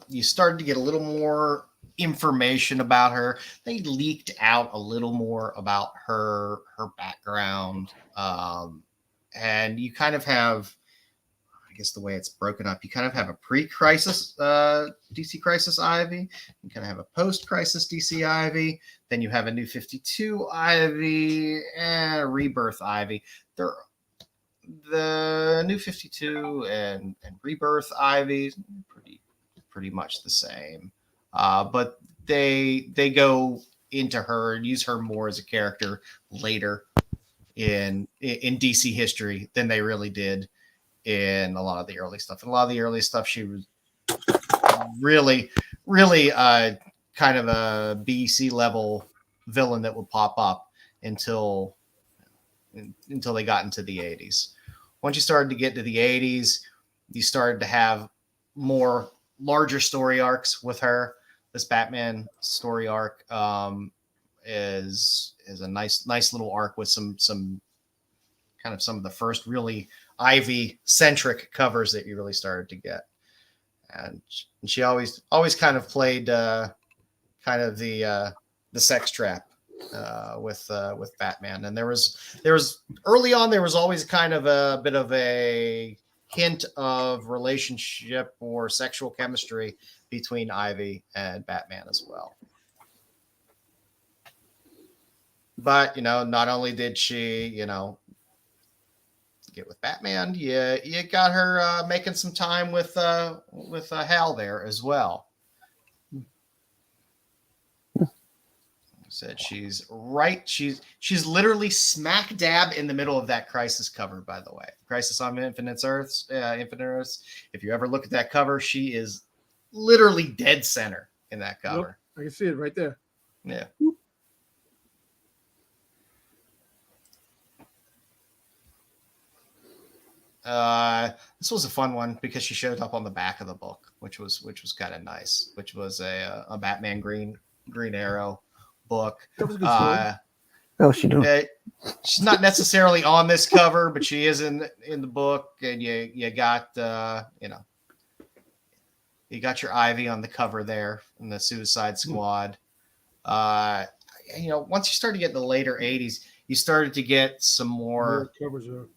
You started to get a little more information about her. They leaked out a little more about her background. And you kind of have, I guess the way it's broken up, you kind of have a pre-crisis DC Crisis Ivy. You kind of have a post-crisis DC Ivy. Then you have a New 52 Ivy and a Rebirth Ivy. The New 52 and Rebirth Ivy, pretty much the same. But they go into her and use her more as a character later in DC history than they really did in a lot of the early stuff. In a lot of the early stuff, she was really kind of a BC level villain that would pop up until they got into the 80s. Once you started to get to the 80s, you started to have more larger story arcs with her. This Batman story arc is a nice little arc with some kind of some of the first really Ivy centric covers that you really started to get. And she always kind of played kind of the sex trap with Batman. And there was early on, there was always kind of a bit of a hint of relationship or sexual chemistry between Ivy and Batman as well. But, not only did she, get with Batman, you got her making some time with Hal there as well. Said she's literally smack dab in the middle of that Crisis cover, by the way. Crisis on Infinite Earths. If you ever look at that cover, she is literally dead center in that cover. Nope, I can see it right there. Yeah. This was a fun one because she showed up on the back of the book, which was kind of nice. Which was a Batman Green Arrow book. That was a good story. Oh, she doing? She's not necessarily on this cover, but she is in the book, and you got you got your Ivy on the cover there in the Suicide Squad. Once you started to get in the later 80s, you started to get some more covers are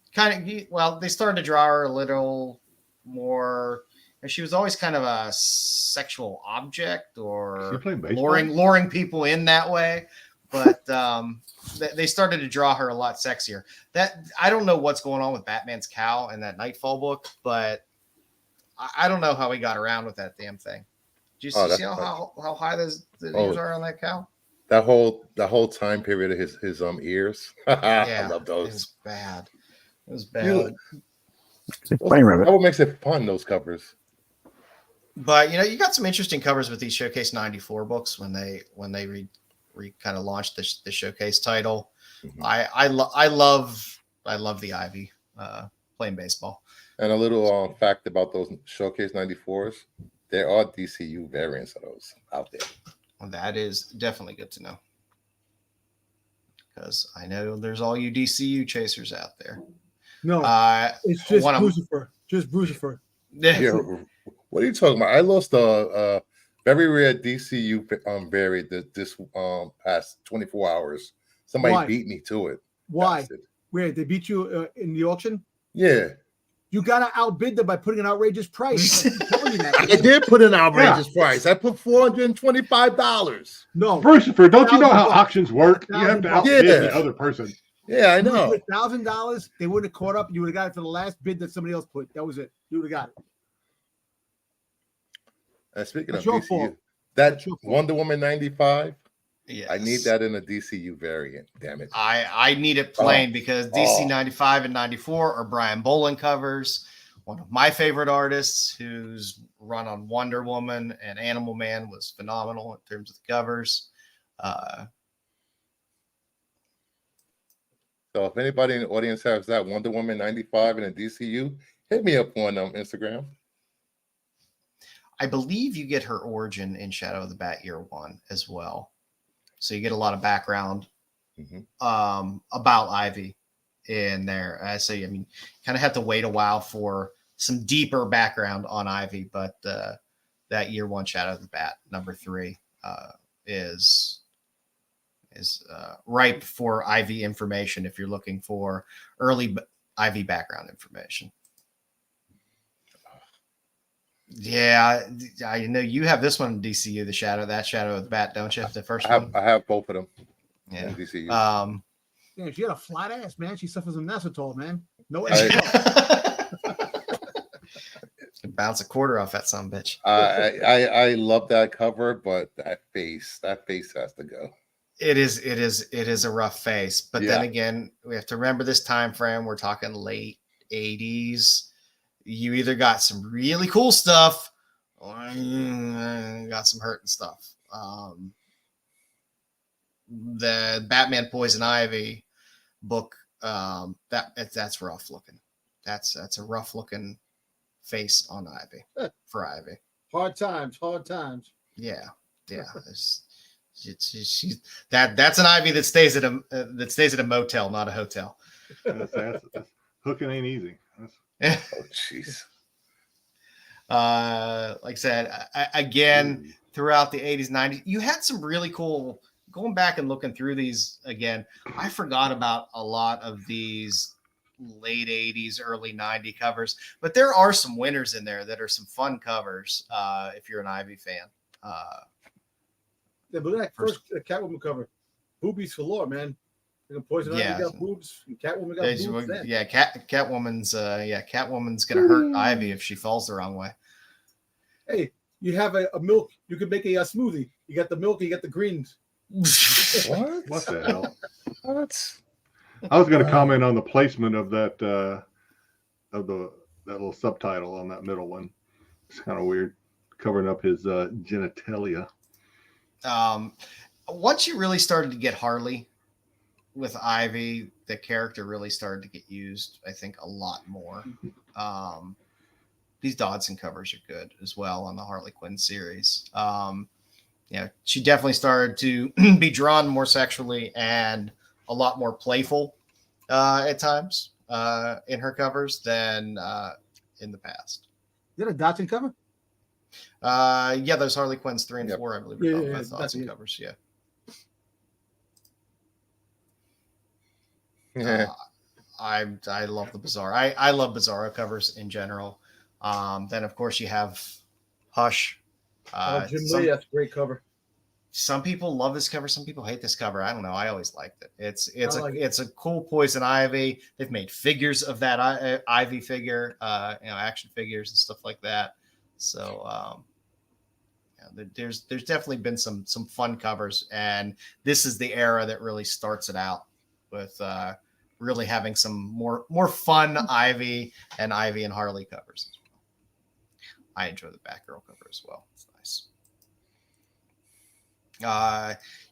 they started to draw her a little more. She was always kind of a sexual object or luring people in that way. But they started to draw her a lot sexier. That I don't know what's going on with Batman's cowl in that Nightfall book, but I don't know how he got around with that damn thing. Do you see how high those ears are on that cowl? That whole time period of his ears. Yeah, I love those. It was bad. It was bad. That what makes it fun, those covers. But you got some interesting covers with these Showcase 94 books when they kind of launched the Showcase title. Mm-hmm. I love the Ivy playing baseball. And a little fact about those Showcase 94s, there are DCU variants of those out there. Well, that is definitely good to know. Because I know there's all you DCU chasers out there. No, it's just Brucifer. Just Brucifer. Yeah, what are you talking about? I lost a very rare DCU variant this past 24 hours. Somebody beat me to it. Why? Bastard. Where they beat you in the auction? Yeah. You gotta outbid them by putting an outrageous price. I did put an outrageous price. I put $425. No, Brucifer, don't you know how auctions work? You have to outbid the other person. Yeah, I know. $1,000, they wouldn't have caught up. You would have got it for the last bid that somebody else put. That was it. You would have got it. And speaking That's of your DCU, fault. that Wonder Woman 95, yes. I need that in a DCU variant. Damn it. I need it plain because DC 95 and 94 are Brian Bolin covers. One of my favorite artists whose run on Wonder Woman and Animal Man was phenomenal in terms of the covers. So if anybody in the audience has that Wonder Woman 95 in a DCU, hit me up on Instagram. I believe you get her origin in Shadow of the Bat Year 1 as well. So you get a lot of background about Ivy in there. So, I mean, kind of have to wait a while for some deeper background on Ivy, but that Year 1 Shadow of the Bat, number 3, is ripe for Ivy information if you're looking for early Ivy background information. Yeah, I know you have this one in DCU, the Shadow of the Bat, don't you? The first one. I have both of them. Yeah. In DCU. Yeah, she got a flat ass, man. She suffers from Nesotol, man. No. Bounce a quarter off that son of a bitch. I love that cover, but that face has to go. It is a rough face, but then again, we have to remember this time frame. We're talking late 80s. You either got some really cool stuff or got some hurting stuff. The Batman Poison Ivy book, that's rough looking. That's a rough looking face on Ivy for Ivy. Hard times. Yeah. That's an Ivy that stays at a motel, not a hotel. That's hooking ain't easy. Oh, jeez. Like I said, again, throughout the 80s, 90s, you had some really cool. Going back and looking through these again, I forgot about a lot of these late 80s, early 90 covers. But there are some winners in there that are some fun covers if you're an Ivy fan. Yeah, but that first Catwoman cover, boobies galore, man. Poison Ivy got boobs, and Catwoman got boobs. Yeah, Catwoman's gonna hurt Ivy if she falls the wrong way. Hey, you have a milk. You could make a smoothie. You got the milk. You got the greens. What? What the hell? What? I was going to comment on the placement of that that little subtitle on that middle one. It's kind of weird, covering up his genitalia. Once you really started to get Harley with Ivy, the character really started to get used, I think, a lot more. These Dodson covers are good as well on the Harley Quinn series. She definitely started to be drawn more sexually and a lot more playful at times in her covers than in the past. Is that a Dodson cover? Those Harley Quinns 3 and 4, I believe, are Dodson covers. Yeah. Yeah. I love the Bizarro. I love Bizarro covers in general. Then of course you have Hush. Jim Lee, that's a great cover. Some people love this cover. Some people hate this cover. I don't know. I always liked it. It's a cool Poison Ivy. They've made figures of that Ivy figure, action figures and stuff like that. So there's definitely been some fun covers, and this is the era that really starts it out with really having some more fun Ivy and Harley covers. I enjoy the Batgirl cover as well. It's nice.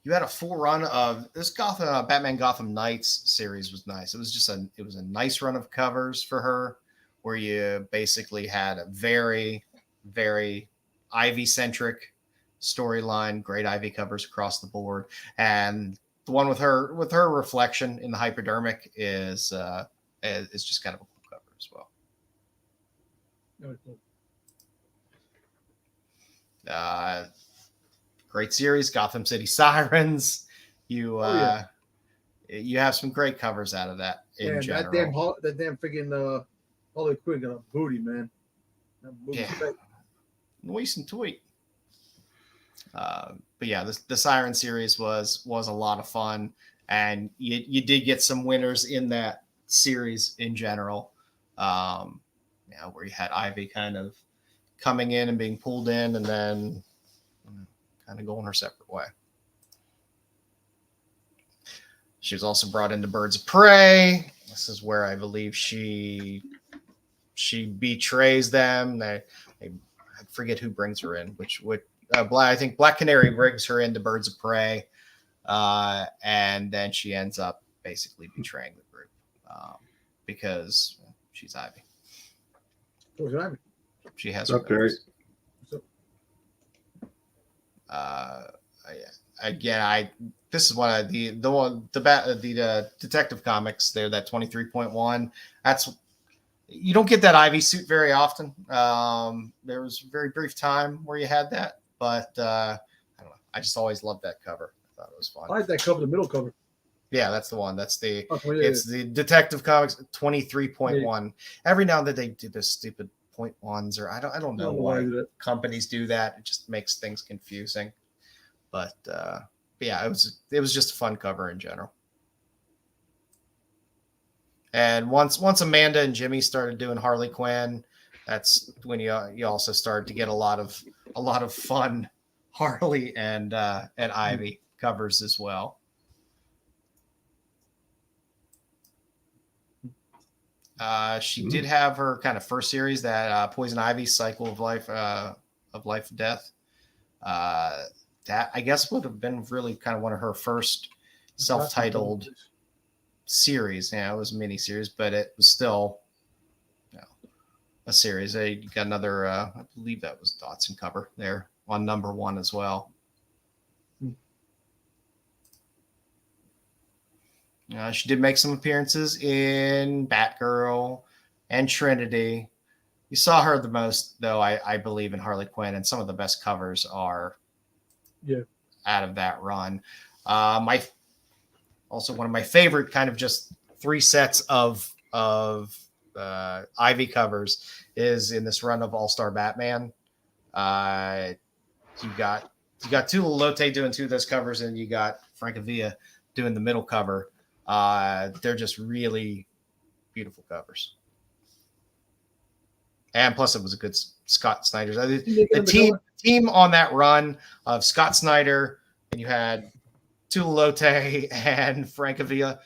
You had a full run of this Batman Gotham Knights series was nice. It was a nice run of covers for her, where you basically had a very, very Ivy centric storyline, great Ivy covers across the board, and the one with her reflection in the hypodermic is just kind of a cool cover as well. Very cool. Great series, Gotham City Sirens. You have some great covers out of that in general. That damn freaking Harley Quinn got a booty, man. Nice and tweet. But yeah, the Siren series was a lot of fun, and you did get some winners in that series in general. Where you had Ivy kind of coming in and being pulled in, and then kind of going her separate way. She was also brought into Birds of Prey. This is where I believe she betrays them. I forget who brings her in. I think Black Canary brings her into Birds of Prey, and then she ends up basically betraying the group because she's Ivy. Who's Ivy? She has her. Perry? This is one of the Detective Comics. They're that 23.1. You don't get that Ivy suit very often. There was a very brief time where you had that, but I don't know. I just always loved that cover. I thought it was fun. I like that cover, the middle cover. Yeah, that's the one. It's the Detective Comics 23.1. Yeah. Every now and then they do this stupid 0.1s, or I don't know why companies do that. It just makes things confusing. But yeah, it was just a fun cover in general. And once Amanda and Jimmy started doing Harley Quinn, that's when you also started to get a lot of fun Harley and Ivy covers as well. She did have her kind of first series, that Poison Ivy Cycle of Life and Death. That I guess would have been really kind of one of her first self-titled series. Yeah, it was a mini series, but it was still a series. You got another, I believe that was Dodson cover there on number 1 as well. She did make some appearances in Batgirl and Trinity. You saw her the most, though, I believe, in Harley Quinn, and some of the best covers are out of that run. Also one of my favorite kind of just 3 sets of of Ivy covers is in this run of All-Star Batman. You got Tula Lote doing 2 of those covers, and you got Francavilla doing the middle cover. They're just really beautiful covers. And plus, it was a good Scott Snyder's. The team on that run of Scott Snyder, and you had Tula Lote and Francavilla.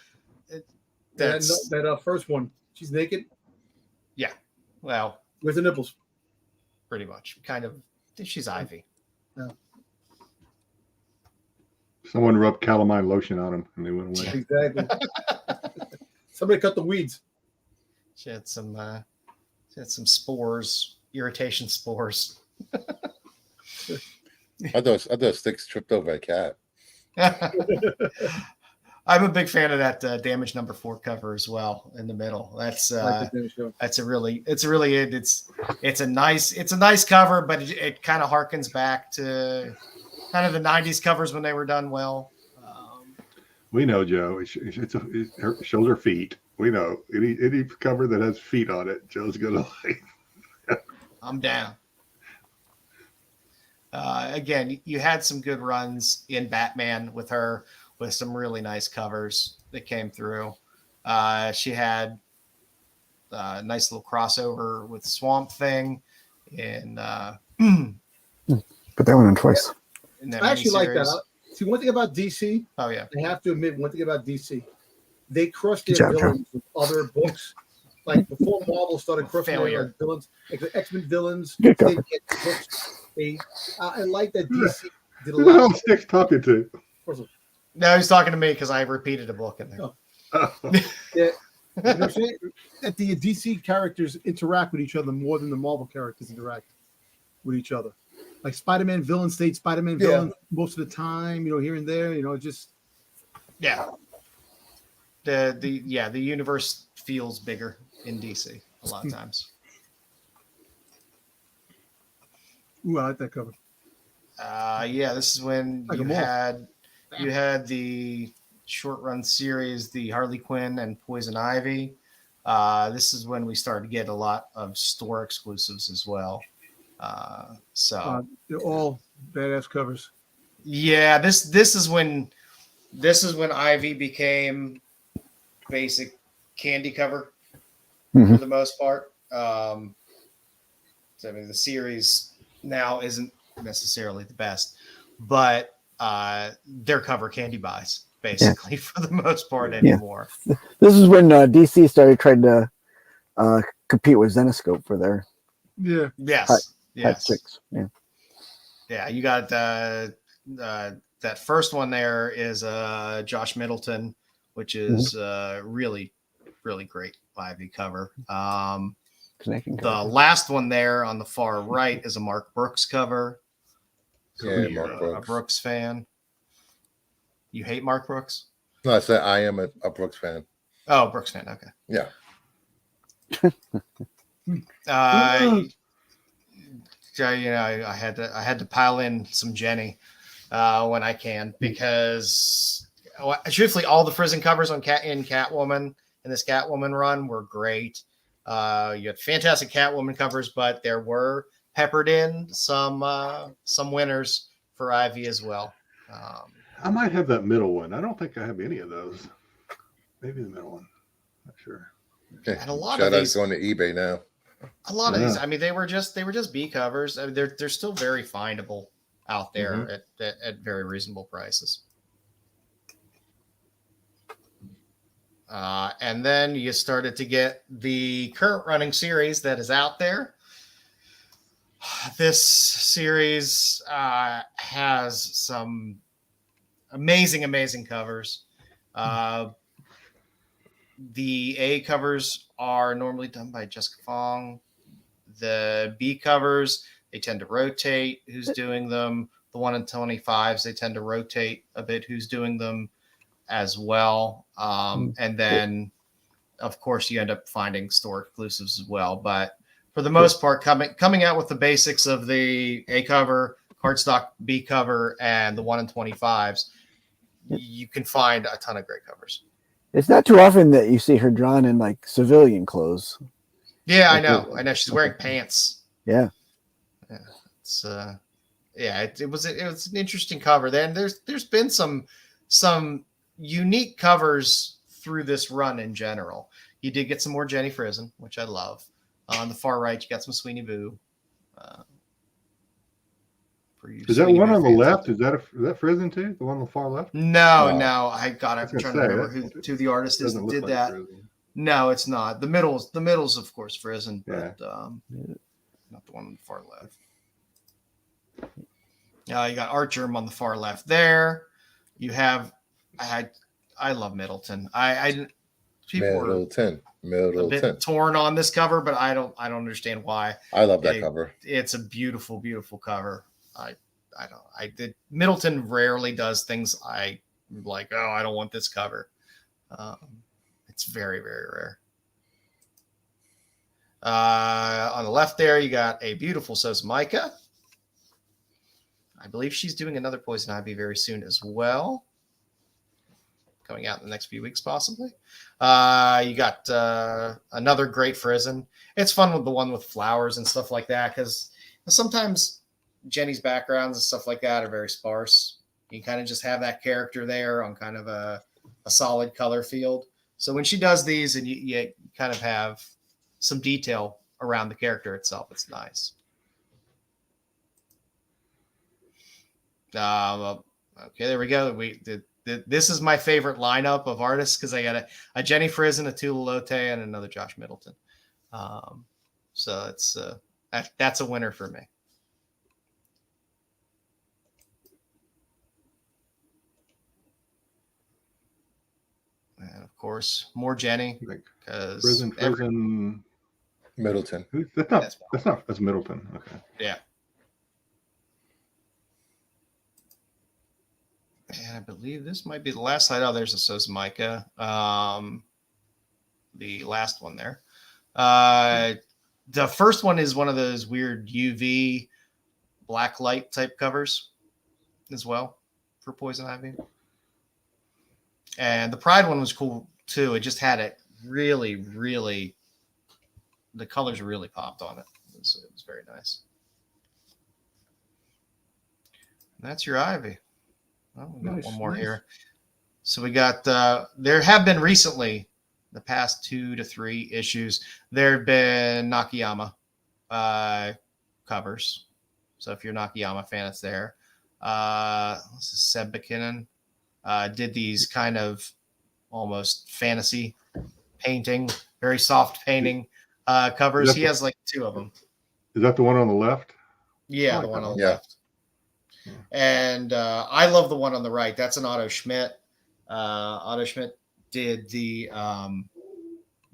That first one, she's naked. Yeah, well, with the nipples, pretty much. Kind of. She's Ivy. Yeah. Someone rubbed calamine lotion on them, and they went away. Exactly. Somebody cut the weeds. She had some spores, irritation spores. I thought Styx tripped over a cat. I'm a big fan of that Damage number 4 cover as well in the middle. It's a nice cover, but it kind of harkens back to kind of the 90s covers when they were done well. We know, Joe. It shows her feet. We know any cover that has feet on it, Joe's gonna like. I'm down. Again, you had some good runs in Batman with her, with some really nice covers that came through. She had a nice little crossover with Swamp Thing, and put that one in twice. I actually like that. See, one thing about DC, oh yeah, I have to admit one thing about DC, they crushed their villains with other books. Like before Marvel started crushing their villains, like the X-Men villains, they get crushed. I like that DC did a lot. Who the hell is Styx talking to? No, he's talking to me because I repeated a book in there. Oh. Yeah. You know what I'm saying? That the DC characters interact with each other more than the Marvel characters interact with each other. Like Spider-Man villains stayed Spider-Man villains most of the time, here and there, just the universe feels bigger in DC a lot of times. Ooh, I like that cover. This is when you had the short run series, the Harley Quinn and Poison Ivy. This is when we started to get a lot of store exclusives as well. They're all badass covers. Yeah, this is when Ivy became basic candy cover for the most part. The series now isn't necessarily the best, but they're cover candy buys basically for the most part anymore. This is when DC started trying to compete with Zenoscope for their hot chicks. Yeah, you got that first one there is Josh Middleton, which is really, really great Ivy cover. The last one there on the far right is a Mark Brooks cover. So Mark Brooks. A Brooks fan. You hate Mark Brooks? No, I said I am a Brooks fan. Oh, Brooks fan. Okay. Yeah. I had to pile in some Jenny when I can, because truthfully, all the Frizen covers in Catwoman in this Catwoman run were great. You had fantastic Catwoman covers, but there were peppered in some winners for Ivy as well. I might have that middle one. I don't think I have any of those. Maybe the middle one. Not sure. Okay. And a lot of these these going to eBay now. A lot of these, I mean, they were just B covers. I mean, they're still very findable out there at very reasonable prices. And then you started to get the current running series that is out there. This series has some amazing covers. The A covers are normally done by Jessica Fong. The B covers, they tend to rotate who's doing them. The 1 in 25s, they tend to rotate a bit who's doing them as well. And then, of course, you end up finding store exclusives as well. But for the most part, coming out with the basics of the A cover, cardstock B cover, and the 1 in 25s, you can find a ton of great covers. It's not too often that you see her drawn in like civilian clothes. Yeah, I know. She's wearing pants. Yeah. Yeah, it's it was an interesting cover. Then there's been some unique covers through this run in general. You did get some more Jenny Frison, which I love. On the far right, you got some Sweeney Boo. Is that one on the left? Is that Frison too? The one on the far left? No. I'm trying to remember who the artist is that did like that. Frison. No, it's not. The middle's of course Frison, but not the one on the far left. You got Art Germ on the far left there. You have I love Middleton. People were a bit torn on this cover, but I don't understand why. I love that cover. It's a beautiful, beautiful cover. Middleton rarely does things I like. Oh, I don't want this cover. It's very, very rare. On the left there, you got a beautiful Sosmika. I believe she's doing another Poison Ivy very soon as well. Coming out in the next few weeks, possibly. You got another great Frison. It's fun with the one with flowers and stuff like that, because sometimes Jenny's backgrounds and stuff like that are very sparse. You kind of just have that character there on kind of a solid color field. So when she does these and you kind of have some detail around the character itself, it's nice. Okay, there we go. This is my favorite lineup of artists because I got a Jenny Frison, a Tula Lote, and another Josh Middleton. So it's that's a winner for me. And of course, more Jenny because Frison, Middleton. That's Middleton. Okay. Yeah. And I believe this might be the last slide. Oh, there's a Sosmika. The last one there. The first one is one of those weird UV black light type covers as well for Poison Ivy. And the Pride one was cool too. It just had it really, really, the colors really popped on it. It was very nice. And that's your Ivy. Oh, we got one more here. So we got, there have been recently, the past 2 to 3 issues, there have been Nakayama covers. So if you're a Nakayama fan, it's there. This is Seb McKinnon. Did these kind of almost fantasy painting, very soft painting covers. He has like 2 of them. Is that the one on the left? Yeah, the one on the left. And I love the one on the right. That's an Otto Schmidt. Otto Schmidt did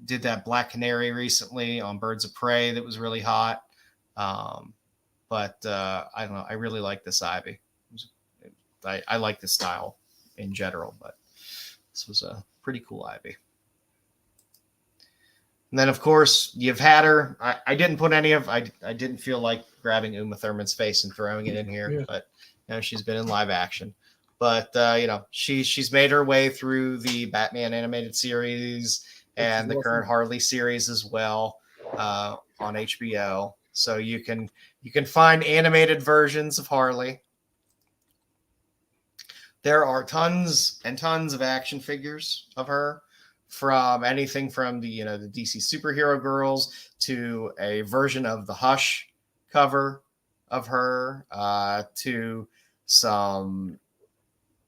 that Black Canary recently on Birds of Prey that was really hot. But I don't know. I really like this Ivy. I like this style in general, but this was a pretty cool Ivy. And then, of course, you've had her. I didn't put any of. I didn't feel like grabbing Uma Thurman's face and throwing it in here, but she's been in live action. But she's made her way through the Batman animated series and the current Harley series as well on HBO. So you can find animated versions of Harley. There are tons and tons of action figures of her, from anything from the DC superhero girls to a version of the Hush cover of her to some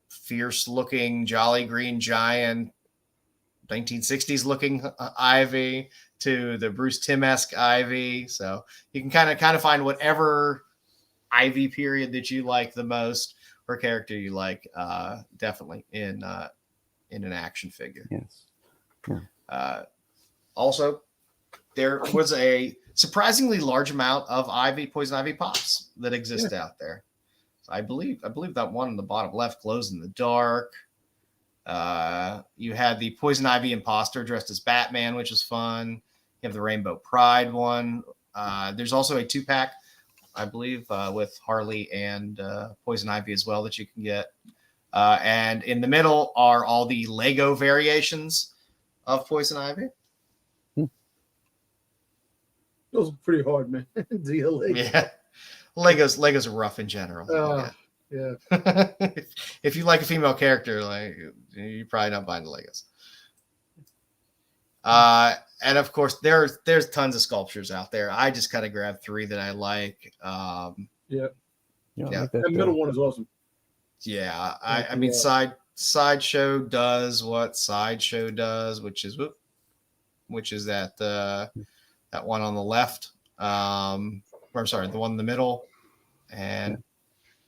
fierce looking Jolly Green Giant 1960s looking Ivy to the Bruce Timm-esque Ivy. So you can kind of find whatever Ivy period that you like the most or character you like, definitely in an action figure. Yes. Yeah. Also, there was a surprisingly large amount of Poison Ivy pops that exist out there. I believe that one in the bottom left glows in the dark. You had the Poison Ivy imposter dressed as Batman, which is fun. You have the Rainbow Pride one. There's also a 2-pack, I believe, with Harley and Poison Ivy as well that you can get. And in the middle are all the Lego variations of Poison Ivy. Those are pretty hard, man. Yeah, Legos are rough in general. Yeah. If you like a female character, like you're probably not buying the Legos. And of course, there's tons of sculptures out there. I just kind of grabbed 3 that I like. Yeah. Like That middle one is awesome. Yeah, I mean, Sideshow does what Sideshow does, which is that that one on the left. Or I'm sorry, the one in the middle, and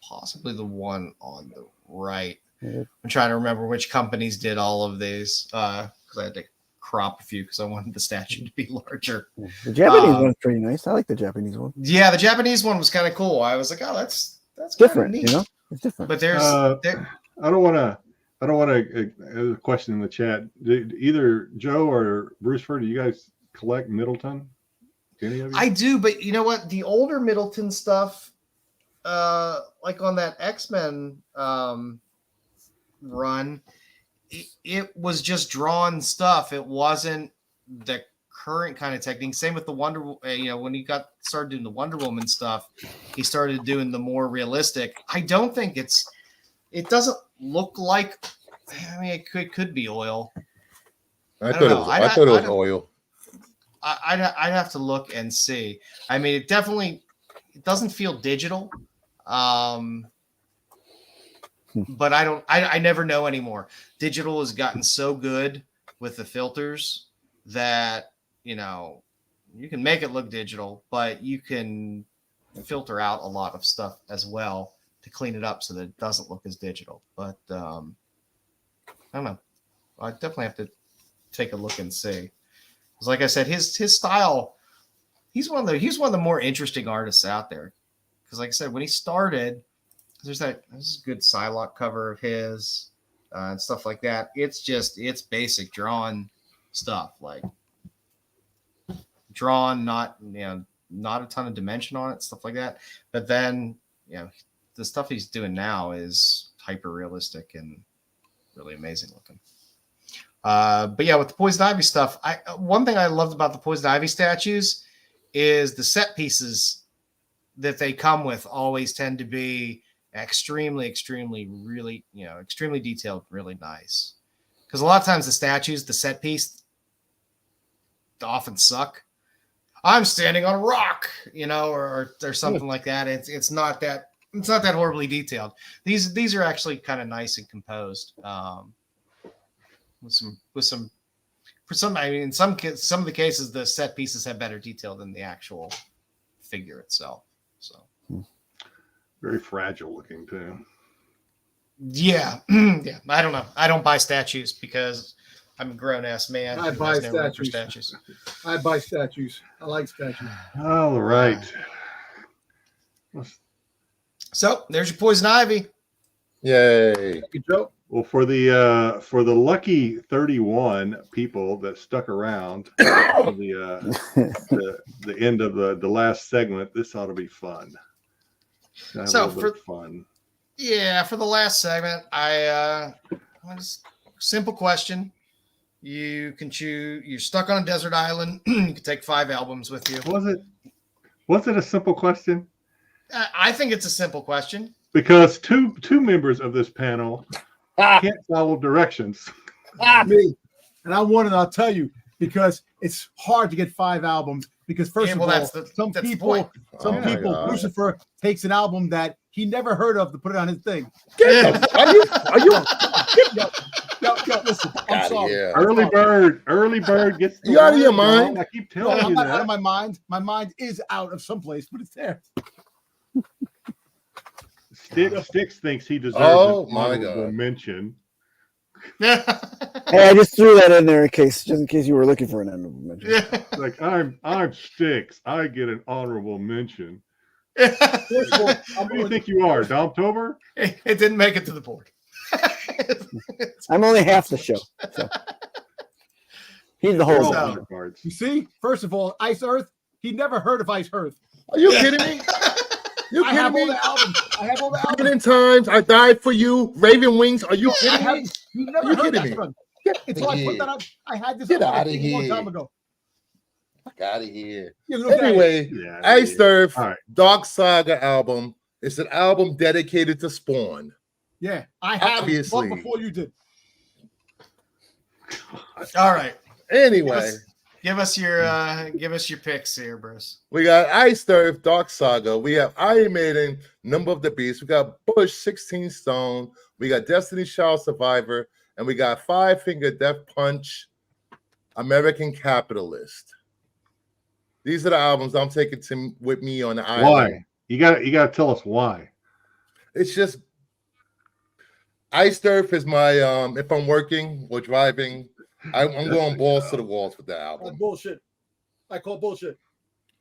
possibly the one on the right. I'm trying to remember which companies did all of these because I had to crop a few because I wanted the statue to be larger. The Japanese one's pretty nice. I like the Japanese one. Yeah, the Japanese one was kind of cool. I was like, oh, that's different, neat. you know? It's different. But there's I don't want to a question in the chat. Either Joe or Bruceford, do you guys collect Middleton? Any of you? I do, but you know what? The older Middleton stuff, like on that X-Men run, it was just drawn stuff. It wasn't the current kind of technique. Same with the when he started doing the Wonder Woman stuff, he started doing the more realistic. I don't think it doesn't look like, I mean, it could be oil. I thought it was oil. I'd have to look and see. I mean, it doesn't feel digital. But I never know anymore. Digital has gotten so good with the filters that, you can make it look digital, but you can filter out a lot of stuff as well to clean it up so that it doesn't look as digital. But I don't know. I definitely have to take a look and see. Because like I said, his style, he's one of the more interesting artists out there. Because like I said, when he started, this is a good Psylocke cover of his and stuff like that. It's basic drawn stuff, like drawn, not a ton of dimension on it, stuff like that. But then, the stuff he's doing now is hyper realistic and really amazing looking. But yeah, with the Poison Ivy stuff, one thing I loved about the Poison Ivy statues is the set pieces that they come with always tend to be extremely detailed, really nice. Because a lot of times the statues, the set piece, often suck. I'm standing on a rock, or something like that. It's not that horribly detailed. These are actually kind of nice and composed. With some I mean, in some of the cases, the set pieces have better detail than the actual figure itself. So very fragile looking too. Yeah. Yeah. I don't know. I don't buy statues because I'm a grown ass man. I buy statues. I buy statues. I like statues. All right. So there's your Poison Ivy. Yay. Thank you, Joe. Well, for the lucky 31 people that stuck around for the end of the last segment, this ought to be fun. So for fun, yeah, for the last segment, simple question. You can choose. You're stuck on a desert island. You can take 5 albums with you. Was it a simple question? I think it's a simple question because two members of this panel can't follow directions. Me, and I won, and I'll tell you because it's hard to get 5 albums. Because first of all, some people, Lucifer takes an album that he never heard of to put it on his thing. Are you? Yo, listen, I'm sorry. Early bird gets you out of your mind. I keep telling you I'm not that. out of my mind. My mind is out of someplace, but it's there. Styx thinks he deserves a mention. Hey, I just threw that in there just in case you were looking for an honorable mention. Yeah. Like I'm Styx. I get an honorable mention. Who do you think you are, Domtober? It didn't make it to the board. I'm only half the show. So. He's the whole cards. You see, first of all, Ice Earth. He never heard of Ice Earth. Are you kidding me? I have all the albums. I have all the How albums. many times I died for you, Raven Wings? Are you kidding I me? have, you never Are you heard kidding that, me? son. Get Until I put here. that up. I had this Get on outta a long here. time ago. Fuck out of here. Yeah, look at it. Anyway, Yeah, Ice Earth All right. Dark Saga album. It's an album dedicated to Spawn. Yeah, I had it Obviously. long before you did. All right. Anyway, Give us your picks here, Bruce. we got Ice Earth Dark Saga. We have Iron Maiden, Number of the Beast. We got Bush, 16 Stone. We got Destiny's Child Survivor. And we got Five Finger Death Punch, American Capitalist. These are the albums I'm taking with me on the island. Why? You got to tell us why. It's just Ice Earth is my if I'm working or driving, I'm going balls to the walls with that album. Bullshit. I call bullshit.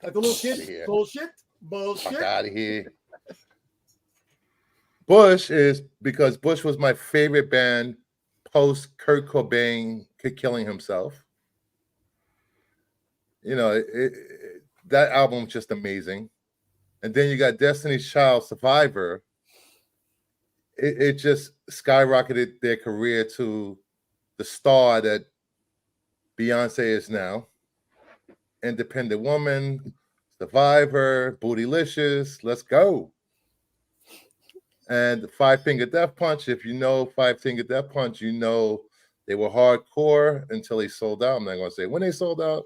Like the little kid. Yeah. Bullshit. Fuck Bullshit. out of here. Bush is because Bush was my favorite band post Kurt Cobain killing himself. You know, that album's just amazing. And then you got Destiny's Child Survivor. It just skyrocketed their career to the star that Beyonce is now. Independent Woman, Survivor, Bootylicious, let's go. And the Five Finger Death Punch, if you know Five Finger Death Punch, you know they were hardcore until they sold out. I'm not going to say when they sold out.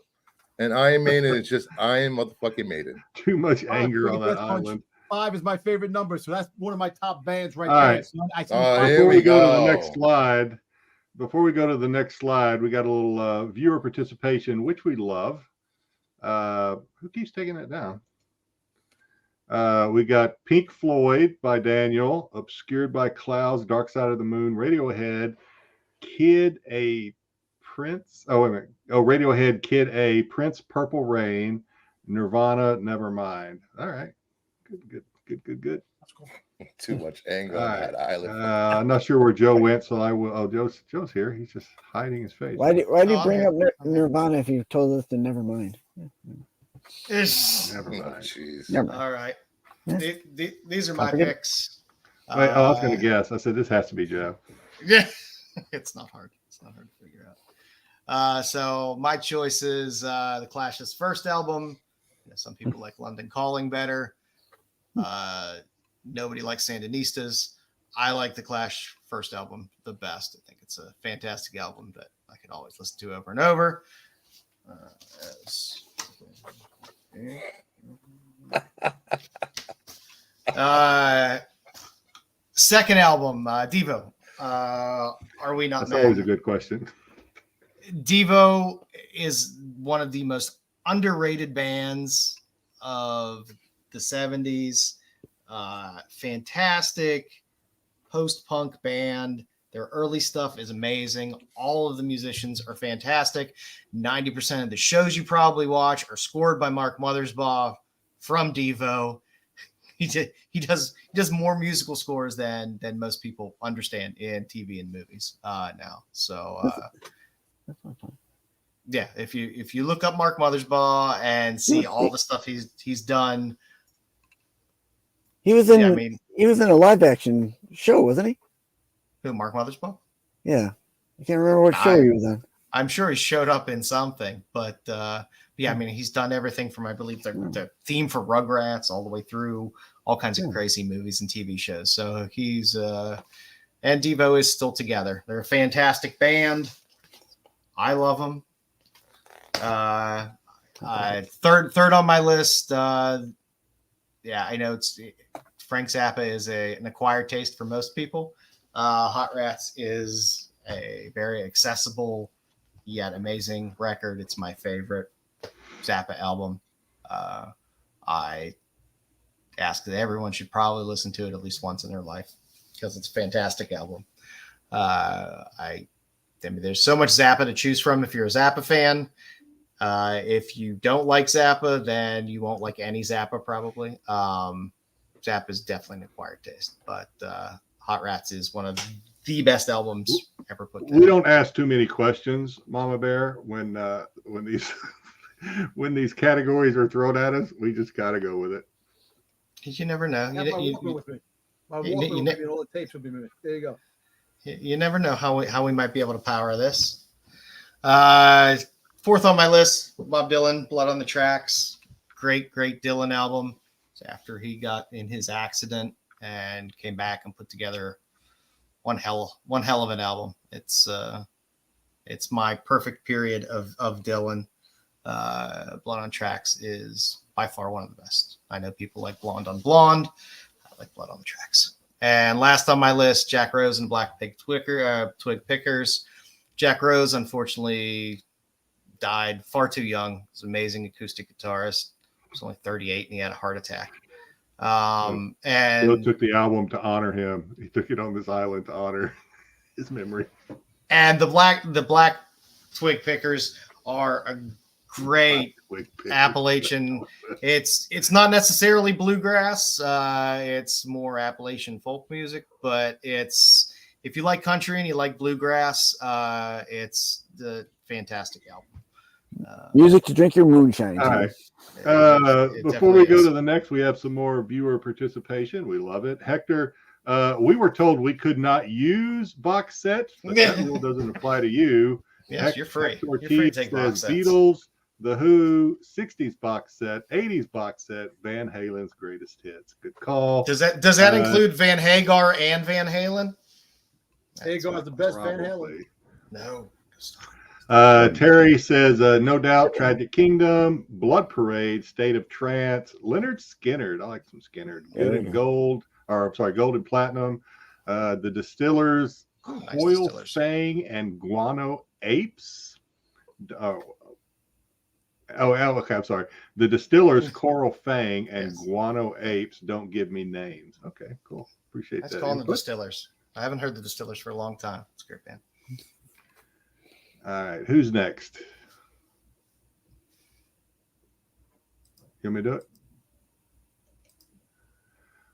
And Iron Maiden is just Iron motherfucking Maiden. Too much anger on that island. 5 is my favorite number, so that's one of my top bands right All there. right. Son. Before we go to the next slide, we got a little viewer participation, which we love. Who keeps taking that down? We got Pink Floyd by Daniel, Obscured by Clouds, Dark Side of the Moon, Radiohead, Kid A, Prince. Oh, wait a minute. Oh, Radiohead, Kid A, Prince, Purple Rain, Nirvana, Nevermind. All right. Good. That's cool. Too much anger on that island. I'm not sure where Joe went, so I will. Oh, Joe's here. He's just hiding his face. Why do you bring up Nirvana if you told us to never mind? Never mind. Jeez. Never mind. All right. Yeah. These are my picks. Wait, I was going to guess. I said this has to be Joe. Yeah, it's not hard. It's not hard to figure out. So my choices: the Clash's first album. You know, some people like London Calling better. Nobody likes Sandinistas. I like the Clash first album the best. I think it's a fantastic album that I could always listen to over and over. Second album, Devo. Are we not? That's always a good question. Devo is one of the most underrated bands of the 70s. Fantastic post-punk band. Their early stuff is amazing. All of the musicians are fantastic. 90% of the shows you probably watch are scored by Mark Mothersbaugh from Devo. He does more musical scores than most people understand in TV and movies now. So yeah, if you look up Mark Mothersbaugh and see all the stuff he's done, he was in a live action show, wasn't he? Who, Mark Mothersbaugh? Yeah, I can't remember what show he was on. I'm sure he showed up in something, but yeah, I mean, he's done everything from, I believe, the theme for Rugrats all the way through all kinds of crazy movies and TV shows. So he's and Devo is still together. They're a fantastic band. I love them. Third on my list. Yeah, I know Frank Zappa is an acquired taste for most people. Hot Rats is a very accessible yet amazing record. It's my favorite Zappa album. I ask that everyone should probably listen to it at least once in their life because it's a fantastic album. I mean, there's so much Zappa to choose from if you're a Zappa fan. If you don't like Zappa, then you won't like any Zappa probably. Zappa is definitely an acquired taste, but Hot Rats is one of the best albums ever put together. We don't ask too many questions, Mama Bear, when these when these categories are thrown at us. We just got to go with it. You never know. My Walkman will be and all the tapes will be missing. There you go. You never know how we might be able to power this. Fourth on my list, Bob Dylan, Blood on the Tracks. Great Dylan album. It's after he got in his accident and came back and put together one hell of an album. It's my perfect period of Dylan. Blood on Tracks is by far one of the best. I know people like Blonde on Blonde. I like Blood on the Tracks. And last on my list, Jack Rose and Black Pig Twig Pickers. Jack Rose, unfortunately, died far too young. He's an amazing acoustic guitarist. He was only 38 and he had a heart attack. And Bill took the album to honor him. He took it on this island to honor his memory. And the Black Twig Pickers are a great Appalachian. It's not necessarily bluegrass. It's more Appalachian folk music, but if you like country and you like bluegrass, it's the fantastic album. Music to drink your moonshine. All right. Before we go to the next, we have some more viewer participation. We love it. Hector, we were told we could not use box sets, but that rule doesn't apply to you. Yes, you're free. Hector You're free to take box sets. Beatles, The Who, 60s box set, 80s box set, Van Halen's greatest hits. Good call. Does that include Van Hagar and Van Halen? Hagar is the best Van Halen. No. Terry says, no doubt, Tragic Kingdom, Blood Parade, State of Trance, Leonard Skinner. I like some Skinner. Good and Gold, Gold and Platinum. The Distillers, Coil Fang and Guano Apes. Okay, I'm sorry. The Distillers, Coral Fang and Guano Apes. Don't give me names. Okay, cool. Appreciate that. Let's call them the Distillers. I haven't heard the Distillers for a long time. It's a great band. All right, who's next? You want me to do it?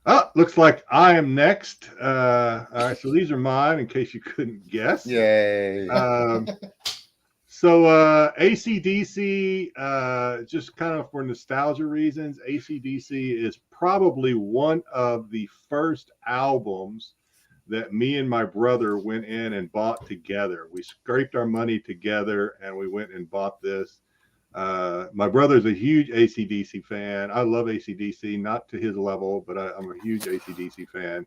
Oh, looks like I am next. All right, so these are mine in case you couldn't guess. Yay. So AC/DC, just kind of for nostalgia reasons, AC/DC is probably one of the first albums that me and my brother went in and bought together. We scraped our money together and we went and bought this. My brother's a huge AC/DC fan. I love AC/DC, not to his level, but I'm a huge AC/DC fan.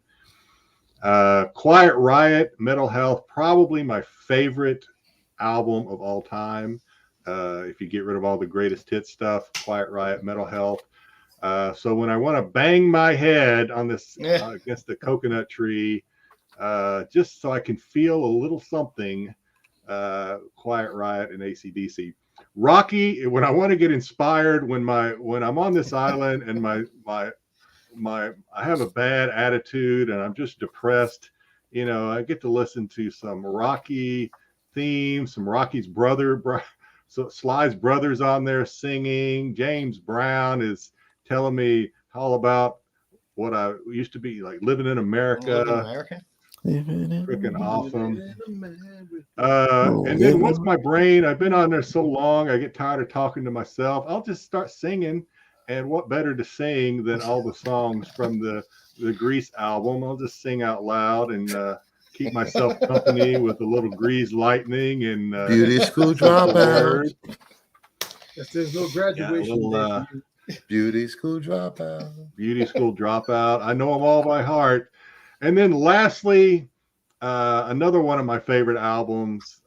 Quiet Riot, Metal Health, probably my favorite album of all time. If you get rid of all the greatest hit stuff, Quiet Riot, Metal Health. So when I want to bang my head on this against the coconut tree, just so I can feel a little something, Quiet Riot and AC/DC. Rocky, when I want to get inspired, when I'm on this island and I have a bad attitude and I'm just depressed, I get to listen to some Rocky themes, some Rocky's so Sly's brothers on there singing. James Brown is telling me all about what I used to be like living in America. Freaking awesome. And then once my brain, I've been on there so long, I get tired of talking to myself. I'll just start singing. And what better to sing than all the songs from the Grease album? I'll just sing out loud and keep myself company with a little Grease Lightning and Beauty School Dropout. Yes, there's no graduation. Beauty School Dropout. Beauty School Dropout. I know them all by heart. And then lastly, another one of my favorite albums,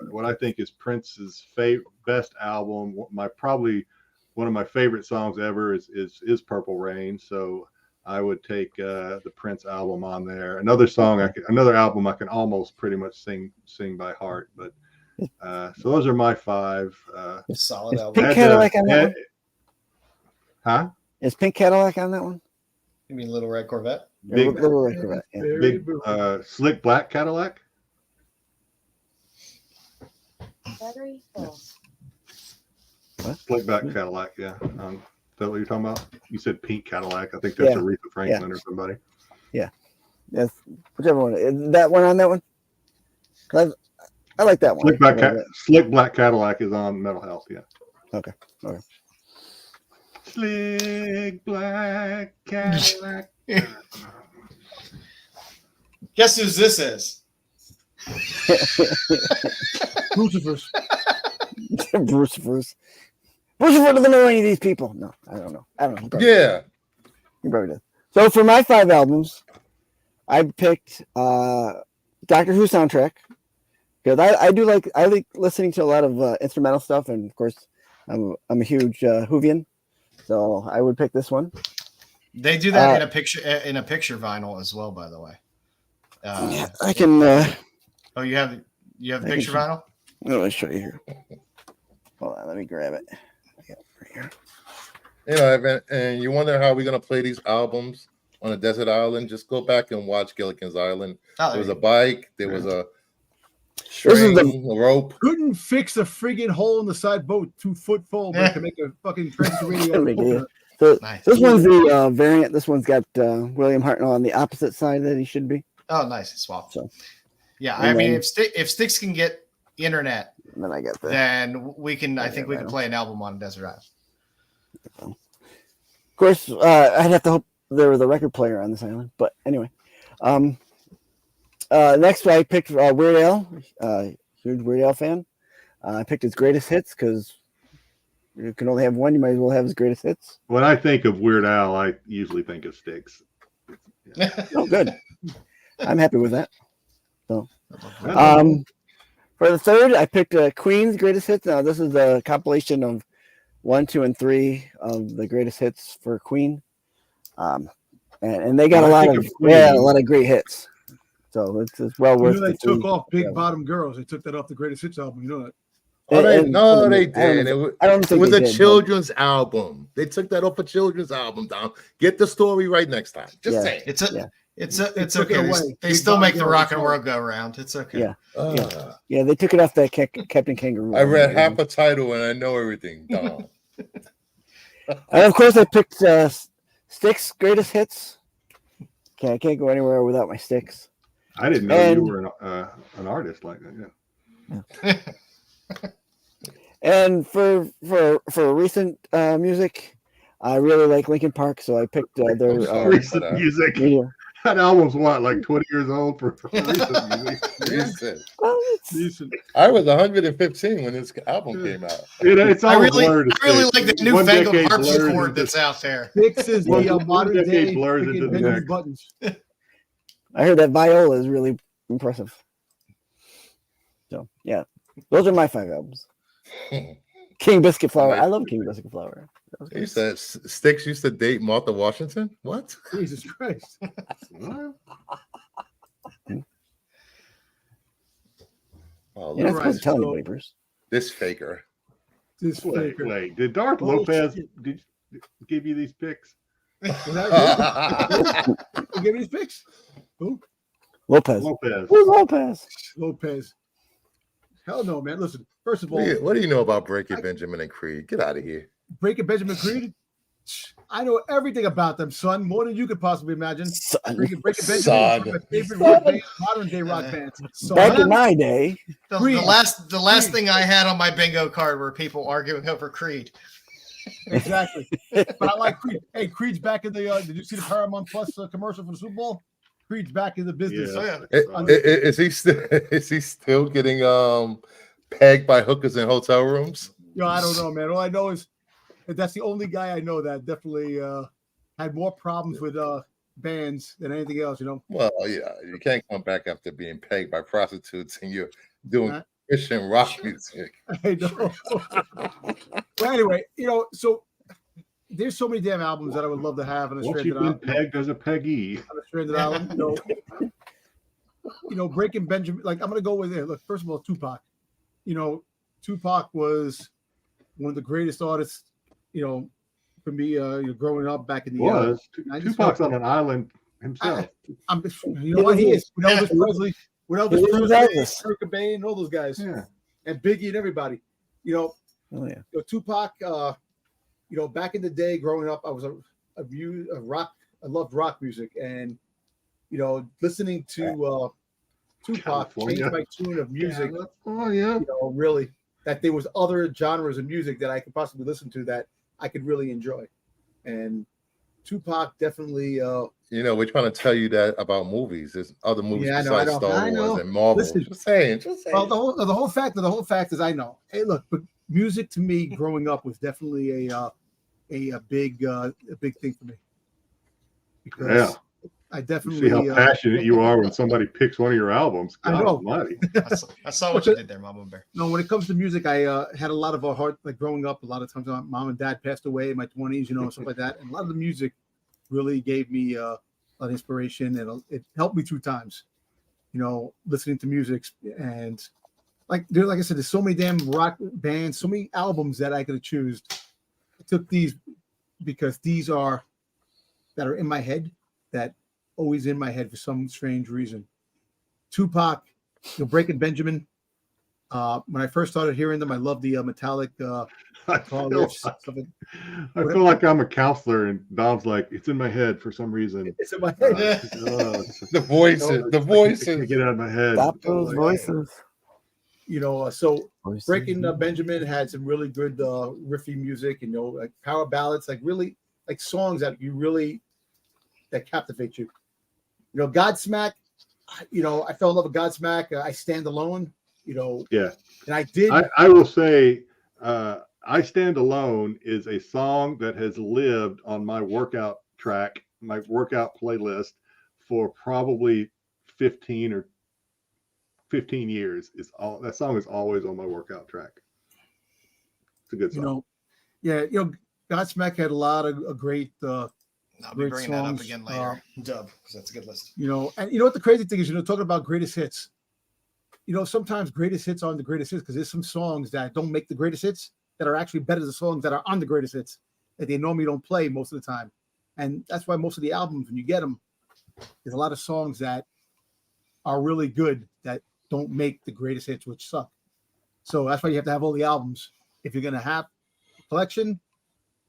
what I think is Prince's best album, probably one of my favorite songs ever is Purple Rain. So I would take the Prince album on there. Another album I can almost pretty much sing by heart. But so those are my five. Solid album. Pink Cadillac on that one? Huh? Is Pink Cadillac on that one? You mean Little Red Corvette? Little Red Corvette. Yeah. Big slick black Cadillac. Battery full. What? Slick black Cadillac, yeah. Is that what you're talking about? You said pink Cadillac. I think that's Aretha Franklin or somebody. Yeah. Yes. Whichever one. Is that one on that one? I like that one. Slick black Cadillac is on Metal Health, yeah. Okay. All right. Slick black Cadillac. Guess whose this is? Lucifer's. Brucifer's doesn't know any of these people. No, I don't know. Yeah. He probably does. So for my 5 albums, I picked Doctor Who soundtrack because I like listening to a lot of instrumental stuff, and of course I'm a huge Whovian, so I would pick this one. They do that in a picture vinyl as well, by the way. Yeah, I can. Oh, you have picture vinyl? Let me show you here. Hold on, let me grab it. I got it right here. You know, and you wonder how we're gonna play these albums on a desert island? Just go back and watch Gilligan's Island. There was a bike. There was a string, a rope. Couldn't fix a friggin' hole in the side boat 2 foot full to make a fucking radio. So nice. This one's the variant. This one's got William Hartnell on the opposite side that he should be. Oh, nice. Swap. So, yeah, I mean, if Styx can get internet, then I get that. Then we can. I think we can play an album on Desert Island. Of course, I'd have to hope there was a record player on this island. But anyway, next I picked Weird Al. Huge Weird Al fan. I picked his greatest hits because you can only have one. You might as well have his greatest hits. When I think of Weird Al, I usually think of Styx. Yeah. Oh, good. I'm happy with that. So, for the third, I picked Queen's greatest hits. Now, this is a compilation of 1, 2, and 3 of the greatest hits for Queen, and they got a lot of great hits. So it's well worth. They took off Big Bottom Girls. They took that off the greatest hits album. You know that. Oh, they did. It was a children's album. They took that off a children's album down. Get the story right next time. Just say it. It's okay. They still make the rock and roll go around. It's okay. Yeah. They took it off that Captain Kangaroo. I read half a title and I know everything. Dog. And of course, I picked Styx greatest hits. Okay, I can't go anywhere without my Styx. I didn't know you were an artist like that. Yeah. And for recent music, I really like Linkin Park, so I picked their recent music. Yeah. That album's what, like 20 years old for recent music. Recent. I was 115 when this album came out. It's all blurred. I really like the newfangled harpsichord that's out there. Styx is the modern day blurs into the next. buttons. I heard that viola is really impressive. So yeah, those are my 5 albums. King Biscuit Flower. I love King Biscuit Flower. You said Styx used to date Martha Washington? What? Jesus Christ. Oh, yeah, that's telling you, papers. This faker. Wait. Did Darth Lopez give you these picks? He gave me these picks? Who? Lopez. Who's Lopez? Hell no, man. Listen, first of all, what do you know about Breaking Benjamin and Creed? Get out of here. Breaking Benjamin Creed? I know everything about them, son. More than you could possibly imagine. Breaking Benjamin, my favorite rock band, modern day rock bands. Back in my day, the last thing I had on my bingo card were people arguing over Creed. Exactly. But I like Creed. Hey, Creed's back in the. Did you see the Paramount Plus commercial for the Super Bowl? Creed's back in the business. Yeah. Is he still getting pegged by hookers in hotel rooms? I don't know, man. All I know is that's the only guy I know that definitely had more problems with bands than anything else. Well, yeah, you can't come back after being pegged by prostitutes and you're doing Christian rock music. I know. Well, anyway, so there's so many damn albums that I would love to have on a stranded island. Pegged as a peggy. On a stranded island, Breaking Benjamin. Like I'm gonna go with it. Look, first of all, Tupac. Tupac was one of the greatest artists. For me, growing up back in the 90s. Tupac's on an island himself. What he is? With Elvis Presley, Kurt Cobain, and all those guys, and Biggie and everybody. Tupac. Back in the day, growing up, I was a rock. I loved rock music, and listening to Tupac changed my tune of music. Really, that there was other genres of music that I could possibly listen to that I could really enjoy, and Tupac definitely we're trying to tell you that about movies. There's other movies Yeah, I know, besides Star Wars and Marvel. Listen, just saying. Well, the whole fact is I know. Hey, look, but music to me growing up was definitely a big thing for me. Because I definitely see how passionate you are when somebody picks one of your albums. God I know. Almighty. I saw what you did there, Mama Bear. No, when it comes to music, I had a lot of a heart, like growing up. A lot of times, my mom and dad passed away in my 20s, stuff like that. And a lot of the music really gave me a lot of inspiration, and it helped me through times. Listening to music, and like I said, there's so many damn rock bands, so many albums that I could have chosen. I took these because these are that are in my head, that always in my head for some strange reason. Tupac, Breaking Benjamin. When I first started hearing them, I loved the metallic I feel like I'm a counselor, and Dom's like, it's in my head for some reason. It's in my head. The voices. I get out of my head. Stop those voices. So Breaking Benjamin had some really good riffy music, like power ballads, like really like songs that that captivate you. Godsmack, I fell in love with Godsmack. I Stand Alone, Yeah. And I did. I will say, I Stand Alone is a song that has lived on my workout track, my workout playlist for probably 15 years. That song is always on my workout track. It's a good song. Godsmack had a lot of great I'll be bringing that up again later, Dub, because that's a good list. And what the crazy thing is, talking about greatest hits, sometimes greatest hits aren't the greatest hits because there's some songs that don't make the greatest hits that are actually better than the songs that are on the greatest hits that they normally don't play most of the time. And that's why most of the albums, when you get them, there's a lot of songs that are really good that don't make the greatest hits, which suck. So that's why you have to have all the albums. If you're going to have a collection,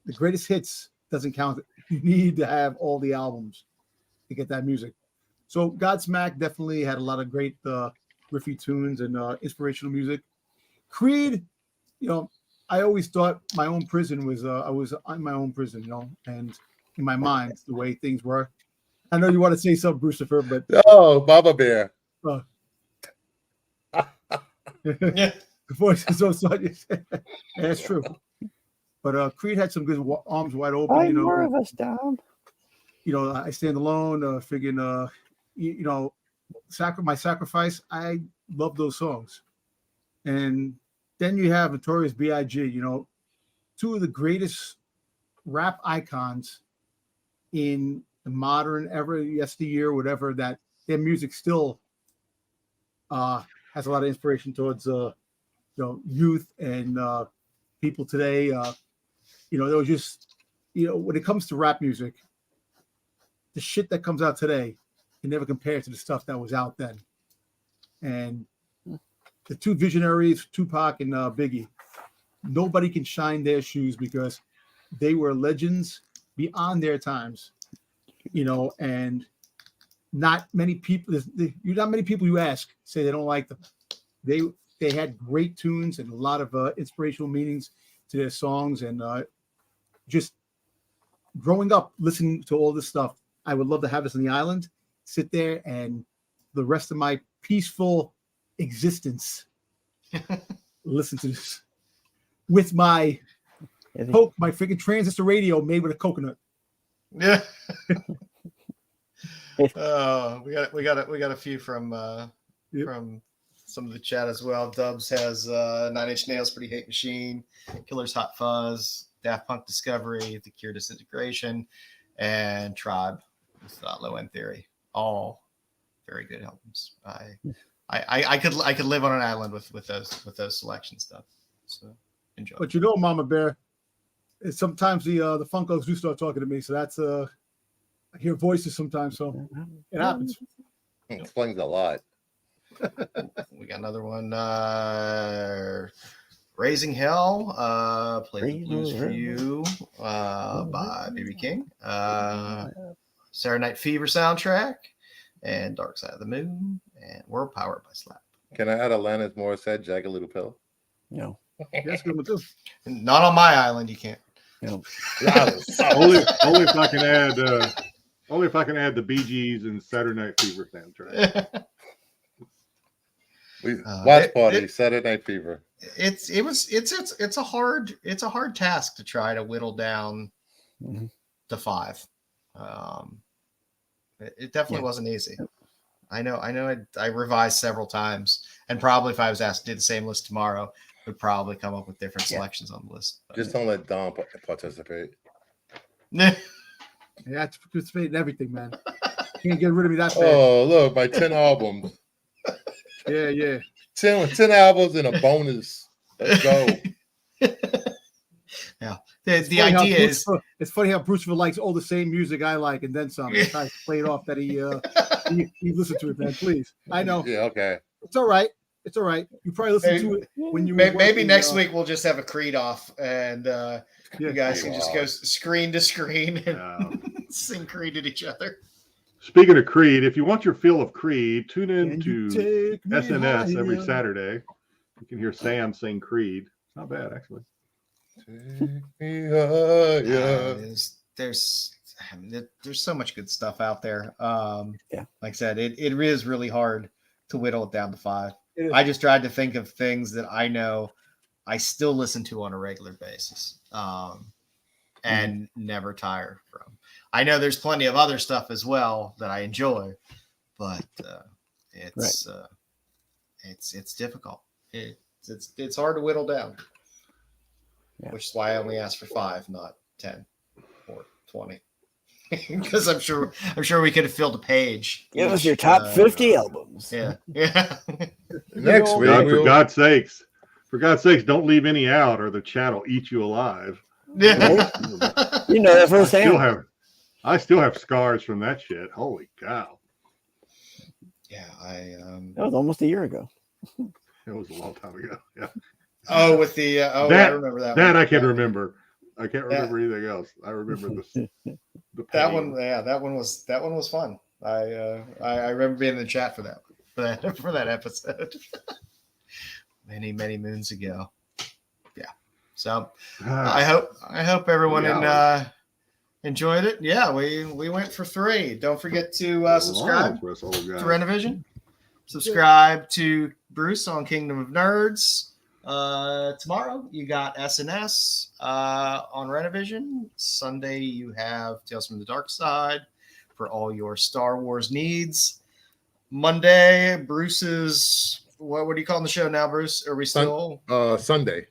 the greatest hits doesn't count. You need to have all the albums to get that music. So Godsmack definitely had a lot of great riffy tunes and inspirational music. Creed, I always thought my own prison was I was on my own prison, and in my mind the way things were. I know you want to say something, Brucifer, but Baba Bear. The voice is so that's true. But Creed had some good arms wide open. More of us down. I Stand Alone. Friggin', My Sacrifice. I love those songs. And then you have Notorious B.I.G. Two of the greatest rap icons in the modern era, yesteryear, whatever. That their music still has a lot of inspiration towards youth and people today. There was just when it comes to rap music, the shit that comes out today can never compare to the stuff that was out then. And the two visionaries, Tupac and Biggie, nobody can shine their shoes because they were legends beyond their times. And not many people you ask say they don't like them. They had great tunes and a lot of inspirational meanings to their songs. And just growing up listening to all this stuff, I would love to have this on the island, sit there, and the rest of my peaceful existence listen to this with my freaking transistor radio made with a coconut. Yeah. We got a few from some of the chat as well. Dubs has 9 Inch Nails, Pretty Hate Machine, Killer's Hot Fuzz, Daft Punk Discovery, The Cure Disintegration, and Tribe with Low End Theory. All very good albums. I could live on an island with those selection stuff. So enjoy. But Mama Bear, sometimes the Funkos do start talking to me, so that's I hear voices sometimes, so it happens. Explains a lot. We got another one. Raising Hell, Play the Blues for You by BB King. Saturday Night Fever soundtrack, and Dark Side of the Moon, and World Power by Slap. Can I add Alanis Morissette, Jagged Little Pill? No. That's good one too. Not on my island, you can't. No. only if I can add Only if I can add the Bee Gees and Saturday Night Fever soundtrack. Watch party, Saturday Night Fever. It's a hard task to try to whittle down to 5. It definitely wasn't easy. I know. I revised several times, and probably if I was asked to do the same list tomorrow, would probably come up with different selections on the list. But, just don't let Dom participate. Yeah, it's participate in everything, man. Can't get rid of me that fast. Oh, look, my 10 albums. Yeah. 10 albums and a bonus. Let's go. Yeah. The idea is it's funny how Bruce likes all the same music I like, and then some. He's trying to play it off that he listened to it, man. Please, I know. Yeah, okay. It's all right. It's all right. You probably listen to it when you maybe next week we'll just have a Creed off, and you guys can just go screen to screen and sing Creed at each other. Speaking of Creed, if you want your fill of Creed, tune in to SNS every Saturday. You can hear Sam sing Creed. It's not bad, actually. There's so much good stuff out there. Like I said, it is really hard to whittle it down to 5. I just tried to think of things that I know I still listen to on a regular basis, and never tire from. I know there's plenty of other stuff as well that I enjoy, but it's difficult. It's hard to whittle down, which is why I only asked for 5, not 10 or 20, because I'm sure we could have filled a page. Give us your top 50 albums. Yeah. Next week, for God's sakes, don't leave any out, or the chat will eat you alive. Yeah. You know that firsthand. I still have scars from that shit. Holy cow. Yeah, that was almost a year ago. It was a long time ago. Yeah. Oh, with the I remember that. That one. I can remember. I can't remember anything else. I remember the that one. Yeah, that one was fun. I remember being in the chat for that episode many moons ago. Yeah. So I hope everyone enjoyed it. Yeah, we went for 3. Don't forget to subscribe to Renovision. Subscribe to Bruce on Kingdom of Nerds. Tomorrow you got SNS on Renovision. Sunday you have Tales from the Dark Side for all your Star Wars needs. Monday, Bruce's what are you calling the show now, Bruce? Are we still Sunday?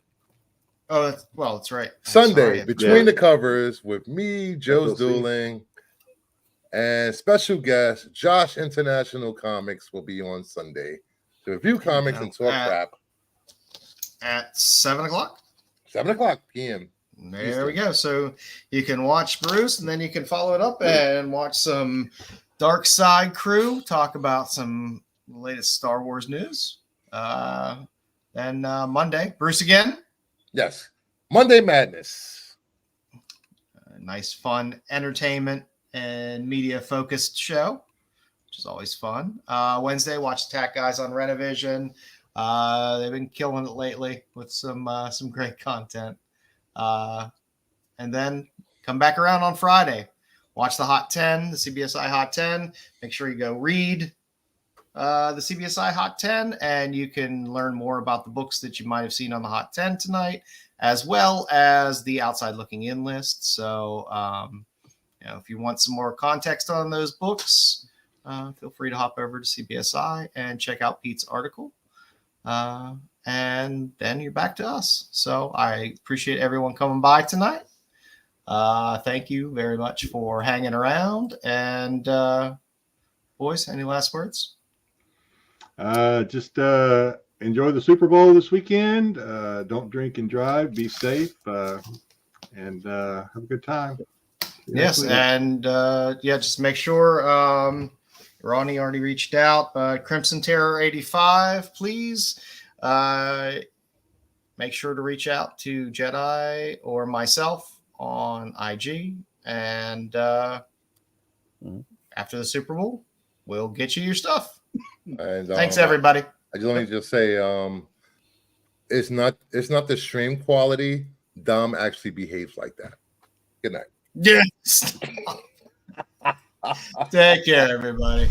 Oh, that's right. Sunday, Between the Covers with me, Joe's Dueling, and special guest Josh International Comics will be on Sunday to review comics and talk crap at 7:00. 7:00 p.m. There we go. So you can watch Bruce, and then you can follow it up and watch some Dark Side crew talk about some latest Star Wars news. Then Monday, Bruce again. Yes, Monday Madness. Nice, fun, entertainment and media focused show, which is always fun. Wednesday, watch Attack Guys on Renovision. They've been killing it lately with some great content. And then come back around on Friday. Watch the Hot 10, the CBSI Hot 10. Make sure you go read the CBSI Hot 10, and you can learn more about the books that you might have seen on the Hot 10 tonight, as well as the outside looking in list. So, if you want some more context on those books, feel free to hop over to CBSI and check out Pete's article. And then you're back to us. So I appreciate everyone coming by tonight. Thank you very much for hanging around. And boys, any last words? Just enjoy the Super Bowl this weekend. Don't drink and drive. Be safe. And have a good time. Yes, and just make sure Ronnie already reached out. Crimson Terror 85, please. Make sure to reach out to Jedi or myself on IG. And after the Super Bowl, we'll get you your stuff. And, thanks, everybody. I just want to say it's not the stream quality. Dom actually behaves like that. Good night. Yes. Take care, everybody.